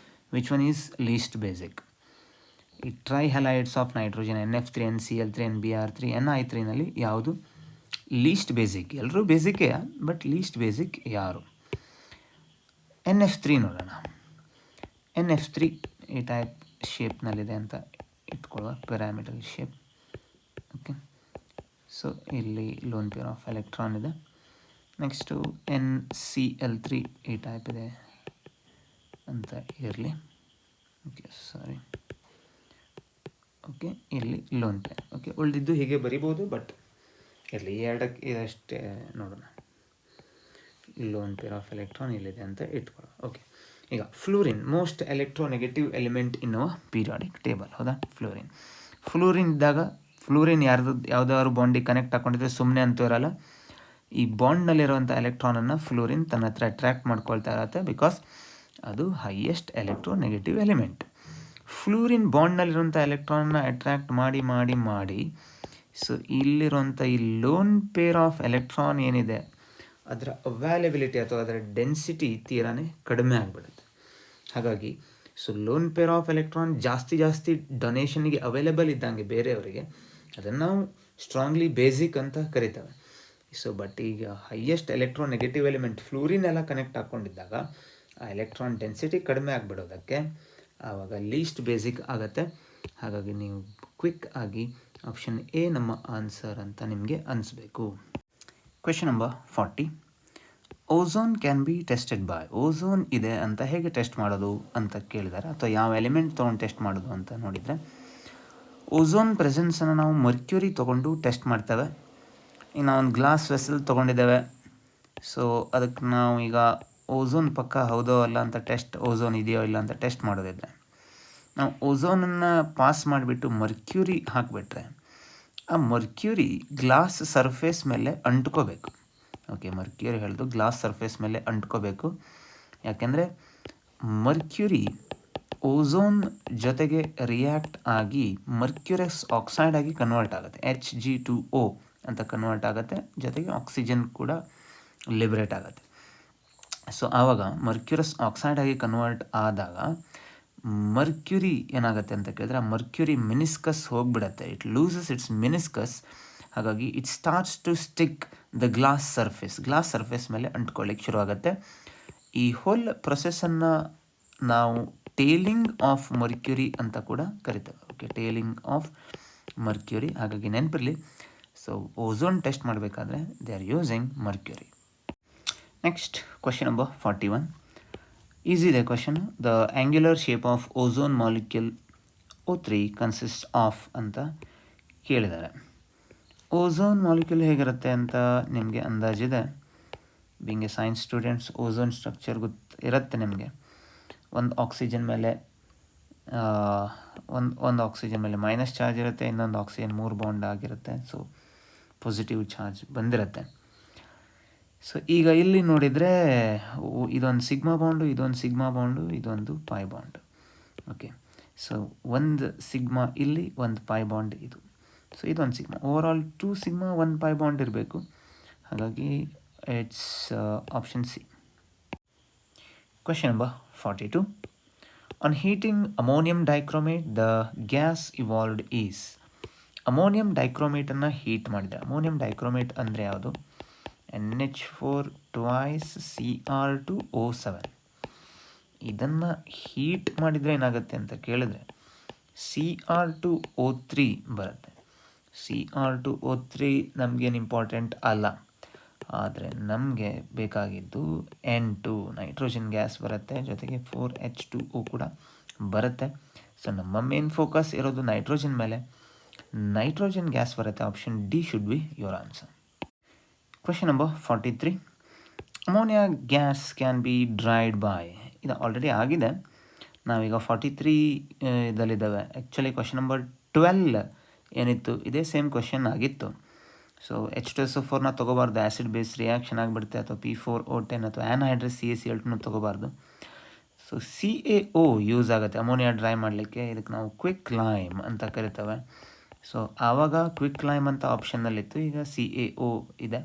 which one is least basic? ಈ ಟ್ರೈಹಲೈಡ್ಸ್ of nitrogen NF3, NCl3, NBr3, NI3 ನಲ್ಲಿ ಯಾವುದು list basic? ಎಲ್ಲರೂ ಬೇಸಿಕ್ಕೇ, but list basic ಯಾರು? NF3 ನೋಡೋಣ. NF3 ಈ type ಶೇಪ್ನಲ್ಲಿದೆ ಅಂತ ಇಟ್ಕೊಳ್ಳುವ, ಪಿರಾಮಿಡಲ್ shape. Okay, so ಇಲ್ಲಿ loan pair of electron ಇದೆ. ನೆಕ್ಸ್ಟು NCl3 ಈ ಟೈಪ್ ಇದೆ ಅಂತ ಇರಲಿ. ಓಕೆ ಸಾರಿ, ಓಕೆ ಇಲ್ಲಿ ಲೋನ್ ಪೇರ್. ಓಕೆ, ಉಳಿದಿದ್ದು ಹೀಗೆ ಬರಿಬೋದು, ಬಟ್ ಇರಲಿ, ಎರಡಕ್ಕೆ ಇದಷ್ಟೇ ನೋಡೋಣ. ಲೋನ್ ಪೇರ್ ಆಫ್ ಎಲೆಕ್ಟ್ರಾನ್ ಇಲ್ಲಿದೆ ಅಂತ ಇಟ್ಕೊಳ್ಳೋ. ಓಕೆ, ಈಗ fluorine most electronegative element in a periodic table. ಹೌದಾ, ಫ್ಲೂರಿನ್ ಇದ್ದಾಗ ಫ್ಲೂರಿನ್ ಯಾವುದಾದ್ರು ಬಾಂಡಿಗೆ ಕನೆಕ್ಟ್ ಹಾಕೊಂಡಿದ್ರೆ ಸುಮ್ಮನೆ ಅಂತೂ ಇರಲ್ಲ. ಈ ಬಾಂಡ್ನಲ್ಲಿರುವಂಥ ಎಲೆಕ್ಟ್ರಾನನ್ನು ಫ್ಲೂರಿನ್ ತನ್ನ ಹತ್ರ ಅಟ್ರ್ಯಾಕ್ಟ್ ಮಾಡ್ಕೊಳ್ತಾ ಇರತ್ತೆ, ಬಿಕಾಸ್ ಅದು ಹೈಯೆಸ್ಟ್ ಎಲೆಕ್ಟ್ರೋನೆಗೆಟಿವ್ ಎಲಿಮೆಂಟ್. ಫ್ಲೂರಿನ್ ಬಾಂಡ್ನಲ್ಲಿರುವಂಥ ಎಲೆಕ್ಟ್ರಾನ್ನ ಅಟ್ರ್ಯಾಕ್ಟ್ ಮಾಡಿ ಮಾಡಿ ಮಾಡಿ ಸೊ ಇಲ್ಲಿರುವಂಥ ಈ ಲೋನ್ ಪೇರ್ ಆಫ್ ಎಲೆಕ್ಟ್ರಾನ್ ಏನಿದೆ ಅದರ ಅವೈಲಬಿಲಿಟಿ ಅಥವಾ ಅದರ ಡೆನ್ಸಿಟಿ ತೀರಾನೇ ಕಡಿಮೆ ಆಗಿಬಿಡುತ್ತೆ. ಹಾಗಾಗಿ so loan pair of electron ಜಾಸ್ತಿ ಡೊನೇಷನ್ಗೆ ಅವೈಲೇಬಲ್ ಇದ್ದಂಗೆ ಬೇರೆಯವರಿಗೆ, ಅದನ್ನು ನಾವು ಸ್ಟ್ರಾಂಗ್ಲಿ ಬೇಸಿಕ್ ಅಂತ ಕರಿತೇವೆ. ಸೊ ಬಟ್ ಈಗ ಹೈಯೆಸ್ಟ್ ಎಲೆಕ್ಟ್ರೋನೆಗೆಟಿವ್ ಎಲಿಮೆಂಟ್ ಫ್ಲೂರಿನ್ ಎಲ್ಲ ಕನೆಕ್ಟ್ ಹಾಕ್ಕೊಂಡಿದ್ದಾಗ ಆ ಎಲೆಕ್ಟ್ರಾನ್ ಡೆನ್ಸಿಟಿ ಕಡಿಮೆ ಆಗಿಬಿಡೋದಕ್ಕೆ ಆವಾಗ ಲೀಸ್ಟ್ ಬೇಸಿಕ್ ಆಗುತ್ತೆ. ಹಾಗಾಗಿ ನೀವು ಕ್ವಿಕ್ ಆಗಿ ಆಪ್ಷನ್ ಎ ನಮ್ಮ ಆನ್ಸರ್ ಅಂತ ನಿಮಗೆ ಅನಿಸ್ಬೇಕು. Question number 40. Ozone can be tested by. Ozone ಇದೆ ಅಂತ ಹೇಗೆ ಟೆಸ್ಟ್ ಮಾಡೋದು ಅಂತ ಕೇಳಿದ್ದಾರೆ, ಅಥವಾ ಯಾವ ಎಲಿಮೆಂಟ್ ತೊಗೊಂಡು ಟೆಸ್ಟ್ ಮಾಡೋದು ಅಂತ ನೋಡಿದರೆ, ಓಝೋನ್ ಪ್ರೆಸೆನ್ಸನ್ನು ನಾವು ಮರ್ಕ್ಯೂರಿ ತೊಗೊಂಡು ಟೆಸ್ಟ್ ಮಾಡ್ತೇವೆ. ಈಗ ನಾವು ಒಂದು ಗ್ಲಾಸ್ ವೆಸಲ್ ತೊಗೊಂಡಿದ್ದೇವೆ. ಸೊ ಅದಕ್ಕೆ ನಾವು ಈಗ ಓಝೋನ್ ಪಕ್ಕ ಹೌದೋ ಅಲ್ಲ ಅಂತ ಟೆಸ್ಟ್, ಓಝೋನ್ ಇದೆಯೋ ಇಲ್ಲ ಅಂತ ಟೆಸ್ಟ್ ಮಾಡೋದಿದ್ರೆ, ನಾವು ಓಝೋನನ್ನು ಪಾಸ್ ಮಾಡಿಬಿಟ್ಟು ಮರ್ಕ್ಯೂರಿ ಹಾಕಿಬಿಟ್ರೆ ಆ ಮರ್ಕ್ಯೂರಿ ಗ್ಲಾಸ್ ಸರ್ಫೇಸ್ ಮೇಲೆ ಅಂಟ್ಕೋಬೇಕು. ಓಕೆ, ಮರ್ಕ್ಯೂರಿ ಹೇಳಿದು ಗ್ಲಾಸ್ ಸರ್ಫೇಸ್ ಮೇಲೆ ಅಂಟ್ಕೋಬೇಕು. ಯಾಕೆಂದರೆ ಮರ್ಕ್ಯೂರಿ ಓಝೋನ್ ಜೊತೆಗೆ ರಿಯಾಕ್ಟ್ ಆಗಿ ಮರ್ಕ್ಯೂರಸ್ ಆಕ್ಸೈಡ್ ಆಗಿ ಕನ್ವರ್ಟ್ ಆಗುತ್ತೆ, Hg2O ಅಂತ ಕನ್ವರ್ಟ್ ಆಗುತ್ತೆ, ಜೊತೆಗೆ ಆಕ್ಸಿಜನ್ ಕೂಡ ಲಿಬರೇಟ್ ಆಗುತ್ತೆ. ಸೊ ಆವಾಗ ಮರ್ಕ್ಯೂರಸ್ ಆಕ್ಸೈಡ್ ಆಗಿ ಕನ್ವರ್ಟ್ ಆದಾಗ ಮರ್ಕ್ಯೂರಿ ಏನಾಗುತ್ತೆ ಅಂತ ಕೇಳಿದ್ರೆ, ಆ ಮರ್ಕ್ಯೂರಿ ಮಿನಿಸ್ಕಸ್ ಹೋಗಿಬಿಡತ್ತೆ, ಇಟ್ ಲೂಸಸ್ ಇಟ್ಸ್ ಮಿನಿಸ್ಕಸ್. ಹಾಗಾಗಿ it starts to stick the glass surface ಮೇಲೆ ಅಂಟ್ಕೊಳ್ಳಿಕ್ಕೆ ಶುರುವಾಗುತ್ತೆ. ಈ ಹೋಲ್ ಪ್ರೊಸೆಸನ್ನು ನಾವು ಟೇಲಿಂಗ್ ಆಫ್ ಮರ್ಕ್ಯೂರಿ ಅಂತ ಕೂಡ ಕರಿತೇವೆ. Okay, tailing of mercury. ಹಾಗಾಗಿ ನೆನಪಿರಲಿ, ಸೊ ಓಝೋನ್ ಟೆಸ್ಟ್ ಮಾಡಬೇಕಾದ್ರೆ they are using mercury. Next question number 41. Easy ಇದೆ question. The angular shape of ozone molecule O3 consist of ಅಂತ ಕೇಳಿದ್ದಾರೆ. ಓಝೋನ್ ಮಾಲಿಕ್ಯೂಲ್ ಹೇಗಿರುತ್ತೆ ಅಂತ ನಿಮಗೆ ಅಂದಾಜಿದೆ. Being a science students ozone structure ಇರುತ್ತೆ ನಿಮಗೆ. ಒಂದು ಆಕ್ಸಿಜನ್ ಮೇಲೆ ಆಕ್ಸಿಜನ್ ಮೇಲೆ ಮೈನಸ್ ಚಾರ್ಜ್ ಇರುತ್ತೆ, ಇನ್ನೊಂದು ಆಕ್ಸಿಜನ್ 3 ಬಾಂಡ್ ಆಗಿರುತ್ತೆ. ಸೊ ಪಾಸಿಟಿವ್ ಚಾರ್ಜ್ ಬಂದಿರುತ್ತೆ. ಸೊ ಈಗ ಇಲ್ಲಿ ನೋಡಿದರೆ ಇದೊಂದು ಸಿಗ್ಮಾ ಬಾಂಡು, ಇದೊಂದು ಸಿಗ್ಮಾ ಬಾಂಡು, ಇದೊಂದು ಪೈ ಬಾಂಡ್. ಓಕೆ, ಸೊ ಒಂದು ಸಿಗ್ಮಾ ಇಲ್ಲಿ, ಒಂದು ಪೈ ಬಾಂಡ್ ಇದು. ಸೊ ಇದೊಂದು sigma, overall 2 sigma 1 pi bond ಇರಬೇಕು. ಹಾಗಾಗಿ it's option C. Question number 42. On heating ammonium dichromate the gas evolved is. Ammonium ಡೈಕ್ರೋಮೇಟನ್ನು ಹೀಟ್ ಮಾಡಿದೆ. ಅಮೋನಿಯಂ ಡೈಕ್ರೋಮೇಟ್ ಅಂದರೆ ಯಾವುದು? NH4 twice Cr2O7. ಇದನ್ನು ಹೀಟ್ ಮಾಡಿದರೆ ಏನಾಗುತ್ತೆ ಅಂತ ಕೇಳಿದ್ರೆ Cr2O3 ಬರುತ್ತೆ. Cr2O3 ನಮಗೇನು ಇಂಪಾರ್ಟೆಂಟ್ ಅಲ್ಲ, ಆದರೆ ನಮಗೆ ಬೇಕಾಗಿದ್ದು N2 ನೈಟ್ರೋಜನ್ ಗ್ಯಾಸ್ ಬರುತ್ತೆ, ಜೊತೆಗೆ 4H2O ಕೂಡ ಬರುತ್ತೆ. ಸೊ ನಮ್ಮ ಮೇನ್ ಫೋಕಸ್ ಇರೋದು ನೈಟ್ರೋಜನ್ ಮೇಲೆ. ನೈಟ್ರೋಜನ್ ಗ್ಯಾಸ್ ಬರುತ್ತೆ. Option D should be your answer. Question number 43. Ammonia gas can be dried by. ಇದು ಆಲ್ರೆಡಿ ಆಗಿದೆ. ನಾವೀಗ 43 ಇದಲ್ಲಿದ್ದಾವೆ. ಆ್ಯಕ್ಚುಲಿ ಕ್ವೆಶನ್ ನಂಬರ್ 12 ಏನಿತ್ತು ಇದೇ ಸೇಮ್ ಕ್ವೆಶನ್ ಆಗಿತ್ತು. ಸೊ H2SO4ನ ತೊಗೋಬಾರ್ದು, ಆ್ಯಸಿಡ್ ಬೇಸ್ ರಿಯಾಕ್ಷನ್ ಆಗಿಬಿಡುತ್ತೆ, ಅಥವಾ P4O10 ಅಥವಾ ಆ್ಯನ್ಹೈಡ್ರಸ್ CaCl2ನ ತೊಗೋಬಾರ್ದು. ಸೊ CaO ಯೂಸ್ ಆಗುತ್ತೆ ಅಮೋನಿಯಾ ಡ್ರೈ ಮಾಡಲಿಕ್ಕೆ. ಇದಕ್ಕೆ ನಾವು ಕ್ವಿಕ್ ಲೈಮ್ ಅಂತ ಕರಿತೇವೆ. ಸೊ ಆವಾಗ ಕ್ವಿಕ್ ಲೈಮ್ ಅಂತ ಆಪ್ಷನ್ನಲ್ಲಿತ್ತು, ಈಗ CaO ಇದೆ.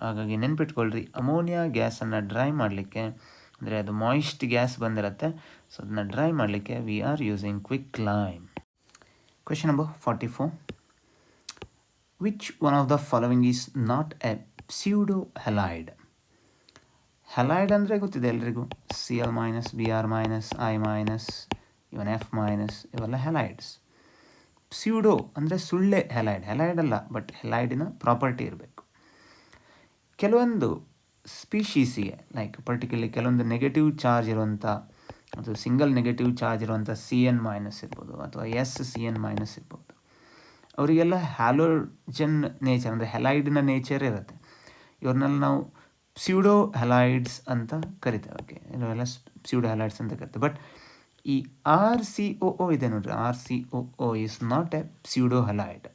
ಹಾಗಾಗಿ ನೆನ್ಪಿಟ್ಕೊಳ್ರಿ, ಅಮೋನಿಯಾ ಗ್ಯಾಸನ್ನು ಡ್ರೈ ಮಾಡಲಿಕ್ಕೆ, ಅಂದರೆ ಅದು ಮಾಯಿಸ್ಟ್ ಗ್ಯಾಸ್ ಬಂದಿರುತ್ತೆ, ಸೊ ಅದನ್ನು ಡ್ರೈ ಮಾಡಲಿಕ್ಕೆ V are using quick lime. Question number 44. Which one of the following is not a pseudo halide. Halide ಅಂದರೆ ಗೊತ್ತಿದೆ ಎಲ್ರಿಗೂ, Cl-, Br-, I-, even F-, ಇವೆಲ್ಲ ಹೆಲೈಡ್ಸ್. ಸ್ಯೂಡೋ ಅಂದರೆ ಸುಳ್ಳೆ ಹೆಲೈಡ್. ಹೆಲೈಡ್ ಅಲ್ಲ, ಬಟ್ ಹೆಲೈಡಿನ ಪ್ರಾಪರ್ಟಿ ಇರಬೇಕು. ಕೆಲವೊಂದು ಸ್ಪೀಶೀಸಿಗೆ, ಲೈಕ್ ಪರ್ಟಿಕ್ಯುಲರ್ಲಿ ಕೆಲವೊಂದು ನೆಗೆಟಿವ್ ಚಾರ್ಜ್ ಇರುವಂಥ ಅದು ಸಿಂಗಲ್ ನೆಗೆಟಿವ್ ಚಾರ್ಜ್ ಇರುವಂಥ CN- ಇರ್ಬೋದು ಅಥವಾ SCN- ಇರ್ಬೋದು. ಅವರಿಗೆಲ್ಲ ಹ್ಯಾಲೋಜನ್ ನೇಚರ್ ಅಂದರೆ ಹೆಲೈಡ್ನ ನೇಚರ್ ಇರುತ್ತೆ. ಇವ್ರನ್ನೆಲ್ಲ ನಾವು ಸ್ಯೂಡೋ ಹೆಲೈಡ್ಸ್ ಅಂತ ಕರಿತೇವೆ. ಓಕೆ, ಇವೆಲ್ಲ ಸ್ಯೂಡೋ ಹೆಲೈಡ್ಸ್ ಅಂತ ಕರಿತೇವೆ. ಬಟ್ ಈ RCOO ಇದೆ ನೋಡ್ರಿ, RCOO is not a pseudo halide.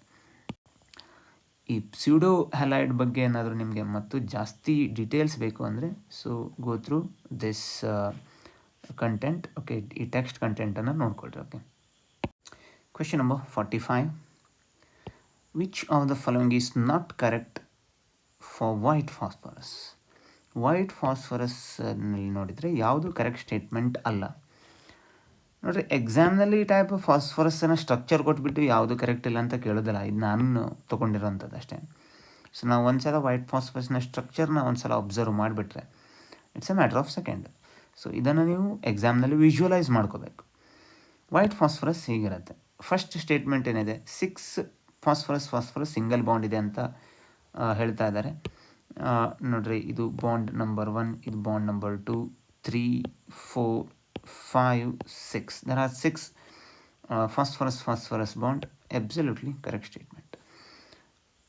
ಈ ಸ್ಯೂಡೋ ಹೆಲೈಡ್ ಬಗ್ಗೆ ಏನಾದರೂ ನಿಮಗೆ ಮತ್ತು ಜಾಸ್ತಿ ಡೀಟೇಲ್ಸ್ ಬೇಕು ಅಂದರೆ so go through this content. Okay, ಈ ಟೆಕ್ಸ್ಟ್ ಕಂಟೆಂಟನ್ನು ನೋಡ್ಕೊಳ್ರಿ. Okay, question number 45. Which of the following is not correct for white phosphorus? White ಫಾಸ್ಫರಸ್ನಲ್ಲಿ ನೋಡಿದರೆ ಯಾವುದು ಕರೆಕ್ಟ್ ಸ್ಟೇಟ್ಮೆಂಟ್ ಅಲ್ಲ. ನೋಡಿರಿ, ಎಕ್ಸಾಮ್ನಲ್ಲಿ ಈ ಟೈಪ್ ಫಾಸ್ಫರಸ್ಸನ್ನು ಸ್ಟ್ರಕ್ಚರ್ ಕೊಟ್ಬಿಟ್ಟು ಯಾವುದು ಕರೆಕ್ಟ್ ಇಲ್ಲ ಅಂತ ಕೇಳೋದಿಲ್ಲ. ಇದು ನಾನು ತೊಗೊಂಡಿರೋಂಥದ್ದು ಅಷ್ಟೇ. ಸೊ ನಾವು ಒಂದು ಸಲ ವೈಟ್ ಫಾಸ್ಫರಸ್ನ ಸ್ಟ್ರಕ್ಚರ್ನ ಒಂದು ಸಲ ಅಬ್ಸರ್ವ್ ಮಾಡಿಬಿಟ್ರೆ it's a matter of second. So ಇದನ್ನು ನೀವು ಎಕ್ಸಾಮ್ನಲ್ಲಿ ವಿಜುವಲೈಸ್ ಮಾಡ್ಕೋಬೇಕು. ವೈಟ್ ಫಾಸ್ಫರಸ್ ಹೀಗಿರುತ್ತೆ. ಫಸ್ಟ್ ಸ್ಟೇಟ್ಮೆಂಟ್ ಏನಿದೆ, 6 ಫಾಸ್ಫರಸ್ ಸಿಂಗಲ್ ಬಾಂಡ್ ಇದೆ ಅಂತ ಹೇಳ್ತಾ ಇದ್ದಾರೆ. ನೋಡ್ರಿ, ಇದು ಬಾಂಡ್ ನಂಬರ್ 1, ಇದು bond number 2, 3, 4, 5, 6. There are 6 phosphorus bond. Absolutely correct statement.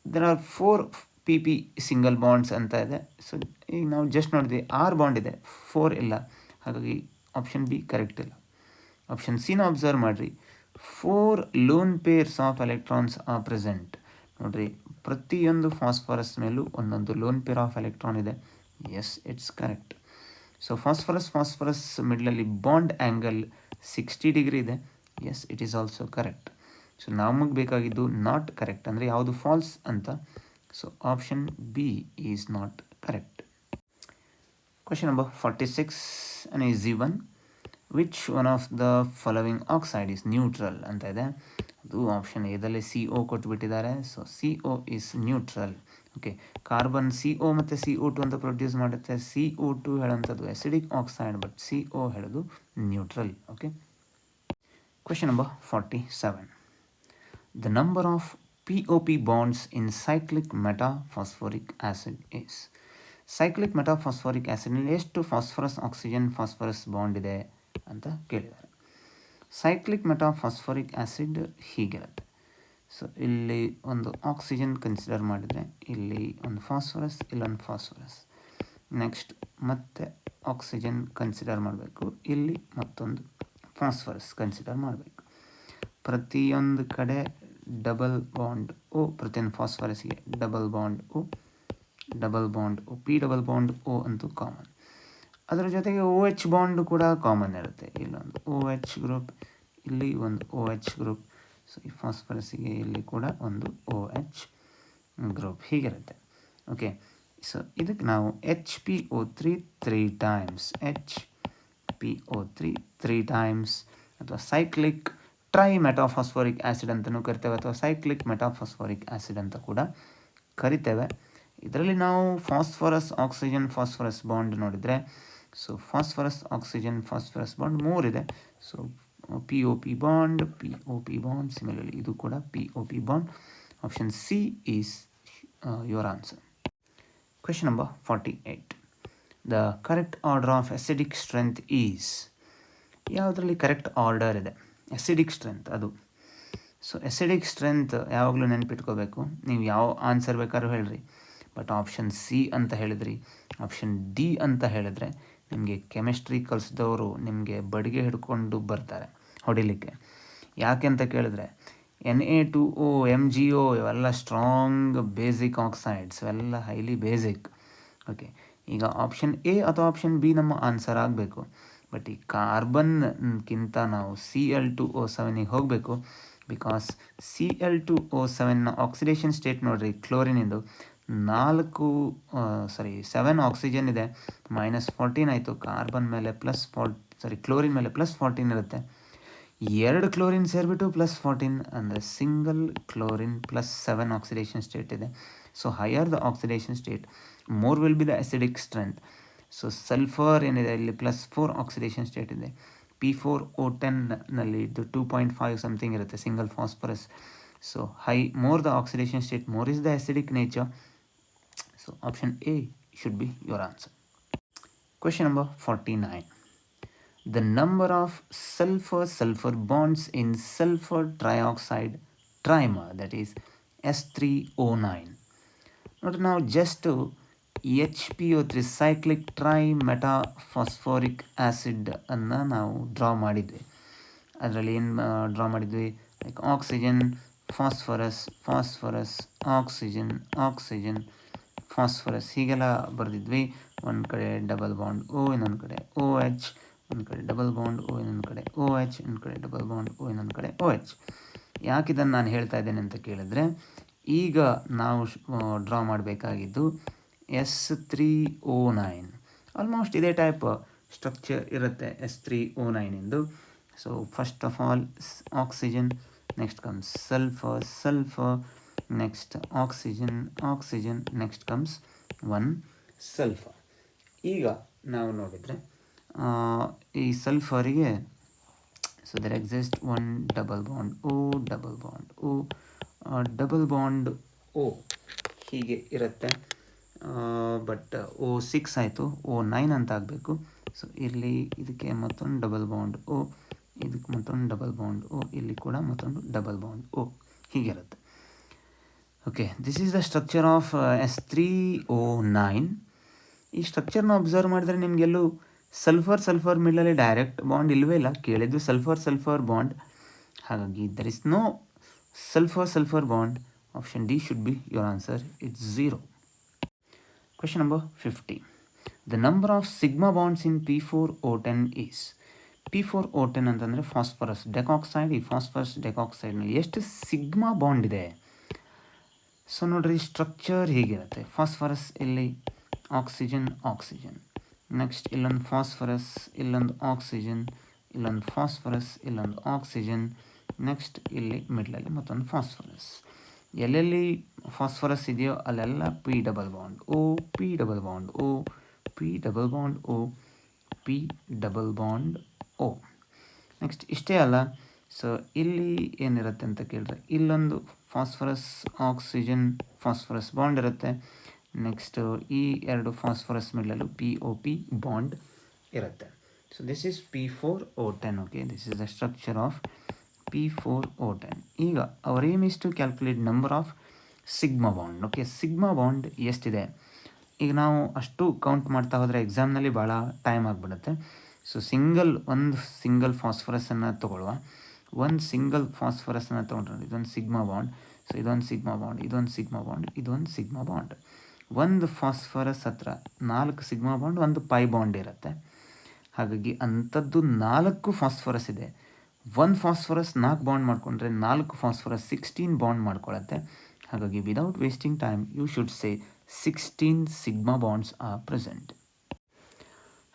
There are 4 PP single bonds ಅಂತ ಇದೆ. ಸೊ ಈಗ ನಾವು ಜಸ್ಟ್ ನೋಡಿದ್ವಿ R ಬಾಂಡ್ ಇದೆ, 4 ಇಲ್ಲ. ಹಾಗಾಗಿ ಆಪ್ಷನ್ ಬಿ ಕರೆಕ್ಟ್ ಇಲ್ಲ. ಆಪ್ಷನ್ ಸಿನ ಅಬ್ಸರ್ವ್ ಮಾಡಿರಿ, 4 lone pairs of electrons are present. ನೋಡ್ರಿ, ಪ್ರತಿಯೊಂದು ಫಾಸ್ಫರಸ್ ಮೇಲೂ ಒಂದೊಂದು ಲೋನ್ ಪೇರ್ ಆಫ್ ಎಲೆಕ್ಟ್ರಾನ್ ಇದೆ. Yes, it's correct. So phosphorus ಮಿಡ್ಲಲ್ಲಿ ಬಾಂಡ್ ಆ್ಯಂಗಲ್ 60 ಡಿಗ್ರಿ ಇದೆ. Yes, it is also correct. So ನಮಗೆ ಬೇಕಾಗಿದ್ದು ನಾಟ್ ಕರೆಕ್ಟ್ ಅಂದರೆ ಯಾವುದು ಫಾಲ್ಸ್ ಅಂತ. So option B is not correct. Question number 46, an easy one. Which one of the following oxide is neutral ಅಂತ ಇದೆ. ಅದು option ಎದಲ್ಲಿ CO ಕೊಟ್ಬಿಟ್ಟಿದ್ದಾರೆ. So CO is neutral. Okay, carbon CO ಮತ್ತು CO2 ಅಂತ ಪ್ರೊಡ್ಯೂಸ್ ಮಾಡುತ್ತೆ. CO2 ಹೇಳೋಂಥದ್ದು acidic oxide, but CO ಹೇಳೋದು neutral. Okay, question number 47. The number of POP bonds in cyclic metaphosphoric acid is. Cyclic metaphosphoric ಆ್ಯಸಿಡ್ನಲ್ಲಿ ಎಷ್ಟು phosphorus oxygen phosphorus bond ಇದೆ ಅಂತ ಕೇಳಿದ್ದಾರೆ. ಸೈಕ್ಲಿಕ್ ಮೆಟಾಫಾಸ್ಫೋರಿಕ್ ಆ್ಯಸಿಡ್ ಹೀಗಿರುತ್ತೆ. ಸೊ ಇಲ್ಲಿ ಒಂದು ಆಕ್ಸಿಜನ್ ಕನ್ಸಿಡರ್ ಮಾಡಿದರೆ ಇಲ್ಲಿ ಒಂದು ಫಾಸ್ಫರಸ್, ಇಲ್ಲೊಂದು ಫಾಸ್ಫರಸ್. ನೆಕ್ಸ್ಟ್ ಮತ್ತೆ ಆಕ್ಸಿಜನ್ ಕನ್ಸಿಡರ್ ಮಾಡಬೇಕು, ಇಲ್ಲಿ ಮತ್ತೊಂದು ಫಾಸ್ಫರಸ್ ಕನ್ಸಿಡರ್ ಮಾಡಬೇಕು. ಪ್ರತಿಯೊಂದು ಕಡೆ ಡಬಲ್ ಬಾಂಡ್ O, ಪ್ರತಿಯೊಂದು ಫಾಸ್ಫರಸ್ಗೆ double bond O, P double bond O ಅಂತೂ ಕಾಮನ್. ಅದರ ಜೊತೆಗೆ OH ಬಾಂಡ್ ಕೂಡ ಕಾಮನ್ ಇರುತ್ತೆ. ಇಲ್ಲೊಂದು OH ಗ್ರೂಪ್, ಇಲ್ಲಿ ಒಂದು OH ಗ್ರೂಪ್. ಸೊ ಈ ಫಾಸ್ಫರಸ್ಸಿಗೆ ಇಲ್ಲಿ ಕೂಡ ಒಂದು OH ಗ್ರೂಪ್ ಹೀಗಿರುತ್ತೆ. ಓಕೆ, ಸೊ ಇದಕ್ಕೆ ನಾವು HPO3 3 ಟೈಮ್ಸ್, HPO3 3 ಟೈಮ್ಸ್ ಅಥವಾ ಸೈಕ್ಲಿಕ್ ಟ್ರೈ ಮೆಟಾಫಾಸ್ಫೋರಿಕ್ ಆ್ಯಸಿಡ್ ಅಂತಲೂ ಕರಿತೇವೆ, ಅಥವಾ ಸೈಕ್ಲಿಕ್ ಮೆಟಾಫಾಸ್ಫೋರಿಕ್ ಆ್ಯಸಿಡ್ ಅಂತ ಕೂಡ ಕರಿತೇವೆ. ಇದರಲ್ಲಿ ನಾವು ಫಾಸ್ಫರಸ್ ಆಕ್ಸಿಜನ್ ಫಾಸ್ಫರಸ್ ಬಾಂಡ್ ನೋಡಿದರೆ, so phosphorus oxygen phosphorus bond 3 ಇದೆ. ಸೊ POP ಬಾಂಡ್, ಸಿಮಿಲರ್ಲಿ ಇದು ಕೂಡ POP bond. Option C is your answer. Question number 48. The correct order of acidic strength is. ಯಾವುದರಲ್ಲಿ ಕರೆಕ್ಟ್ ಆರ್ಡರ್ ಇದೆ? Acidic strength ಅದು. So acidic strength ಯಾವಾಗಲೂ ನೆನಪಿಟ್ಕೋಬೇಕು. ನೀವು ಯಾವ answer ಬೇಕಾದ್ರೂ ಹೇಳ್ರಿ, ಬಟ್ ಆಪ್ಷನ್ ಸಿ ಅಂತ ಹೇಳಿದ್ರಿ, ಆಪ್ಷನ್ ಡಿ ಅಂತ ಹೇಳಿದ್ರೆ ನಿಮಗೆ ಕೆಮಿಸ್ಟ್ರಿ ಕಲಿಸಿದವರು ನಿಮಗೆ ಬಡಿಗೆ ಹಿಡ್ಕೊಂಡು ಬರ್ತಾರೆ ಹೊಡಿಲಿಕ್ಕೆ. ಯಾಕೆ ಅಂತ ಕೇಳಿದ್ರೆ Na2O, MgO ಇವೆಲ್ಲ ಸ್ಟ್ರಾಂಗ್ ಬೇಸಿಕ್ ಆಕ್ಸೈಡ್ಸ್, ಇವೆಲ್ಲ ಹೈಲಿ ಬೇಸಿಕ್. ಓಕೆ, ಈಗ ಆಪ್ಷನ್ ಎ ಅಥವಾ ಆಪ್ಷನ್ ಬಿ ನಮ್ಮ ಆನ್ಸರ್ ಆಗಬೇಕು. ಬಟ್ ಈ ಕಾರ್ಬನ್ಗಿಂತ ನಾವು Cl2O7ಗೆ ಹೋಗಬೇಕು. ಬಿಕಾಸ್ Cl2O7ನ ಆಕ್ಸಿಡೇಷನ್ ಸ್ಟೇಟ್ ನೋಡಿರಿ, ಕ್ಲೋರಿನಿಂದು 7 ಆಕ್ಸಿಜನ್ ಇದೆ, -14 ಆಯಿತು. ಕಾರ್ಬನ್ ಮೇಲೆ ಕ್ಲೋರಿನ್ ಮೇಲೆ +14 ಇರುತ್ತೆ. 2 ಕ್ಲೋರಿನ್ ಸೇರಿಬಿಟ್ಟು +14 ಅಂದರೆ ಸಿಂಗಲ್ ಕ್ಲೋರಿನ್ +7 ಆಕ್ಸಿಡೇಷನ್ ಸ್ಟೇಟ್ ಇದೆ. So higher the oxidation state, more will be the acidic strength. So sulphur ಏನಿದೆ ಇಲ್ಲಿ +4 ಆಕ್ಸಿಡೇಷನ್ ಸ್ಟೇಟ್ ಇದೆ. P4O10ನಲ್ಲಿ ಇದು 2.5 ಸಮಥಿಂಗ್ ಇರುತ್ತೆ single phosphorus. So more the oxidation state, more is the acidic nature. So option A should be your answer. Question number 49. the number of sulfur bonds in sulfur trioxide trimer, that is S3O9. ನೋಡ್ರಿ ನಾವು just HPO3 cyclic ಟ್ರೈಮೆಟಾಫಾಸ್ಫೋರಿಕ್ acid ಅನ್ನು ನಾವು draw ಮಾಡಿದ್ವಿ. ಅದರಲ್ಲಿ ಏನು draw ಮಾಡಿದ್ವಿ, like oxygen, phosphorus, oxygen, phosphorus ಹೀಗೆಲ್ಲ ಬರೆದಿದ್ವಿ. ಒಂದು ಕಡೆ ಡಬಲ್ ಬಾಂಡ್ O, ಇನ್ನೊಂದು ಕಡೆ OH, ಒಂದು ಕಡೆ ಡಬಲ್ ಬಾಂಡ್ O, ಇನ್ನೊಂದು ಕಡೆ OH, ಇನ್ನೊಂದು ಕಡೆ ಡಬಲ್ ಬಾಂಡ್ O, ಇನ್ನೊಂದು ಕಡೆ OH. ಯಾಕೆ ಇದನ್ನು ನಾನು ಹೇಳ್ತಾ ಇದ್ದೇನೆ ಅಂತ ಕೇಳಿದ್ರೆ, ಈಗ ನಾವು ಡ್ರಾ ಮಾಡಬೇಕಾಗಿದ್ದು S3O9. ಆಲ್ಮೋಸ್ಟ್ ಇದೇ ಟೈಪ್ ಸ್ಟ್ರಕ್ಚರ್ ಇರುತ್ತೆ S3O9 ಇಂದು. So first of all oxygen, next comes sulphur, next oxygen, next comes one sulphur. ಈಗ ನಾವು ನೋಡಿದರೆ ಈ ಸಲ್ಫರಿಗೆ so there exist one double bond O ಹೀಗೆ ಇರುತ್ತೆ. ಬಟ್ O6 ಆಯಿತು, O9 ಅಂತ ಆಗಬೇಕು. ಸೊ ಇಲ್ಲಿ ಇದಕ್ಕೆ ಮತ್ತೊಂದು ಡಬಲ್ ಬಾಂಡ್ O, ಇದಕ್ಕೆ ಮತ್ತೊಂದು ಡಬಲ್ ಬಾಂಡ್ O, ಇಲ್ಲಿ ಕೂಡ ಮತ್ತೊಂದು ಡಬಲ್ ಬಾಂಡ್ O ಹೀಗಿರುತ್ತೆ. Okay, this is the structure of S3O9. ಈ ಸ್ಟ್ರಕ್ಚರ್ನ ಅಬ್ಸರ್ವ್ ಮಾಡಿದ್ರೆ ನಿಮಗೆಲ್ಲೂ ಸಲ್ಫರ್ ಮಿಡಲಲ್ಲಿ ಡೈರೆಕ್ಟ್ ಬಾಂಡ್ ಇಲ್ಲವೇ ಇಲ್ಲ. ಕೇಳಿದ್ದು ಸಲ್ಫರ್ ಬಾಂಡ್, ಹಾಗಾಗಿ there is no sulphur bond. Option D should be your answer. It's 0. Question number 50. The number of sigma bonds in P4O10 is. P4O10 ಅಂತಂದರೆ ಫಾಸ್ಫರಸ್ ಡೆಕಾಕ್ಸೈಡ್. ಈ phosphorus ಡೆಕಾಕ್ಸೈಡ್ನಲ್ಲಿ ಎಷ್ಟು sigma bond ಇದೆ? So ನೋಡ್ರಿ, structure ಹೀಗಿರುತ್ತೆ. Phosphorus ಇಲ್ಲಿ oxygen, next ಇಲ್ಲೊಂದು phosphorus, ಇಲ್ಲೊಂದು ಆಕ್ಸಿಜನ್, ಇಲ್ಲೊಂದು ಫಾಸ್ಫರಸ್, ಇಲ್ಲೊಂದು ಆಕ್ಸಿಜನ್, ನೆಕ್ಸ್ಟ್ ಇಲ್ಲಿ ಮಿಡ್ಲಲ್ಲಿ ಮತ್ತೊಂದು ಫಾಸ್ಫರಸ್. ಎಲ್ಲೆಲ್ಲಿ ಫಾಸ್ಫರಸ್ ಇದೆಯೋ ಅಲ್ಲೆಲ್ಲ P double bond O, P double bond O, P double bond O, P double bond O. Next ಇಷ್ಟೇ ಅಲ್ಲ, ಸೊ ಇಲ್ಲಿ ಏನಿರುತ್ತೆ ಅಂತ ಕೇಳಿದ್ರೆ ಇಲ್ಲೊಂದು ಫಾಸ್ಫರಸ್ ಫಾಸ್ಫರಸ್ ಬಾಂಡ್ ಇರುತ್ತೆ. ನೆಕ್ಸ್ಟ್ ಈ ಎರಡು ಫಾಸ್ಫರಸ್ ಮಿಡ್ಲಲ್ಲೂ POP ಬಾಂಡ್ ಇರುತ್ತೆ. So this is P4O10. Okay, this is the structure of P4O10. ಈಗ hour aim is to calculate number of sigma bond. Okay, sigma bond ಎಷ್ಟಿದೆ ಈಗ ನಾವು ಅಷ್ಟು ಕೌಂಟ್ ಮಾಡ್ತಾ ಹೋದರೆ ಎಕ್ಸಾಮ್ನಲ್ಲಿ ಭಾಳ ಟೈಮ್ ಆಗಿಬಿಡುತ್ತೆ. ಸೊ ಒಂದು ಸಿಂಗಲ್ ಫಾಸ್ಫರಸನ್ನು ತೊಗೊಳ್ಳುವ. ಒಂದು ಸಿಂಗಲ್ ಫಾಸ್ಫರಸನ್ನು ತೊಗೊಂಡ್ರೆ ಇದೊಂದು ಸಿಗ್ಮಾ ಬಾಂಡ್. ಸೊ ಇದೊಂದು ಸಿಗ್ಮಾ ಬಾಂಡ್, ಇದೊಂದು ಸಿಗ್ಮಾ ಬಾಂಡ್, ಇದೊಂದು ಸಿಗ್ಮಾ ಬಾಂಡ್. ಒಂದು ಫಾಸ್ಫರಸ್ ಹತ್ರ 4 ಸಿಗ್ಮಾ ಬಾಂಡ್, ಒಂದು ಪೈ ಬಾಂಡ್ ಇರುತ್ತೆ. ಹಾಗಾಗಿ ಅಂಥದ್ದು 4 ಫಾಸ್ಫರಸ್ ಇದೆ. ಒಂದು ಫಾಸ್ಫರಸ್ 4 ಬಾಂಡ್ ಮಾಡಿಕೊಂಡ್ರೆ 4 ಫಾಸ್ಫರಸ್ 16 ಬಾಂಡ್ ಮಾಡ್ಕೊಳ್ಳುತ್ತೆ. ಹಾಗಾಗಿ without wasting time you should say 16 sigma bonds are present.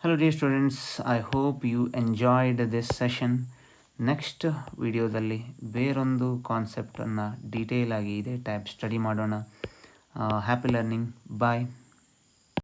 Hello dear students, I hope you enjoyed this session. Next ವಿಡಿಯೋದಲ್ಲಿ ಬೇರೊಂದು ಕಾನ್ಸೆಪ್ಟನ್ನು ಡೀಟೇಲ್ ಆಗಿ ಇದೇ ಟೈಪ್ ಸ್ಟಡಿ ಮಾಡೋಣ. Happy learning. ಬಾಯ್.